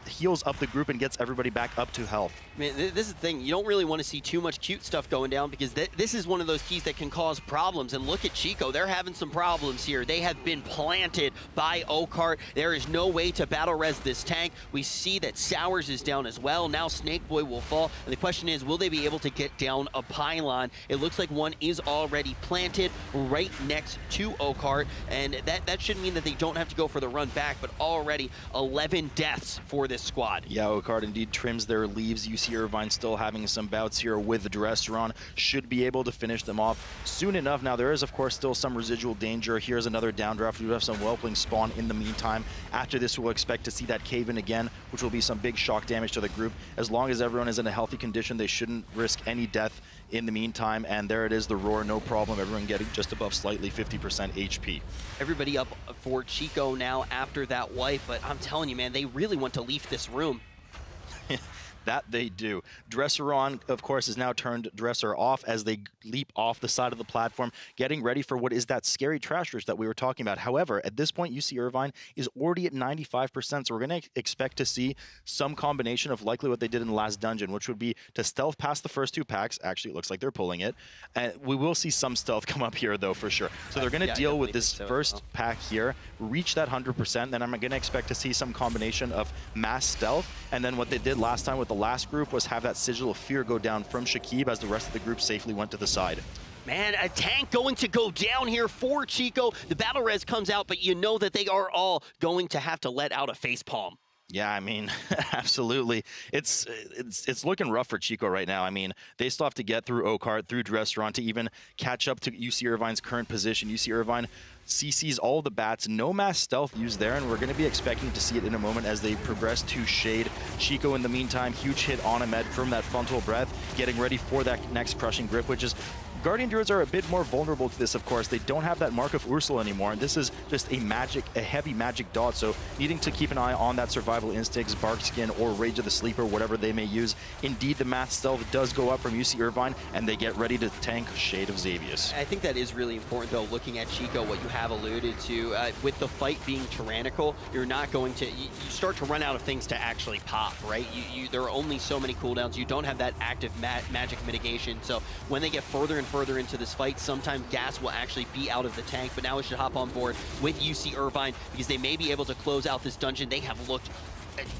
heals up the group and gets everybody back up to health. I mean, this is the thing. You don't really want to see too much cute stuff going down because this is one of those keys that can cause problems. And look at Chico. They're having some problems here. They have been planted by Okart. There is no way to battle res this tank. We see that Sours is down as well. Now Snakeboy will fall. And the question is, will they be able to get down a pylon? It looks like one is already planted right next to Okart. And that should mean that they don't have to go for the run back, but already 11 deaths for this squad. Yeah, Okart indeed trims their leaves. You see Irvine still having some bouts here with the Dresseron. Should be able to finish them off soon enough. Now, there is, of course, still some residual danger. Here's another downdraft. We do have some Whelpling spawn in the meantime. After this, we'll expect to see that cave-in again, which will be some big shock damage to the group. As long as everyone is in a healthy condition, they shouldn't risk any death in the meantime. And there it is, the roar, no problem. Everyone getting just above slightly 50% HP. Everybody up for Chico now after that wipe, but I'm telling you, man, they really want to leave this room. That they do. Dresseron, of course, is now turned Dresser off as they leap off the side of the platform, getting ready for what is that scary trash rush that we were talking about. However, at this point, UC Irvine is already at 95%, so we're going to expect to see some combination of likely what they did in the last dungeon, which would be to stealth past the first two packs. Actually, it looks like they're pulling it. And we will see some stealth come up here, though, for sure. So they're going to deal with this first pack here, reach that 100%, then I'm going to expect to see some combination of mass stealth, and then what they did last time with the last group was have that Sigil of Fear go down from Shakib as the rest of the group safely went to the side. Man, a tank going to go down here for Chico. The battle res comes out, but you know that they are all going to have to let out a facepalm. Yeah, I mean, absolutely. It's looking rough for Chico right now. I mean, they still have to get through Okart, through Dresseron to even catch up to UC Irvine's current position. UC Irvine CCs all the bats, no mass stealth used there, and we're going to be expecting to see it in a moment as they progress to Shade. Chico, in the meantime, huge hit on Ahmed from that frontal breath, getting ready for that next crushing grip, which is Guardian Druids are a bit more vulnerable to this, of course. They don't have that Mark of Ursula anymore, and this is just a heavy magic dot, so needing to keep an eye on that survival instincts, Bark Skin, or Rage of the Sleeper, whatever they may use. Indeed, the mass stealth does go up from UC Irvine, and they get ready to tank Shade of Xavius. I think that is really important, though, looking at Chico, what you have alluded to. With the fight being tyrannical, you're not going to, you start to run out of things to actually pop, right? There are only so many cooldowns. You don't have that active magic mitigation, so when they get further and further into this fight, sometimes gas will actually be out of the tank, but now we should hop on board with UC Irvine because they may be able to close out this dungeon. They have looked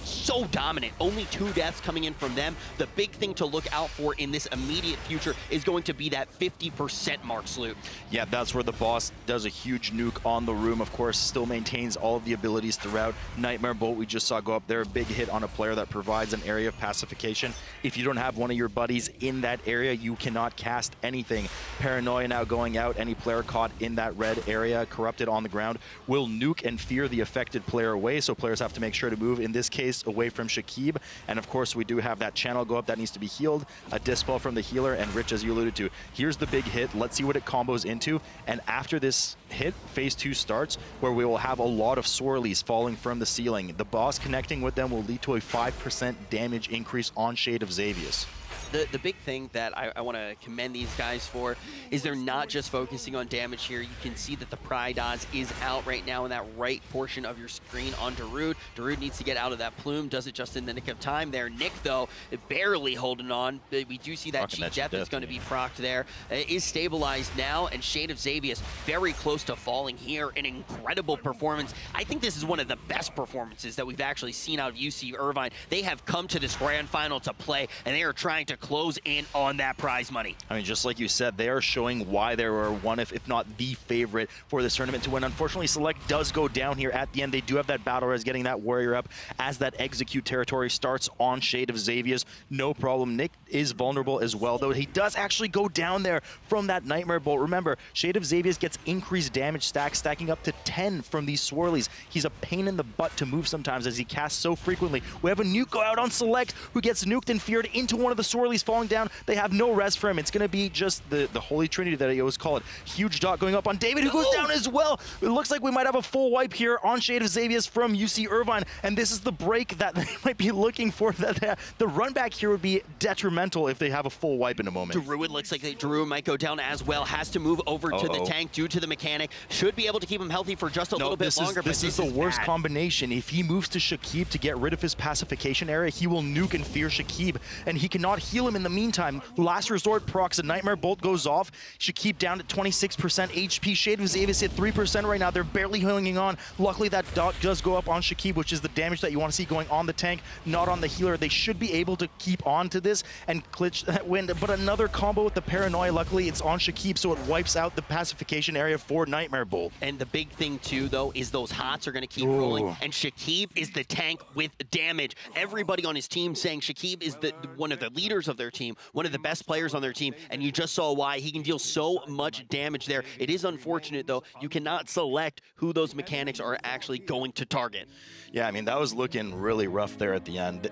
so dominant. Only 2 deaths coming in from them. The big thing to look out for in this immediate future is going to be that 50% mark, Sloot. Yeah, that's where the boss does a huge nuke on the room. Of course, still maintains all of the abilities throughout. Nightmare Bolt, we just saw go up there. A big hit on a player that provides an area of pacification. If you don't have one of your buddies in that area, you cannot cast anything. Paranoia now going out. Any player caught in that red area, corrupted on the ground, will nuke and fear the affected player away, so players have to make sure to move, in this case, away from Shakib. And of course, we do have that channel go up that needs to be healed, a dispel from the healer, and Rich, as you alluded to, here's the big hit. Let's see what it combos into. And after this hit, phase 2 starts, where we will have a lot of swirlies falling from the ceiling. The boss connecting with them will lead to a 5% damage increase on Shade of Xavius. The big thing that I want to commend these guys for is they're not just focusing on damage here. You can see that the Pride Oz is out right now in that right portion of your screen on Darude. Darude needs to get out of that plume, does it just in the nick of time there. Nick, though, barely holding on. We do see that cheap death is going to be procced there. Is stabilized now, and Shade of Xavius very close to falling here. An incredible performance. I think this is one of the best performances that we've actually seen out of UC Irvine. They have come to this grand final to play, and they are trying to close in on that prize money. I mean, just like you said, they are showing why they were one of, if not the favorite for this tournament to win. Unfortunately, Select does go down here at the end. They do have that battle res, getting that warrior up as that execute territory starts on Shade of Xavius. No problem. Nick is vulnerable as well, though. He does actually go down there from that Nightmare Bolt. Remember, Shade of Xavius gets increased damage stack, stacking up to 10 from these swirlies. He's a pain in the butt to move sometimes as he casts so frequently. We have a nuke go out on Select, who gets nuked and feared into one of the swirlies. Swirly's falling down. They have no rest for him. It's going to be just the Holy Trinity that I always call it. Huge dot going up on David, who goes down as well. It looks like we might have a full wipe here on Shade of Xavius from UC Irvine, and this is the break that they might be looking for. That the run back here would be detrimental if they have a full wipe in a moment. Druid looks like Druid might go down as well. Has to move over to the tank due to the mechanic. Should be able to keep him healthy for just a little bit longer. This is the worst combination. If he moves to Shakib to get rid of his pacification area, he will nuke and fear Shakib, and he cannot heal him in the meantime. Last resort procs, a Nightmare Bolt goes off. Shakib down at 26% HP. Shade of Xavius hit 3% right now. They're barely hanging on. Luckily, that dot does go up on Shakib, which is the damage that you want to see going on the tank, not on the healer. They should be able to keep on to this and clutch that win, but another combo with the Paranoia. Luckily, it's on Shakib, so it wipes out the pacification area for Nightmare Bolt. And the big thing, too, though, is those hots are going to keep rolling, and Shakib is the tank with damage. Everybody on his team saying Shakib is one of the leaders of their team, one of the best players on their team, and you just saw why. He can deal so much damage there. It is unfortunate, though. You cannot select who those mechanics are actually going to target. Yeah, I mean, that was looking really rough there at the end.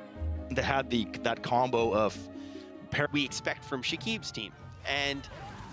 They had that combo of we expect from Shakib's team. And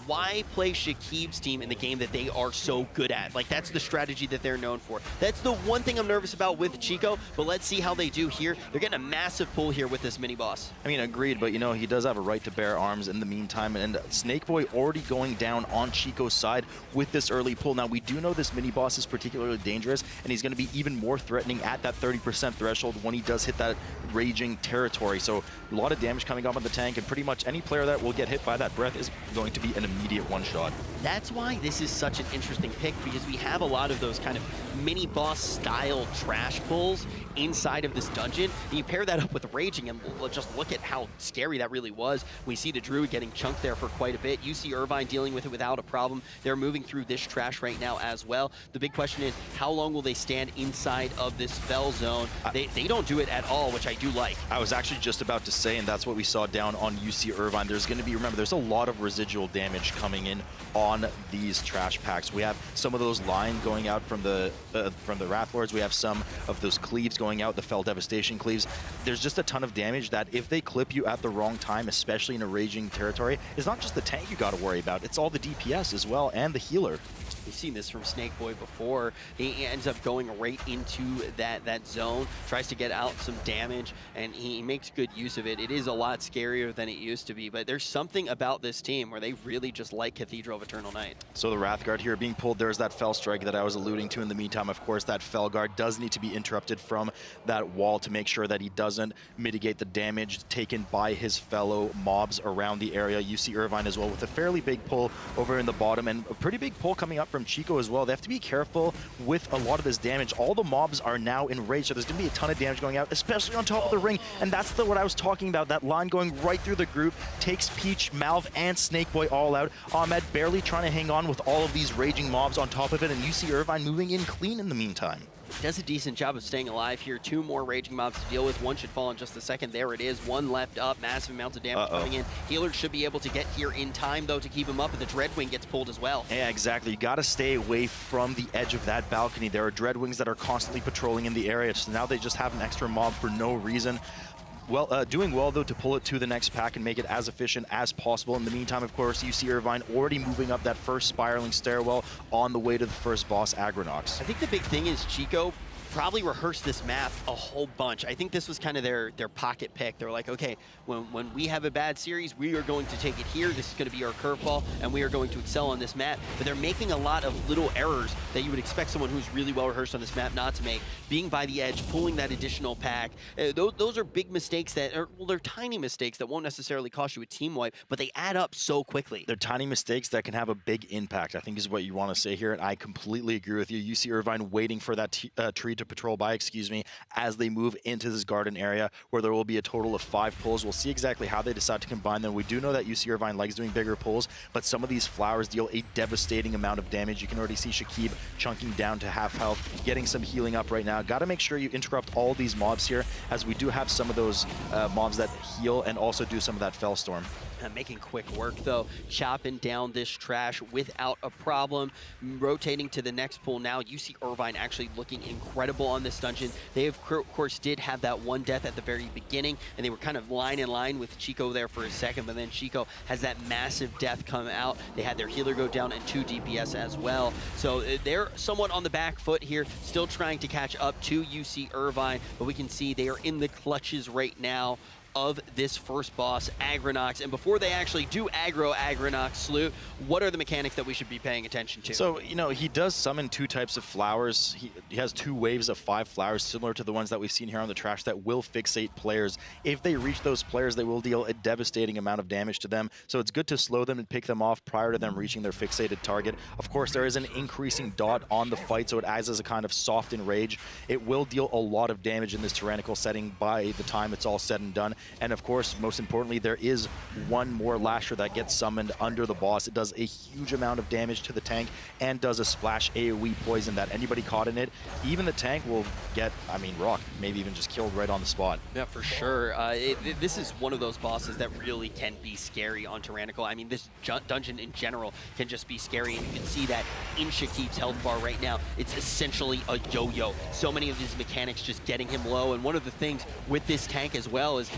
why play Shakib's team in the game that they are so good at? Like, that's the strategy that they're known for. That's the one thing I'm nervous about with Chico, but let's see how they do here. They're getting a massive pull here with this mini-boss. I mean, agreed, but, you know, he does have a right to bear arms in the meantime, and Snakeboy already going down on Chico's side with this early pull. Now, we do know this mini-boss is particularly dangerous, and he's going to be even more threatening at that 30% threshold when he does hit that raging territory. So, a lot of damage coming up on the tank, and pretty much any player that will get hit by that breath is going to be an immediate one-shot. That's why this is such an interesting pick, because we have a lot of those kind of mini-boss style trash pulls inside of this dungeon. And you pair that up with Raging, and just look at how scary that really was. We see the Druid getting chunked there for quite a bit. UC Irvine dealing with it without a problem. They're moving through this trash right now as well. The big question is, how long will they stand inside of this spell zone? They don't do it at all, which I do like. I was actually just about to say, and that's what we saw down on UC Irvine. There's going to be, remember, there's a lot of residual damage coming in on these trash packs. We have some of those line going out from the Wrath Lords. We have some of those cleaves going out, the Fell Devastation cleaves. There's just a ton of damage that if they clip you at the wrong time, especially in a raging territory, it's not just the tank you got to worry about, it's all the DPS as well and the healer. We've seen this from Snakeboy before. He ends up going right into that zone, tries to get out some damage, and he makes good use of it. It is a lot scarier than it used to be, but there's something about this team where they really just like Cathedral of Eternal Night. So the Wrathguard here being pulled, there's that Fell Strike that I was alluding to in the meantime. Of course, that Fell Guard does need to be interrupted from that wall to make sure that he doesn't mitigate the damage taken by his fellow mobs around the area. You see Irvine as well with a fairly big pull over in the bottom, and a pretty big pull coming up from Chico as well. They have to be careful with a lot of this damage. All the mobs are now enraged, so there's going to be a ton of damage going out, especially on top of the ring, and that's what I was talking about. That line going right through the group takes Peach, Malv, and Snakeboy all out. Ahmed barely trying to hang on with all of these raging mobs on top of it, and you see Irvine moving in clean in the meantime. Does a decent job of staying alive here. 2 more Raging Mobs to deal with. One should fall in just a second. There it is. One left up. Massive amounts of damage coming in. Healers should be able to get here in time, though, to keep him up, and the Dreadwing gets pulled as well. Yeah, exactly. You got to stay away from the edge of that balcony. There are Dreadwings that are constantly patrolling in the area, so now they just have an extra mob for no reason. Well, doing well, though, to pull it to the next pack and make it as efficient as possible. In the meantime, of course, you see Irvine already moving up that first spiraling stairwell on the way to the first boss, Agronox. I think the big thing is Chico probably rehearsed this map a whole bunch. I think this was kind of their pocket pick. They're like, okay, when we have a bad series, we are going to take it here. This is going to be our curveball, and we are going to excel on this map. But they're making a lot of little errors that you would expect someone who's really well rehearsed on this map not to make. Being by the edge, pulling that additional pack. Those are big mistakes that are, well, they're tiny mistakes that won't necessarily cost you a team wipe, but they add up so quickly. They're tiny mistakes that can have a big impact, I think is what you want to say here, and I completely agree with you. You see Irvine waiting for that tree to patrol by, as they move into this garden area where there will be a total of 5 pulls. We'll see exactly how they decide to combine them. We do know that UC Irvine likes doing bigger pulls, but some of these flowers deal a devastating amount of damage. You can already see Shakib chunking down to half health, getting some healing up right now. Got to make sure you interrupt all these mobs here, as we do have some of those mobs that heal and also do some of that Fell Storm. Making quick work though, chopping down this trash without a problem. Rotating to the next pool now, you see Irvine actually looking incredible on this dungeon. They of course did have that one death at the very beginning, and they were kind of line in line with Chico there for a second, but then Chico has that massive death come out. They had their healer go down and 2 DPS as well. So they're somewhat on the back foot here, still trying to catch up to UC Irvine, but we can see they are in the clutches right now of this first boss, Agronox. And before they actually do aggro Agronox, Sloot, what are the mechanics that we should be paying attention to? So, you know, he does summon 2 types of flowers. He has 2 waves of 5 flowers, similar to the ones that we've seen here on the trash, that will fixate players. If they reach those players, they will deal a devastating amount of damage to them. So it's good to slow them and pick them off prior to them reaching their fixated target. Of course, there is an increasing dot on the fight, so it acts as a kind of soft enrage. It will deal a lot of damage in this tyrannical setting by the time it's all said and done. And of course, most importantly, there is one more lasher that gets summoned under the boss. It does a huge amount of damage to the tank and does a splash AoE poison that anybody caught in it, even the tank will get, I mean, rocked, maybe even just killed right on the spot. Yeah, for sure. This is one of those bosses that really can be scary on Tyrannical. I mean, this dungeon in general can just be scary, and you can see that in Shakib's health bar right now. It's essentially a yo-yo. So many of his mechanics just getting him low, and one of the things with this tank as well is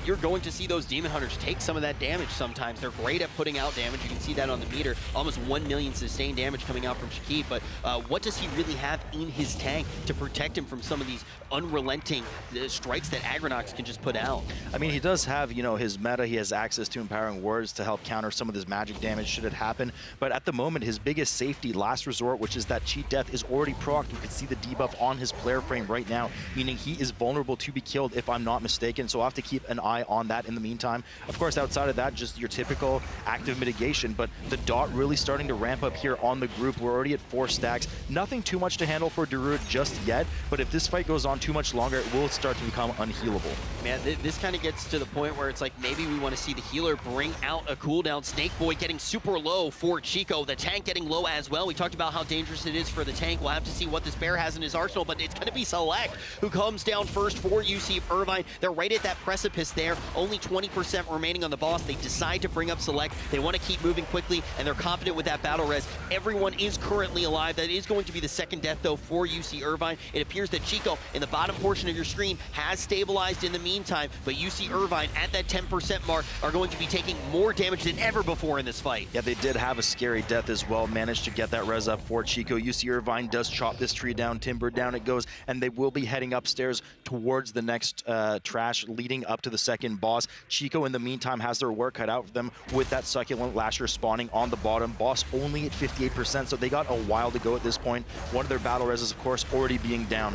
you're going to see those Demon Hunters take some of that damage sometimes. They're great at putting out damage. You can see that on the meter. Almost 1 million sustained damage coming out from Shakib, but what does he really have in his tank to protect him from some of these unrelenting strikes that Agronox can just put out? I mean, he does have, you know, his meta. He has access to Empowering Words to help counter some of this magic damage should it happen. But at the moment, his biggest safety, Last Resort, which is that cheat death, is already procced. You can see the debuff on his player frame right now, meaning he is vulnerable to be killed if I'm not mistaken. So I'll have to keep an eye on that in the meantime. Of course, outside of that, just your typical active mitigation, but the dot really starting to ramp up here on the group. We're already at 4 stacks. Nothing too much to handle for Darude just yet, but if this fight goes on too much longer, it will start to become unhealable. Man, this kind of gets to the point where it's like maybe we want to see the healer bring out a cooldown. Snake Boy getting super low for Chico. The tank getting low as well. We talked about how dangerous it is for the tank. We'll have to see what this bear has in his arsenal, but it's going to be Select who comes down first for UC Irvine. They're right at that precipice there. Only 20% remaining on the boss. They decide to bring up Select. They want to keep moving quickly, and they're confident with that battle res. Everyone is currently alive. That is going to be the second death, though, for UC Irvine. It appears that Chico, in the bottom portion of your screen, has stabilized in the meantime, but UC Irvine, at that 10% mark, are going to be taking more damage than ever before in this fight. Yeah, they did have a scary death as well. Managed to get that res up for Chico. UC Irvine does chop this tree down, timber down it goes, and they will be heading upstairs towards the next trash, leading up to the second boss. Chico, in the meantime, has their work cut out for them with that Succulent Lasher spawning on the bottom. Boss only at 58%, so they got a while to go at this point. One of their battle reses, of course, already being down.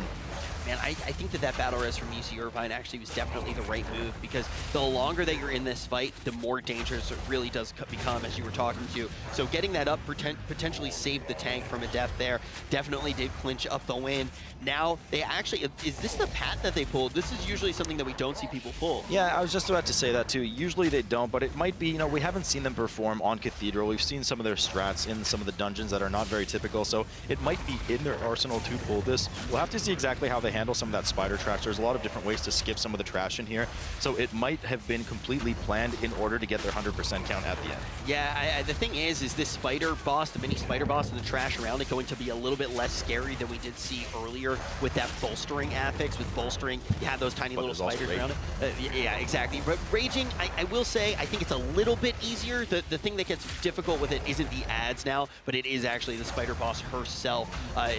Man, I think that battle res from UC Irvine actually was definitely the right move, because the longer that you're in this fight, the more dangerous it really does become, as you were talking to. So getting that up potentially saved the tank from a death there. Definitely did clinch up the win. Now, they actually, is this the path that they pulled? This is usually something that we don't see people pull. Yeah, I was just about to say that too. Usually they don't, but it might be, you know, we haven't seen them perform on Cathedral. We've seen some of their strats in some of the dungeons that are not very typical, so it might be in their arsenal to pull this. We'll have to see exactly how they handle some of that spider trash. There's a lot of different ways to skip some of the trash in here, so it might have been completely planned in order to get their 100% count at the end. Yeah, the thing is this spider boss, the mini spider boss, and the trash around it going to be a little bit less scary than we did see earlier with that bolstering affix. With bolstering, you have those tiny little spiders around it. Yeah, exactly. But raging, I will say, I think it's a little bit easier. The thing that gets difficult with it isn't the ads now, but it is actually the spider boss herself.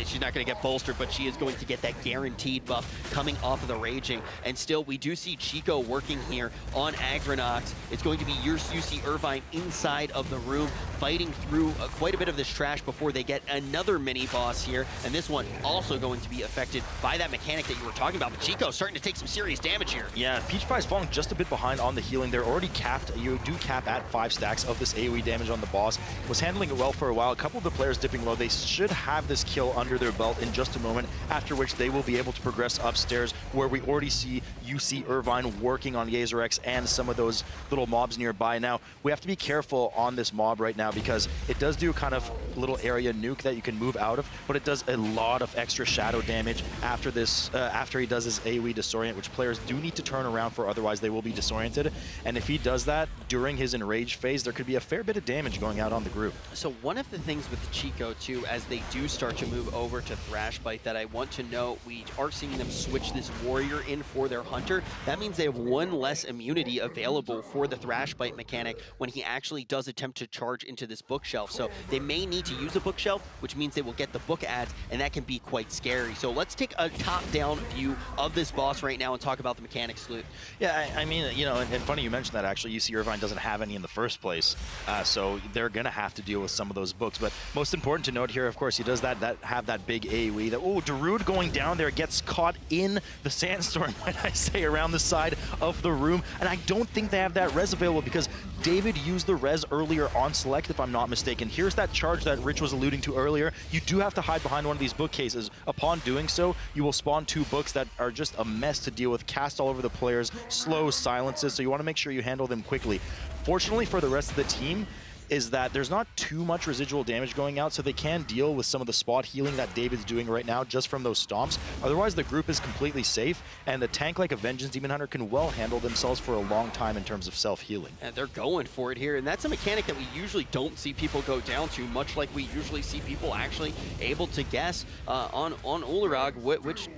She's not going to get bolstered, but she is going to get that guaranteed buff coming off of the raging. And still, we do see Chico working here on Agronox. It's going to be UC Irvine inside of the room, fighting through quite a bit of this trash before they get another mini boss here. And this one also going to be affected by that mechanic that you were talking about. But Chico's starting to take some serious damage here. Yeah, Peach Pie's falling just a bit behind on the healing. They're already capped. You do cap at 5 stacks of this AoE damage on the boss. Was handling it well for a while. A couple of the players dipping low. They should have this kill under their belt in just a moment, after which they will be able able to progress upstairs, where we already see UC Irvine working on GazerX and some of those little mobs nearby. Now, we have to be careful on this mob right now because it does do kind of little area nuke that you can move out of, but it does a lot of extra shadow damage after this, after he does his AoE disorient, which players do need to turn around for, otherwise they will be disoriented. And if he does that during his enraged phase, there could be a fair bit of damage going out on the group. So one of the things with Chico too, as they do start to move over to Thrashbite, that I want to note, we are seeing them switch this warrior in for their hunter. That means they have one less immunity available for the Thrashbite mechanic when he actually does attempt to charge into this bookshelf. So they may need to use a bookshelf, which means they will get the book ads, and that can be quite scary. So let's take a top-down view of this boss right now and talk about the mechanics, Luke. Yeah, I mean, you know, and funny you mentioned that, actually. UC Irvine doesn't have any in the first place, so they're going to have to deal with some of those books. But most important to note here, of course, he does have that big AoE. Oh, Darude going down there gets caught in the sandstorm, might I say, around the side of the room. And I don't think they have that res available because David used the res earlier on Select, if I'm not mistaken. Here's that charge that Rich was alluding to earlier. You do have to hide behind one of these bookcases. Upon doing so, you will spawn 2 books that are just a mess to deal with, cast all over the players, slow silences, so you want to make sure you handle them quickly. Fortunately for the rest of the team, is that there's not too much residual damage going out, so they can deal with some of the spot healing that David's doing right now just from those stomps. Otherwise, the group is completely safe, and a tank like a Vengeance Demon Hunter can well handle themselves for a long time in terms of self-healing. And they're going for it here, and that's a mechanic that we usually don't see people go down to, much like we usually see people actually able to guess on Ularag which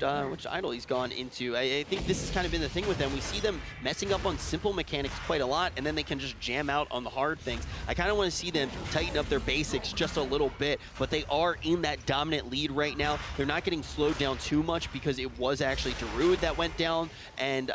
idol he's gone into. I think this has kind of been the thing with them. We see them messing up on simple mechanics quite a lot, and then they can just jam out on the hard things. I kind of want to see them tighten up their basics just a little bit, but they are in that dominant lead right now. They're not getting slowed down too much because it was actually Darude that went down, and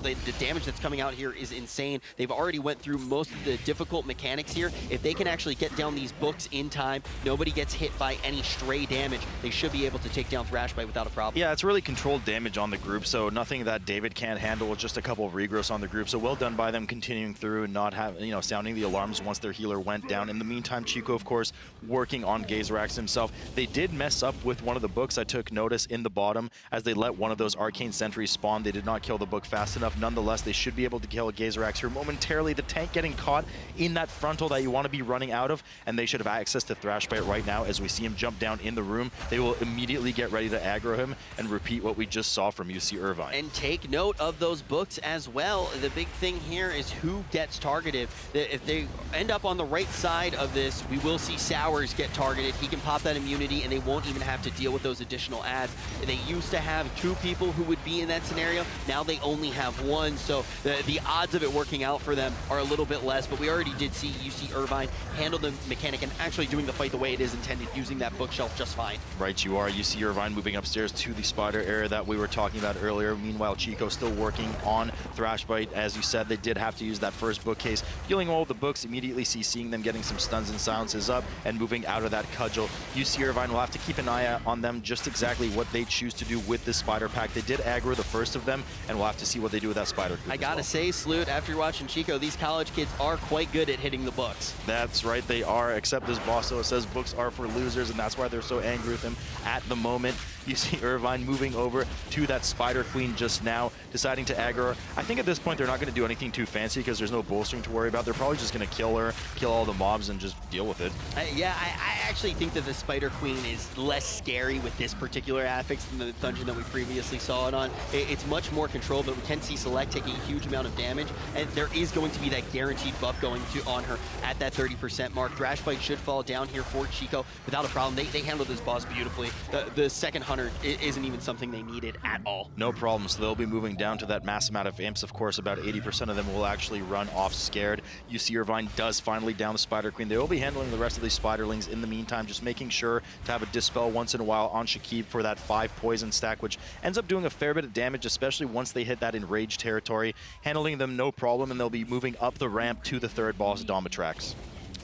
the damage that's coming out here is insane. They've already went through most of the difficult mechanics here. If they can actually get down these books in time, nobody gets hit by any stray damage, they should be able to take down Thrashbite without a problem. Yeah, it's really controlled damage on the group, so nothing that David can't handle, just a couple of regrowths on the group. So well done by them continuing through and not having, you know, sounding the alarms once their healer went down. In the meantime, Chico, of course, working on GazerX himself. They did mess up with one of the books. I took notice in the bottom as they let one of those Arcane Sentries spawn. They did not kill the book fast enough. Nonetheless, they should be able to kill GazerX here momentarily. The tank getting caught in that frontal that you want to be running out of, and they should have access to Thrashbite right now. As we see him jump down in the room, they will immediately get ready to aggro him and repeat what we just saw from UC Irvine. And take note of those books as well. The big thing here is who gets targeted. If they end up on the right side of this, we will see Sours get targeted. He can pop that immunity, and they won't even have to deal with those additional adds. They used to have 2 people who would be in that scenario. Now they only have 1, so the odds of it working out for them are a little bit less, but we already did see UC Irvine handle the mechanic and actually doing the fight the way it is intended, using that bookshelf just fine. Right, you are. UC Irvine moving upstairs to the spider area that we were talking about earlier. Meanwhile, Chico still working on Thrashbite. As you said, they did have to use that first bookcase. Healing all of the books, immediately seeing them getting some stuns and silences up and moving out of that cudgel. UC Irvine will have to keep an eye out on them, just exactly what they choose to do with this spider pack. They did aggro the first of them, and we'll have to see what they do with that spider group. I gotta say, Sloot, after watching Chico, these college kids are quite good at hitting the books. That's right, they are, except this boss, so it says books are for losers, and that's why they're so angry with him at the moment. UC Irvine moving over to that Spider Queen just now, deciding to aggro her. I think at this point they're not going to do anything too fancy because there's no bolstering to worry about. They're probably just going to kill her, kill all the mobs, and just deal with it. Yeah, I actually think that the Spider Queen is less scary with this particular affix than the dungeon that we previously saw it on. It's much more controlled, but we can see Select taking a huge amount of damage, and there is going to be that guaranteed buff going on her at that 30% mark. Thrashbite should fall down here for Chico without a problem. They handled this boss beautifully. The second hunter isn't even something they needed at all. No problem, so they'll be moving down to that mass amount of imps. Of course, about 80% of them will actually run off scared. UC Irvine does finally down the Spider Queen. They will be handling the rest of these Spiderlings in the meantime, just making sure to have a Dispel once in a while on Shakib for that 5 poison stack, which ends up doing a fair bit of damage, especially once they hit that enraged territory. Handling them no problem, and they'll be moving up the ramp to the third boss, Domitrax.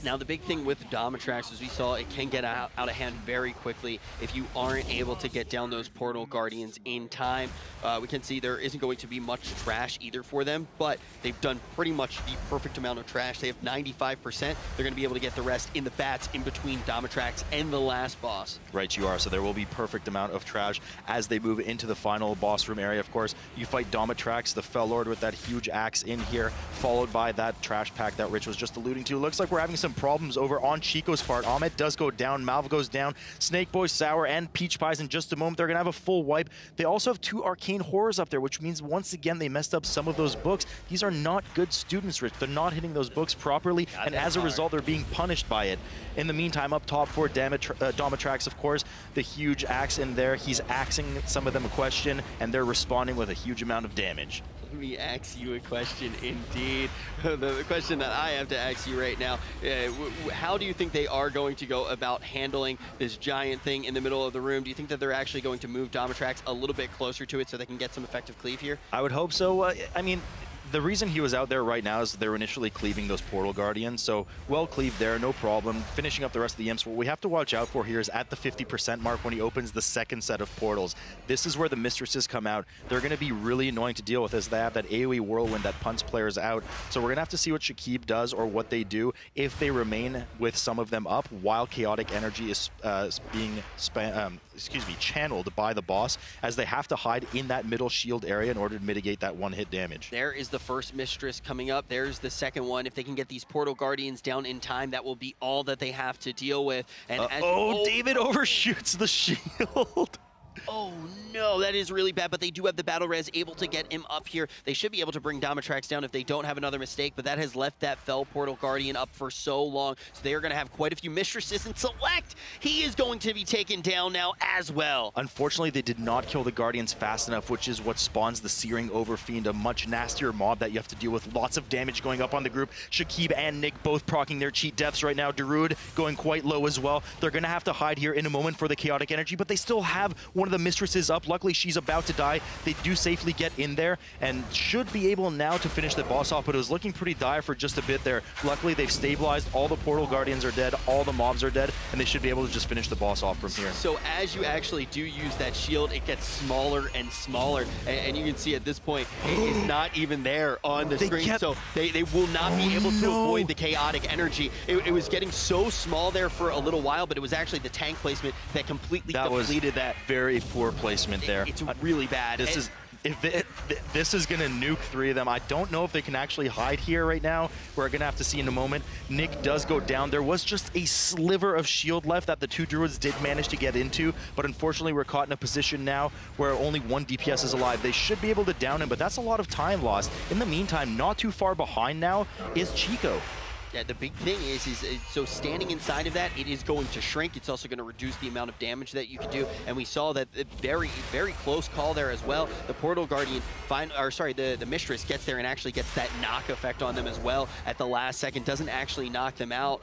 Now, the big thing with Dominatrax, as we saw, it can get out of hand very quickly if you aren't able to get down those Portal Guardians in time. We can see there isn't going to be much trash either for them, but they've done pretty much the perfect amount of trash. They have 95%. They're going to be able to get the rest in the bats in between Dominatrax and the last boss. Right, you are. So there will be perfect amount of trash as they move into the final boss room area. Of course, you fight Dominatrax, the Fell Lord, with that huge axe in here, followed by that trash pack that Rich was just alluding to. Looks like we're having some problems over on Chico's part. Ahmed does go down, Malva goes down, Snake Boy, Sour, and Peach Pies in just a moment. They're going to have a full wipe. They also have 2 Arcane Horrors up there, which means once again they messed up some of those books. These are not good students, Rich. They're not hitting those books properly, and as a result, they're being punished by it. In the meantime, up top for Dominatrax, of course, the huge axe in there. He's axing some of them a question, and they're responding with a huge amount of damage. Let me ask you a question, indeed. The question that I have to ask you right now, how do you think they are going to go about handling this giant thing in the middle of the room? Do you think that they're actually going to move Dominatrax a little bit closer to it so they can get some effective cleave here? I would hope so. I mean, the reason he was out there right now is they were initially cleaving those Portal Guardians, so well cleaved there, no problem. Finishing up the rest of the imps. What we have to watch out for here is at the 50% mark when he opens the second set of portals. This is where the mistresses come out. They're going to be really annoying to deal with as they have that AoE whirlwind that punts players out. So we're going to have to see what Shakib does or what they do if they remain with some of them up while chaotic energy is being channeled by the boss, as they have to hide in that middle shield area in order to mitigate that one-hit damage. There is the first mistress coming up. There's the second one. If they can get these Portal Guardians down in time, that will be all that they have to deal with. And David overshoots the shield. Oh no, that is really bad, but they do have the battle res able to get him up here. They should be able to bring Dominatrax down if they don't have another mistake, but that has left that Fell Portal Guardian up for so long. So they are going to have quite a few mistresses, and Select, he is going to be taken down now as well. Unfortunately, they did not kill the Guardians fast enough, which is what spawns the Searing Overfiend, a much nastier mob that you have to deal with. Lots of damage going up on the group. Shakib and Nick both proccing their cheat deaths right now. Darude going quite low as well. They're going to have to hide here in a moment for the chaotic energy, but they still have one of the mistresses up. Luckily, she's about to die. They do safely get in there and should be able now to finish the boss off, but it was looking pretty dire for just a bit there. Luckily, they've stabilized. All the Portal Guardians are dead. All the mobs are dead, and they should be able to just finish the boss off from here. So as you actually do use that shield, it gets smaller and smaller, and you can see at this point, it is not even there on the screen, so they will not be able to avoid the chaotic energy. It was getting so small there for a little while, but it was actually the tank placement that completely depleted that. Very poor placement there. It's really bad. This is going to nuke 3 of them. I don't know if they can actually hide here right now. We're going to have to see in a moment. Nick does go down. There was just a sliver of shield left that the 2 druids did manage to get into, but unfortunately we're caught in a position now where only 1 DPS is alive. They should be able to down him, but that's a lot of time lost. In the meantime, not too far behind now is Chico. Yeah, the big thing is so standing inside of that, it is going to shrink. It's also going to reduce the amount of damage that you can do. And we saw that very, very close call there as well. The Portal Guardian, the Mistress gets there and actually gets that knock effect on them as well at the last second. Doesn't actually knock them out.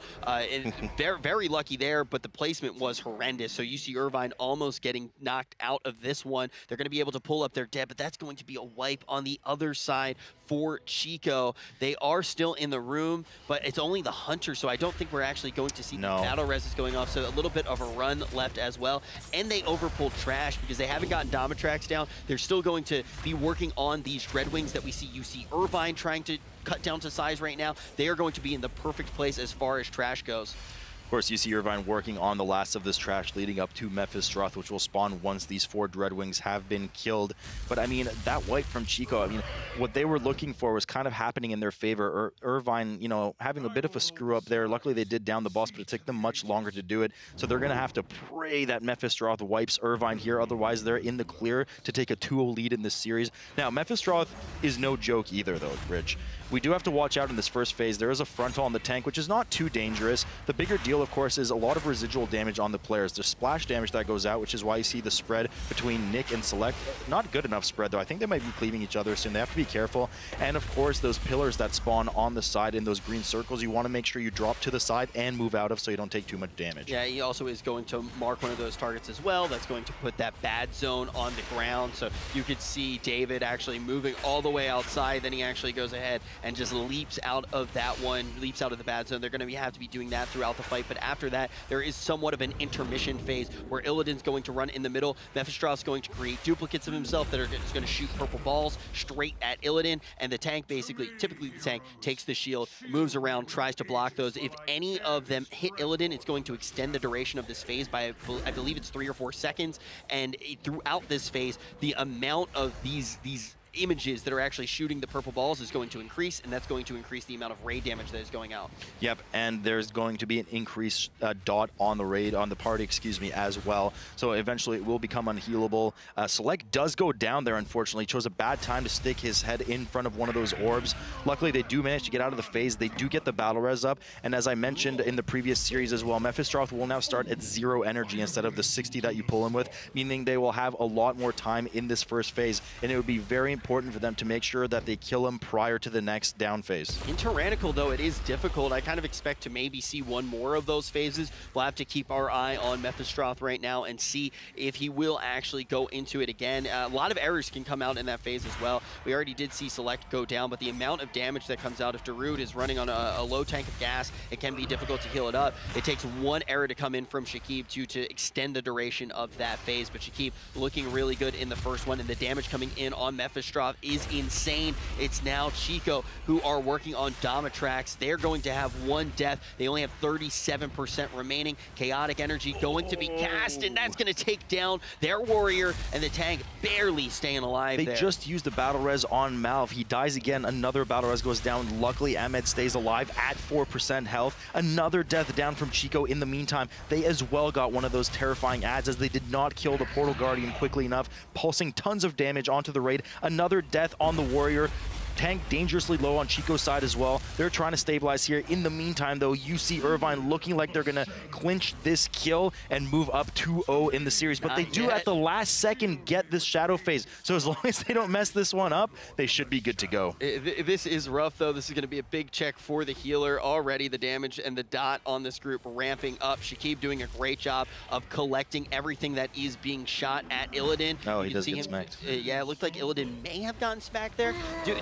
They're very lucky there, but the placement was horrendous. So you see Irvine almost getting knocked out of this one. They're going to be able to pull up their dead, but that's going to be a wipe on the other side for Chico. They are still in the room, but it's only the Hunter, so I don't think we're actually going to see the battle res going off, so a little bit of a run left as well. And they overpulled Trash because they haven't gotten Dominatrax down. They're still going to be working on these Dreadwings that we see. You see Irvine trying to cut down to size right now. They are going to be in the perfect place as far as Trash goes. Of course, you see Irvine working on the last of this trash leading up to Mephistroth, which will spawn once these 4 Dreadwings have been killed. But I mean, that wipe from Chico, I mean, what they were looking for was kind of happening in their favor. Irvine, you know, having a bit of a screw up there. Luckily, they did down the boss, but it took them much longer to do it. So they're going to have to pray that Mephistroth wipes Irvine here. Otherwise, they're in the clear to take a 2-0 lead in this series. Now, Mephistroth is no joke either, though, Rich. We do have to watch out in this first phase. There is a frontal on the tank, which is not too dangerous. The bigger deal, of course, is a lot of residual damage on the players. There's splash damage that goes out, which is why you see the spread between Nick and Select. Not good enough spread, though. I think they might be cleaving each other soon. They have to be careful. And, of course, those pillars that spawn on the side in those green circles, you want to make sure you drop to the side and move out of so you don't take too much damage. Yeah, he also is going to mark one of those targets as well. That's going to put that bad zone on the ground. So you could see David actually moving all the way outside. Then he actually goes ahead and just leaps out of that one, leaps out of the bad zone. They're going to have to be doing that throughout the fight, but after that, there is somewhat of an intermission phase where Illidan's going to run in the middle. Mephistrof's going to create duplicates of himself that are just going to shoot purple balls straight at Illidan, and the tank basically, typically the tank, takes the shield, moves around, tries to block those. If any of them hit Illidan, it's going to extend the duration of this phase by, I believe it's 3 or 4 seconds, and throughout this phase, the amount of these images that are actually shooting the purple balls is going to increase, and that's going to increase the amount of raid damage that is going out. Yep, and there's going to be an increased dot on the raid, on the party, excuse me, as well. So eventually it will become unhealable. Select does go down there, unfortunately. Chose a bad time to stick his head in front of one of those orbs. Luckily, they do manage to get out of the phase. They do get the battle res up, and as I mentioned in the previous series as well, Mephistroth will now start at 0 energy instead of the 60 that you pull him with, meaning they will have a lot more time in this first phase, and it would be very important for them to make sure that they kill him prior to the next down phase. In Tyrannical, though, it is difficult. I kind of expect to maybe see one more of those phases. We'll have to keep our eye on Mephistroth right now and see if he will actually go into it again. A lot of errors can come out in that phase as well. We already did see Select go down, but the amount of damage that comes out if Darude is running on a low tank of gas, it can be difficult to heal it up. It takes one error to come in from Shakib to extend the duration of that phase, but Shakib looking really good in the first one, and the damage coming in on Mephistroth is insane. It's now Chico who are working on Dominatrax. They're going to have 1 death. They only have 37% remaining. Chaotic Energy going to be cast, and that's going to take down their warrior, and the tank barely staying alive They there. just used the battle res on Malv. He dies again. Another battle res goes down. Luckily, Ahmed stays alive at 4% health. Another death down from Chico in the meantime. They as well got one of those terrifying adds as they did not kill the Portal Guardian quickly enough, pulsing tons of damage onto the raid. Another death on the warrior. Tank dangerously low on Chico's side as well. They're trying to stabilize here. In the meantime, though, you see Irvine looking like they're going to clinch this kill and move up 2-0 in the series. But they do at the last second get this shadow phase. So as long as they don't mess this one up, they should be good to go. This is rough, though. This is going to be a big check for the healer. Already the damage and the dot on this group ramping up. Shakib doing a great job of collecting everything that is being shot at Illidan. Oh, he does get smacked. Yeah, it looked like Illidan may have gotten smacked there.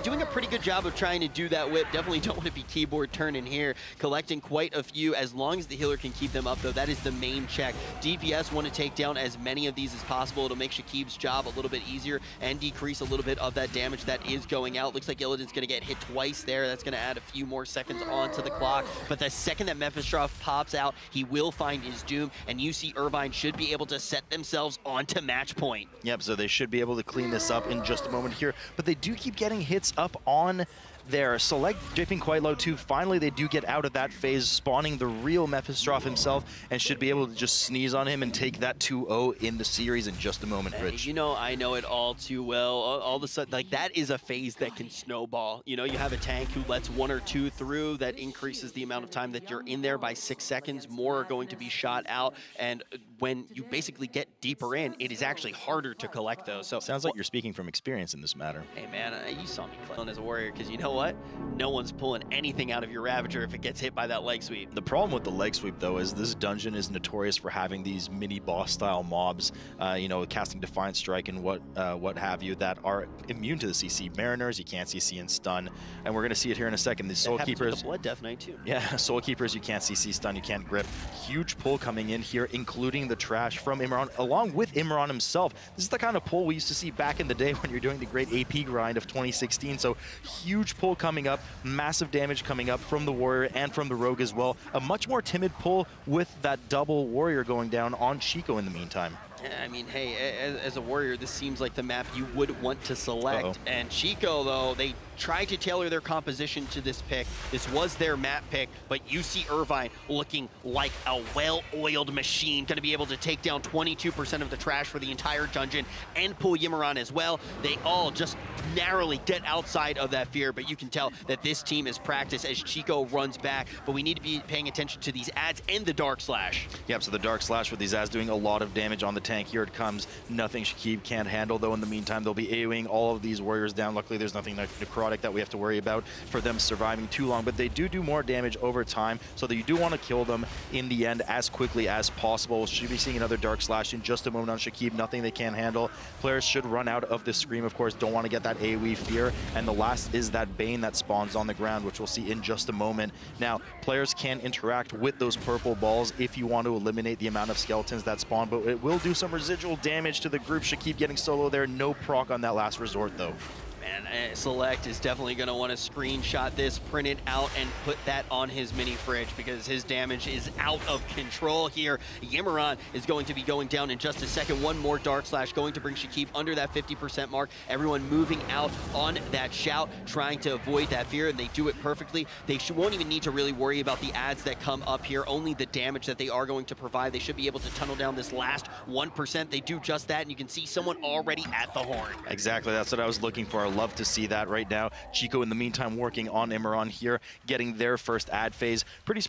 Doing a pretty good job of trying to do that whip. Definitely don't want to be keyboard turning here. Collecting quite a few. As long as the healer can keep them up, though, that is the main check. DPS want to take down as many of these as possible. It'll make Shakib's job a little bit easier and decrease a little bit of that damage that is going out. Looks like Illidan's going to get hit twice there. That's going to add a few more seconds onto the clock. But the second that Mephistroth pops out, he will find his doom, and UC Irvine should be able to set themselves onto match point. Yep, so they should be able to clean this up in just a moment here. But they do keep getting hits up on there. Select dipping quite low too. Finally, they do get out of that phase, spawning the real Mephistroth himself, and should be able to just sneeze on him and take that 2-0 in the series in just a moment, Rich. You know, I know it all too well. All of a sudden, like, that is a phase that can snowball. You know, you have a tank who lets 1 or 2 through. That increases the amount of time that you're in there by 6 seconds. More are going to be shot out, and when you basically get deeper in, it is actually harder to collect those. So sounds like you're speaking from experience in this matter. Hey man, you saw me clown as a warrior, because you know what? No one's pulling anything out of your Ravager if it gets hit by that leg sweep. The problem with the leg sweep, though, is this dungeon is notorious for having these mini boss style mobs, you know, casting Defiant Strike and what have you, that are immune to the CC. Mariners, you can't CC and stun, and we're going to see it here in a second. These Soul Keepers, the Blood Death Knight too. Yeah, Soul Keepers, you can't CC stun, you can't grip. Huge pull coming in here, including the trash from Imran, along with Imran himself. This is the kind of pull we used to see back in the day when you're doing the great AP grind of 2016. So huge pull coming up, massive damage coming up from the Warrior and from the Rogue as well. A much more timid pull with that double Warrior going down on Chico in the meantime. I mean, hey, as a warrior, this seems like the map you would want to select. And Chico, though, they tried to tailor their composition to this pick. This was their map pick, but UC Irvine looking like a well-oiled machine, going to be able to take down 22% of the trash for the entire dungeon and pull Yimaran as well. They all just narrowly get outside of that fear, but you can tell that this team is practiced as Chico runs back. But we need to be paying attention to these ads and the Dark Slash. Yep, so the Dark Slash with these ads doing a lot of damage on the tank. tank. Here it comes. Nothing Shakib can't handle, though. In the meantime, they'll be AoEing all of these warriors down. Luckily, there's nothing necrotic that we have to worry about for them surviving too long, but they do more damage over time, so that you do want to kill them in the end as quickly as possible. We should be seeing another Dark Slash in just a moment on Shakib. Nothing they can't handle. Players should run out of the Scream, of course. Don't want to get that AoE fear, and the last is that Bane that spawns on the ground, which we'll see in just a moment. Now, players can interact with those purple balls if you want to eliminate the amount of skeletons that spawn, but it will do some residual damage to the group. Shakib getting solo there. No proc on that last resort, though. Man, Select is definitely going to want to screenshot this, print it out, and put that on his mini fridge because his damage is out of control here. Yimaron is going to be going down in just a second. One more Dark Slash going to bring Shakib under that 50% mark. Everyone moving out on that shout, trying to avoid that fear, and they do it perfectly. They won't even need to really worry about the adds that come up here, only the damage that they are going to provide. They should be able to tunnel down this last 1%. They do just that, and you can see someone already at the horn. Exactly, that's what I was looking for. I love to see that right now. Chico, in the meantime, working on Imran here, getting their first ad phase.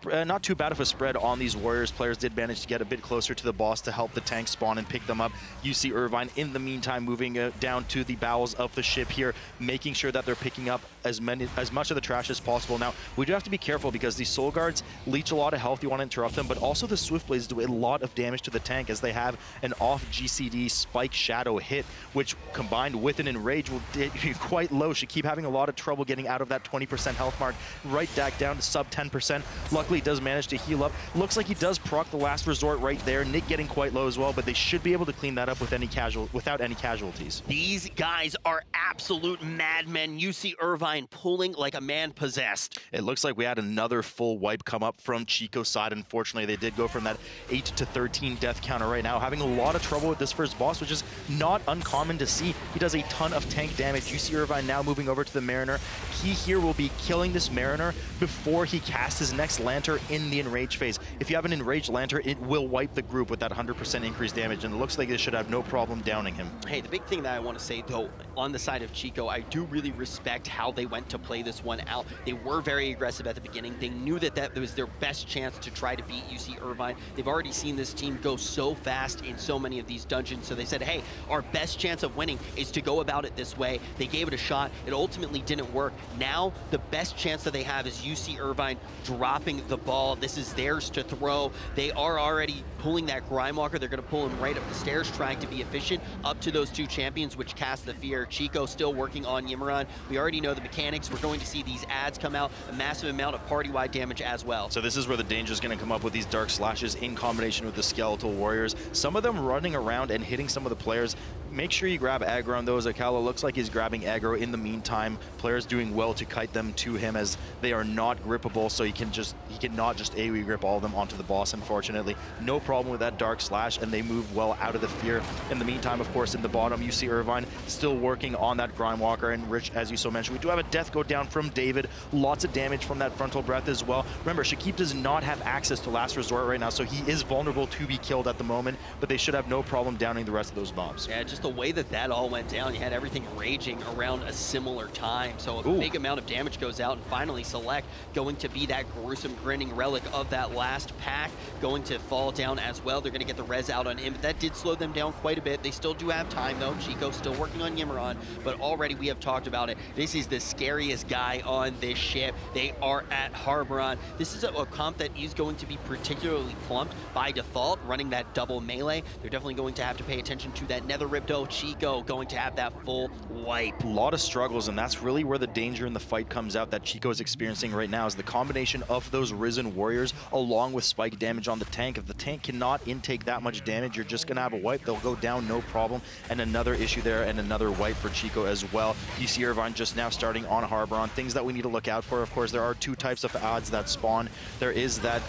Not too bad of a spread on these warriors. Players did manage to get a bit closer to the boss to help the tank spawn and pick them up. You see Irvine, in the meantime, moving down to the bowels of the ship here, making sure that they're picking up as much of the trash as possible. Now, we do have to be careful because these Soul Guards leech a lot of health. You want to interrupt them, but also the Swift Blades do a lot of damage to the tank as they have an off GCD Spike Shadow hit, which combined with an Enrage will be quite low. Shakib having a lot of trouble getting out of that 20% health mark, right back down to sub 10%. Luckily, he does manage to heal up. Looks like he does proc the last resort right there. Nick getting quite low as well, but they should be able to clean that up with without any casualties. These guys are absolute madmen. You see Irvine pulling like a man possessed. It looks like we had another full wipe come up from Chico's side. Unfortunately, they did go from that 8 to 13 death counter right now, having a lot of trouble with this first boss, which is not uncommon to see. He does a ton of tank damage. You see Irvine now moving over to the Mariner. He here will be killing this Mariner before he casts his next Lantern in the Enrage phase. If you have an Enraged Lantern, it will wipe the group with that 100% increased damage, and it looks like they should have no problem downing him. Hey, the big thing that I want to say, though, on the side of Chico, I do really respect how they went to play this one out. They were very aggressive at the beginning. They knew that that was their best chance to try to beat UC Irvine. They've already seen this team go so fast in so many of these dungeons, so they said, hey, our best chance of winning is to go about it this way. They gave it a shot. It ultimately didn't work. Now, the best chance that they have is UC Irvine dropping the ball. This is theirs to throw. They are already pulling that Grimewalker. They're going to pull him right up the stairs, trying to be efficient up to those two champions, which cast the fear. Chico still working on Yimaron. We already know the mechanics. We're going to see these ads come out, a massive amount of party-wide damage as well. So this is where the danger is going to come up with these Dark Slashes in combination with the Skeletal Warriors. Some of them running around and hitting some of the players. Make sure you grab aggro on those. Akala looks like he's grabbing aggro in the meantime. Players doing well to kite them to him as they are not grippable, so he cannot just AoE grip all of them onto the boss, unfortunately. No problem with that Dark Slash, and they move well out of the fear. In the meantime, of course, in the bottom, you see Irvine still working on that Grimewalker, and Rich, as you so mentioned, we do have a death go down from David. Lots of damage from that frontal breath as well. Remember, Shakib does not have access to Last Resort right now, so he is vulnerable to be killed at the moment, but they should have no problem downing the rest of those mobs. Yeah, just the way that that all went down, you had everything raging around a similar time, so a big amount of damage goes out, and finally Select going to be that gruesome grinning relic of that last pack, going to fall down as well. They're going to get the res out on him, but that did slow them down quite a bit. They still do have time though. Chico still working on Yimaron, but already we have talked about it. This is the scariest guy on this ship. They are at Harboron. This is a comp that is going to be particularly plumped by default, running that double melee. They're definitely going to have to pay attention to that Nether Ripto. Chico going to have that full wipe. A lot of struggles, and that's really where the danger in the fight comes out that Chico is experiencing right now, is the combination of those Risen Warriors along with spike damage on the tank. If the tank cannot intake that much damage, you're just going to have a wipe. They'll go down no problem, and another issue there, and another wipe for Chico as well. You see Irvine just now starting on Harboron. Things that we need to look out for, of course, there are two types of odds that spawn. There is that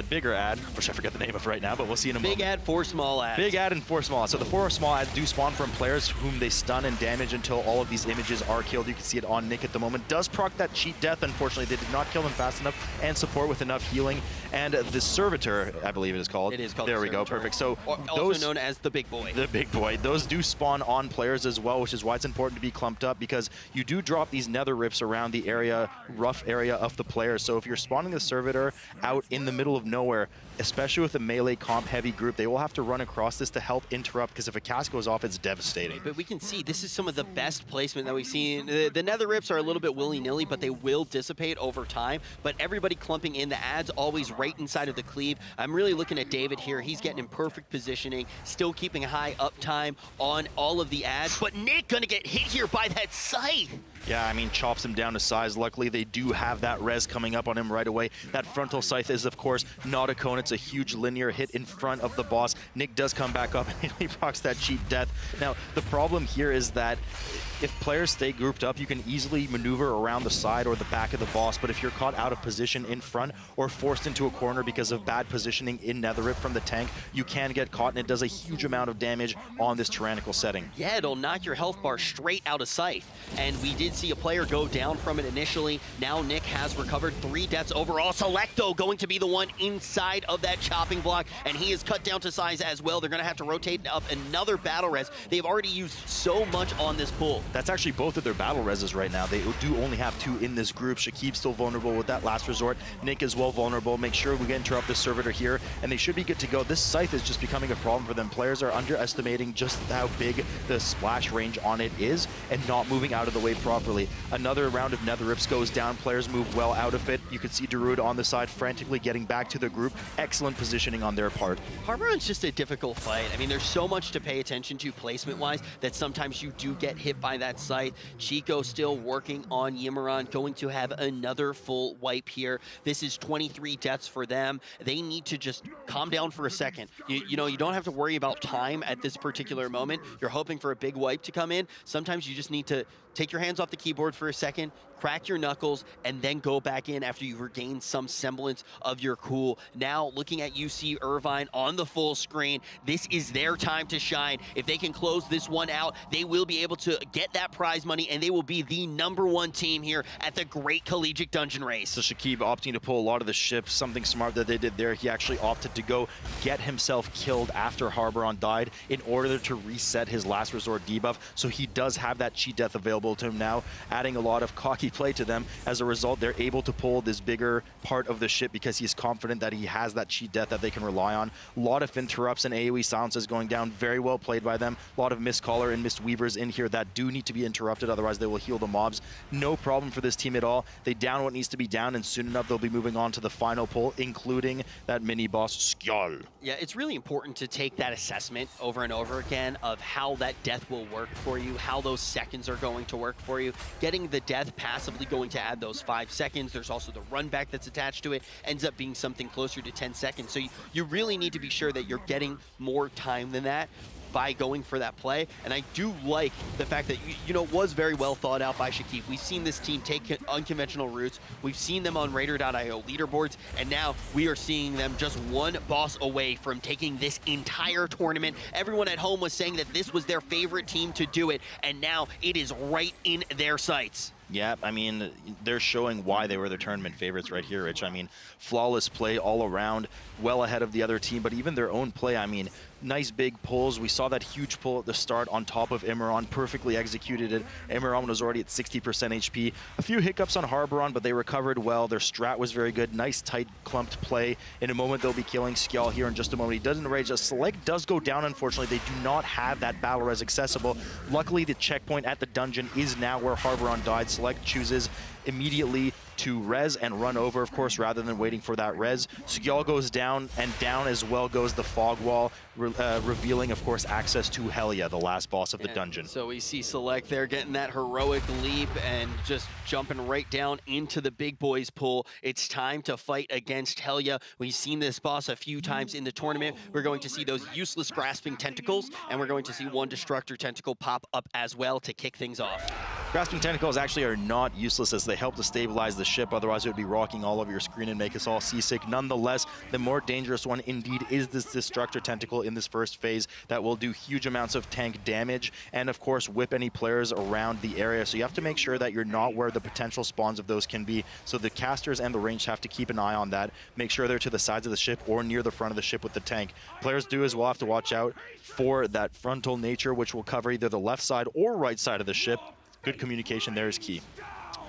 bigger ad, which I forget the name of right now, but we'll see in a moment. Big ad, 4 small ads. Big ad and 4 small ads. So the 4 small ads do spawn from players whom they stun and damage until all of these images are killed. You can see it on Nick at the moment. Does proc that cheat death. Unfortunately, they did not kill him fast enough and support with enough healing. And the Servitor, I believe it is called. It is called There the we go, Servitor. perfect. So also known as the Big Boy. The Big Boy. Those do spawn on players as well, which is why it's important to be clumped up, because you do drop these Nether Rips around the area, rough area of the player. So if you're spawning the Servitor out in the middle of nowhere, especially with a melee comp heavy group, they will have to run across this to help interrupt, because if a cast goes off, it's devastating. But we can see this is some of the best placement that we've seen. The nether rips are a little bit willy-nilly, but they will dissipate over time. But everybody clumping in, the ad's always right inside of the cleave. I'm really looking at David here. He's getting in perfect positioning, still keeping a high uptime on all of the ads. But Nick gonna get hit here by that scythe. Yeah, I mean, chops him down to size. Luckily, they do have that res coming up on him right away. That frontal scythe is, of course, not a cone. It's a huge linear hit in front of the boss. Nick does come back up, and he procs that cheap death. Now, the problem here is that if players stay grouped up, you can easily maneuver around the side or the back of the boss, but if you're caught out of position in front or forced into a corner because of bad positioning in Netherrip from the tank, you can get caught, and it does a huge amount of damage on this tyrannical setting. Yeah, it'll knock your health bar straight out of sight. And we did see a player go down from it initially. Now Nick has recovered 3 deaths overall. Selecto going to be the one inside of that chopping block, and he is cut down to size as well. They're going to have to rotate up another battle res. They've already used so much on this pull. That's actually both of their battle reses right now. They do only have 2 in this group. Shakib's still vulnerable with that last resort. Nick is well vulnerable. Make sure we get interrupt this servitor here, and they should be good to go. This scythe is just becoming a problem for them. Players are underestimating just how big the splash range on it is and not moving out of the way properly. Another round of nether rips goes down. Players move well out of it. You can see Darude on the side frantically getting back to the group. Excellent positioning on their part. Harbor's just a difficult fight. I mean, there's so much to pay attention to placement-wise that sometimes you do get hit by that scythe. Chico still working on Yimaron, going to have another full wipe here. This is 23 deaths for them. They need to just calm down for a second. You know, you don't have to worry about time at this particular moment. You're hoping for a big wipe to come in. Sometimes you just need to take your hands off the keyboard for a second, crack your knuckles, and then go back in after you regain some semblance of your cool. Now, looking at UC Irvine on the full screen, this is their time to shine. If they can close this one out, they will be able to get that prize money, and they will be the #1 team here at the Great Collegiate Dungeon Race. So Shakib opting to pull a lot of the ships, something smart that they did there. He actually opted to go get himself killed after Harboron died in order to reset his last resort debuff. So he does have that cheat death available to him now, adding a lot of cocky play to them. As a result, they're able to pull this bigger part of the ship because he's confident that he has that cheat death that they can rely on. A lot of interrupts and AoE silences going down. Very well played by them. A lot of missed caller and missed weavers in here that do need to be interrupted, otherwise they will heal the mobs. No problem for this team at all. They down what needs to be down, and soon enough they'll be moving on to the final pull, including that mini boss Skjal. Yeah, it's really important to take that assessment over and over again of how that death will work for you, how those seconds are going to work for you. Getting the death passively going to add those 5 seconds. There's also the run back that's attached to it. Ends up being something closer to 10 seconds. So you really need to be sure that you're getting more time than that by going for that play. And I do like the fact that, you know, it was very well thought out by Shakib. We've seen this team take unconventional routes. We've seen them on Raider.io leaderboards, and now we are seeing them just one boss away from taking this entire tournament. Everyone at home was saying that this was their favorite team to do it, and now it is right in their sights. Yeah, I mean, they're showing why they were the tournament favorites right here, Rich. I mean, flawless play all around, well ahead of the other team, but even their own play, I mean, nice big pulls. We saw that huge pull at the start on top of Imran, perfectly executed it. Imran was already at 60% HP. A few hiccups on Harboron, but they recovered well. Their strat was very good. Nice, tight, clumped play. In a moment, they'll be killing Skjal here in just a moment. He doesn't rage. A select does go down, unfortunately. They do not have that battle res accessible. Luckily, the checkpoint at the dungeon is now where Harboron died. Select chooses immediately to res and run over, of course, rather than waiting for that res. Skjal goes down, and down as well goes the fog wall, revealing, of course, access to Helia, the last boss of the dungeon. So we see Select there getting that heroic leap and just jumping right down into the big boys pool. It's time to fight against Helia. We've seen this boss a few times in the tournament. We're going to see those useless grasping tentacles, and we're going to see one destructor tentacle pop up as well to kick things off. Grasping tentacles actually are not useless as they help to stabilize the ship, otherwise it would be rocking all over your screen and make us all seasick. Nonetheless, the more dangerous one indeed is this destructor tentacle in this first phase that will do huge amounts of tank damage and of course whip any players around the area. So you have to make sure that you're not where the potential spawns of those can be. So the casters and the ranged have to keep an eye on that. Make sure they're to the sides of the ship or near the front of the ship with the tank. Players do as well have to watch out for that frontal nature, which will cover either the left side or right side of the ship. Good communication there is key.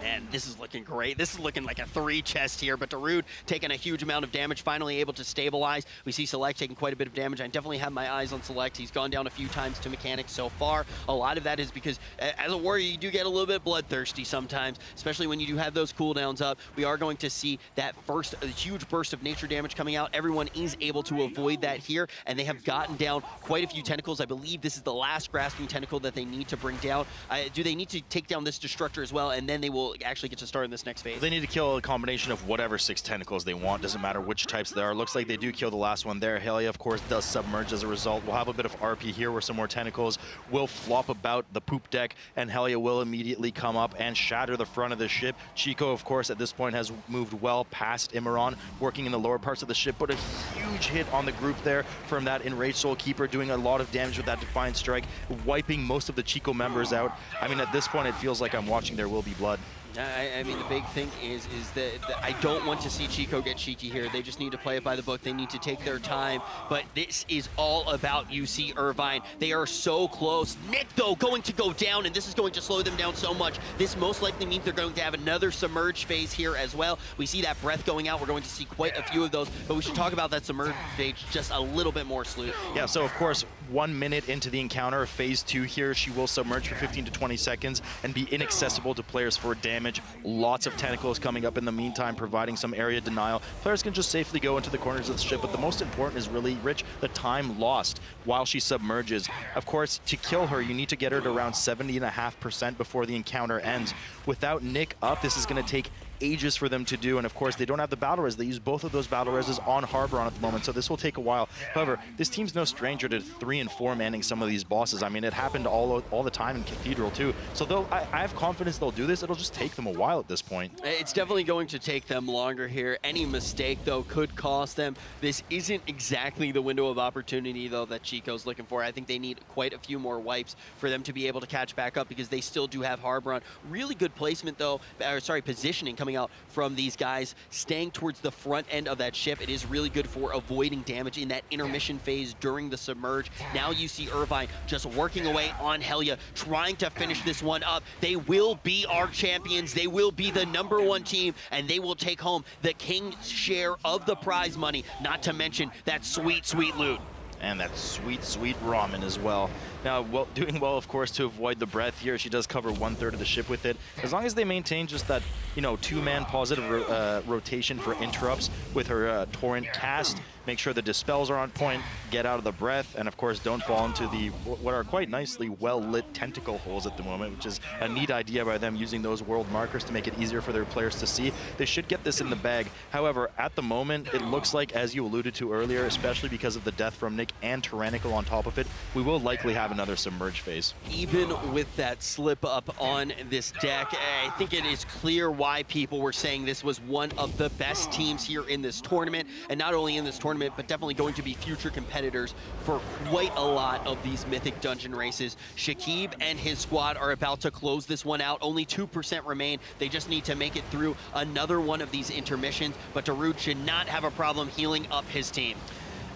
Man, this is looking great. This is looking like a 3 chest here, but Darude taking a huge amount of damage, finally able to stabilize. We see Select taking quite a bit of damage. I definitely have my eyes on Select. He's gone down a few times to mechanics so far. A lot of that is because as a warrior, you do get a little bit bloodthirsty sometimes, especially when you do have those cooldowns up. We are going to see that first huge burst of nature damage coming out. Everyone is able to avoid that here, and they have gotten down quite a few tentacles. I believe this is the last grasping tentacle that they need to bring down. Do they need to take down this Destructor as well, and then they will actually get to start in this next phase? They need to kill a combination of whatever 6 tentacles they want. Doesn't matter which types there are. Looks like they do kill the last one there. Helia, of course, does submerge as a result. We'll have a bit of RP here where some more tentacles will flop about the poop deck, and Helia will immediately come up and shatter the front of the ship. Chico, of course, at this point has moved well past Imran, working in the lower parts of the ship, but a huge hit on the group there from that Enraged Soul Keeper, doing a lot of damage with that Defiant Strike, wiping most of the Chico members out. I mean, at this point, it feels like I'm watching There Will Be Blood. I mean, the big thing is that I don't want to see Chico get cheeky here. They just need to play it by the book. They need to take their time. But this is all about UC Irvine. They are so close. Nick, though, going to go down, and this is going to slow them down so much. This most likely means they're going to have another submerge phase here as well. We see that breath going out. We're going to see quite a few of those. But we should talk about that submerge phase just a little bit more, Sloot. Yeah, so of course, 1 minute into the encounter, phase 2 here, she will submerge for 15 to 20 seconds and be inaccessible to players for damage. Lots of tentacles coming up in the meantime, providing some area denial. Players can just safely go into the corners of the ship, but the most important is really, Rich, the time lost while she submerges. Of course, to kill her, you need to get her to around 70.5% before the encounter ends. Without Nick up, this is going to take ages for them to do, and of course they don't have the battle res. They use both of those battle reses on Harbour at the moment, so this will take a while. However, this team's no stranger to 3 and 4 manning some of these bosses. I mean, it happened all the time in Cathedral too. So I have confidence they'll do this. It'll just take them a while at this point. It's definitely going to take them longer here. Any mistake, though, could cost them. This isn't exactly the window of opportunity, though, that Chico's looking for. I think they need quite a few more wipes for them to be able to catch back up, because they still do have Harbour on. Really good placement, though, positioning coming out from these guys, staying towards the front end of that ship. It is really good for avoiding damage in that intermission phase during the submerge. Now you see Irvine just working away on Helia, trying to finish this one up. They will be our champions. They will be the #1 team, and they will take home the king's share of the prize money, not to mention that sweet, sweet loot. And that sweet, sweet ramen as well. Now, doing well, of course, to avoid the breath here. She does cover 1/3 of the ship with it. As long as they maintain just that, 2-man positive rotation for interrupts with her torrent cast, make sure the dispels are on point, get out of the breath, and of course don't fall into what are quite nicely well-lit tentacle holes at the moment, which is a neat idea by them, using those world markers to make it easier for their players to see. They should get this in the bag. However, at the moment, it looks like, as you alluded to earlier, especially because of the death from Nick and Tyrannical on top of it, we will likely have another submerge phase. Even with that slip up on this deck, I think it is clear why people were saying this was one of the best teams here in this tournament, and not only in this tournament, but definitely going to be future competitors for quite a lot of these Mythic Dungeon races. Shakib and his squad are about to close this one out. Only 2% remain. They just need to make it through another one of these intermissions, but Darude should not have a problem healing up his team.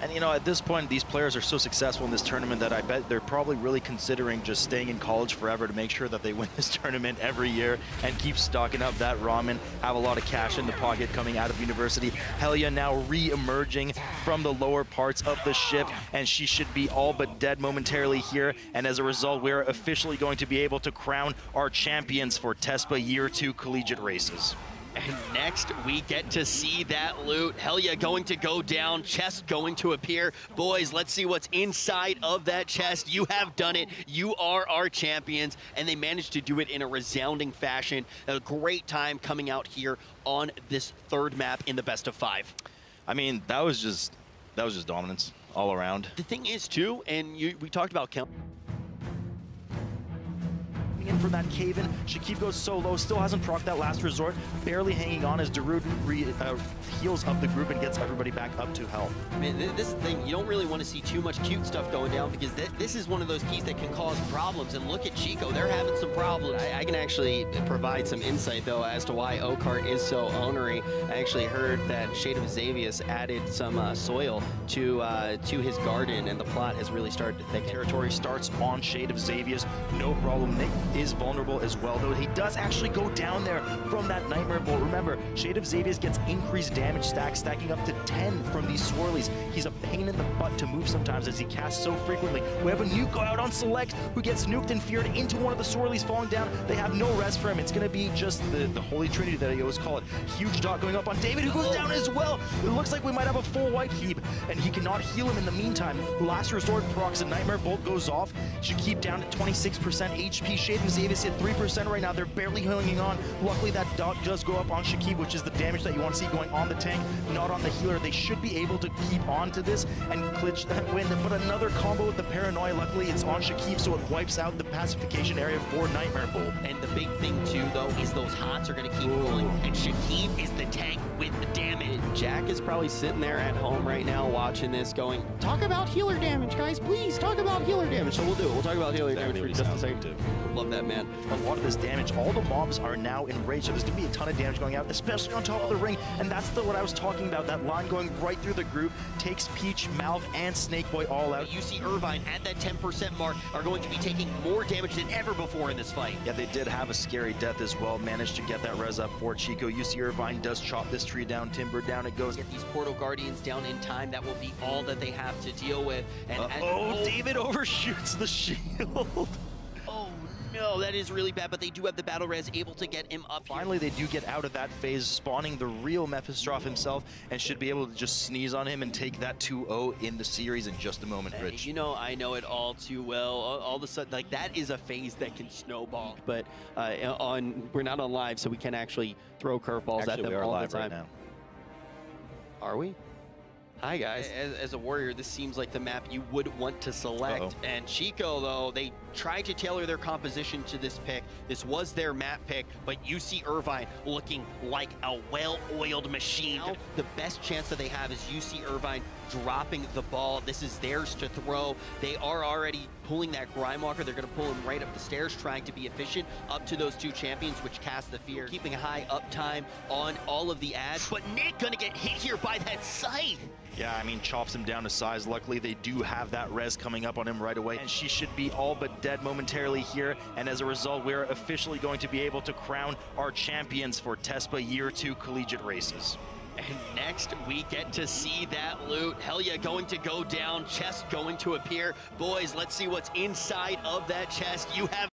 And at this point, these players are so successful in this tournament that I bet they're probably really considering just staying in college forever to make sure that they win this tournament every year and keep stocking up that ramen, have a lot of cash in the pocket coming out of university. Helia now re-emerging from the lower parts of the ship, and she should be all but dead momentarily here. And as a result, we're officially going to be able to crown our champions for TESPA Year 2 Collegiate races. And next, we get to see that loot. Helia going to go down, chest going to appear. Boys, let's see what's inside of that chest. You have done it. You are our champions. And they managed to do it in a resounding fashion. A great time coming out here on this 3rd map in the best of 5. I mean, that was just dominance all around. The thing is, too, and we talked about in from that cave-in. Shakib goes so low, still hasn't procced that last resort, barely hanging on as Darude heals up the group and gets everybody back up to health. I mean, this is the thing, you don't really want to see too much cute stuff going down, because this is one of those keys that can cause problems. And look at Chico, they're having some problems. I can actually provide some insight, though, as to why Okart is so ornery. I actually heard that Shade of Xavius added some soil to his garden, and the plot has really started to thicken. Territory starts on Shade of Xavius, no problem. Nick is vulnerable as well, though. He does actually go down there from that Nightmare Bolt. Remember, Shade of Xavius gets increased damage stack, stacking up to 10 from these swirlies. He's a pain in the butt to move sometimes as he casts so frequently. We have a nuke go out on Select, who gets nuked and feared into one of the swirlies falling down. They have no rest for him. It's going to be just the Holy Trinity that I always call it. Huge dot going up on David, who goes down as well. It looks like we might have a full white heap, and he cannot heal him in the meantime. Last Resort procs, a Nightmare Bolt goes off. Should keep down to 26% HP. Shade and Xavius at 3% right now. They're barely hanging on. Luckily, that dot does go up on Shakib, which is the damage that you want to see going on the tank, not on the healer. They should be able to keep on to this and clinch that win. But another combo with the Paranoia. Luckily, it's on Shakib, so it wipes out the pacification area for Nightmare Bolt. And the big thing, too, though, is those hots are going to keep rolling, and Shakib is the tank with the damage. Jack is probably sitting there at home right now watching this going, talk about healer damage, guys, please, talk about healer damage. So we'll do it. We'll talk about healer damage for just a second. Love that, man. A lot of this damage, all the mobs are now enraged, so there's going to be a ton of damage going out, especially on top of the ring, and that's what I was talking about, that line going right through the group, takes Peach, Malv, and Snakeboy all out. UC Irvine at that 10% mark are going to be taking more damage than ever before in this fight. Yeah, they did have a scary death as well, managed to get that res up for Chico. UC Irvine does chop this tree down, timber down it goes. Get these Portal Guardians down in time, that will be all that they have to deal with. And David overshoots the shield. Oh no, that is really bad, but they do have the battle res able to get him up here. Finally, they do get out of that phase, spawning the real Mephistroff himself, and should be able to just sneeze on him and take that 2-0 in the series in just a moment, Rich. You know, I know it all too well. All of a sudden, like, that is a phase that can snowball. But we're not on live, so we can actually throw curveballs at them we are all live the time. right now. Are we? Hi, guys. As a warrior, this seems like the map you would want to select. And Chico, though, they tried to tailor their composition to this pick. This was their map pick, but UC Irvine looking like a well-oiled machine. Now, the best chance that they have is UC Irvine dropping the ball. This is theirs to throw. They are already pulling that Grime Walker. They're going to pull him right up the stairs, trying to be efficient up to those two champions, which cast the fear. Keeping a high uptime on all of the ads. But Nick going to get hit here by that scythe. Yeah, I mean, chops him down to size. Luckily, they do have that res coming up on him right away, and she should be all but dead momentarily here. And as a result, we're officially going to be able to crown our champions for TESPA Year 2 Collegiate Races. And next, we get to see that loot. Hell yeah, going to go down, chest going to appear. Boys, let's see what's inside of that chest. You have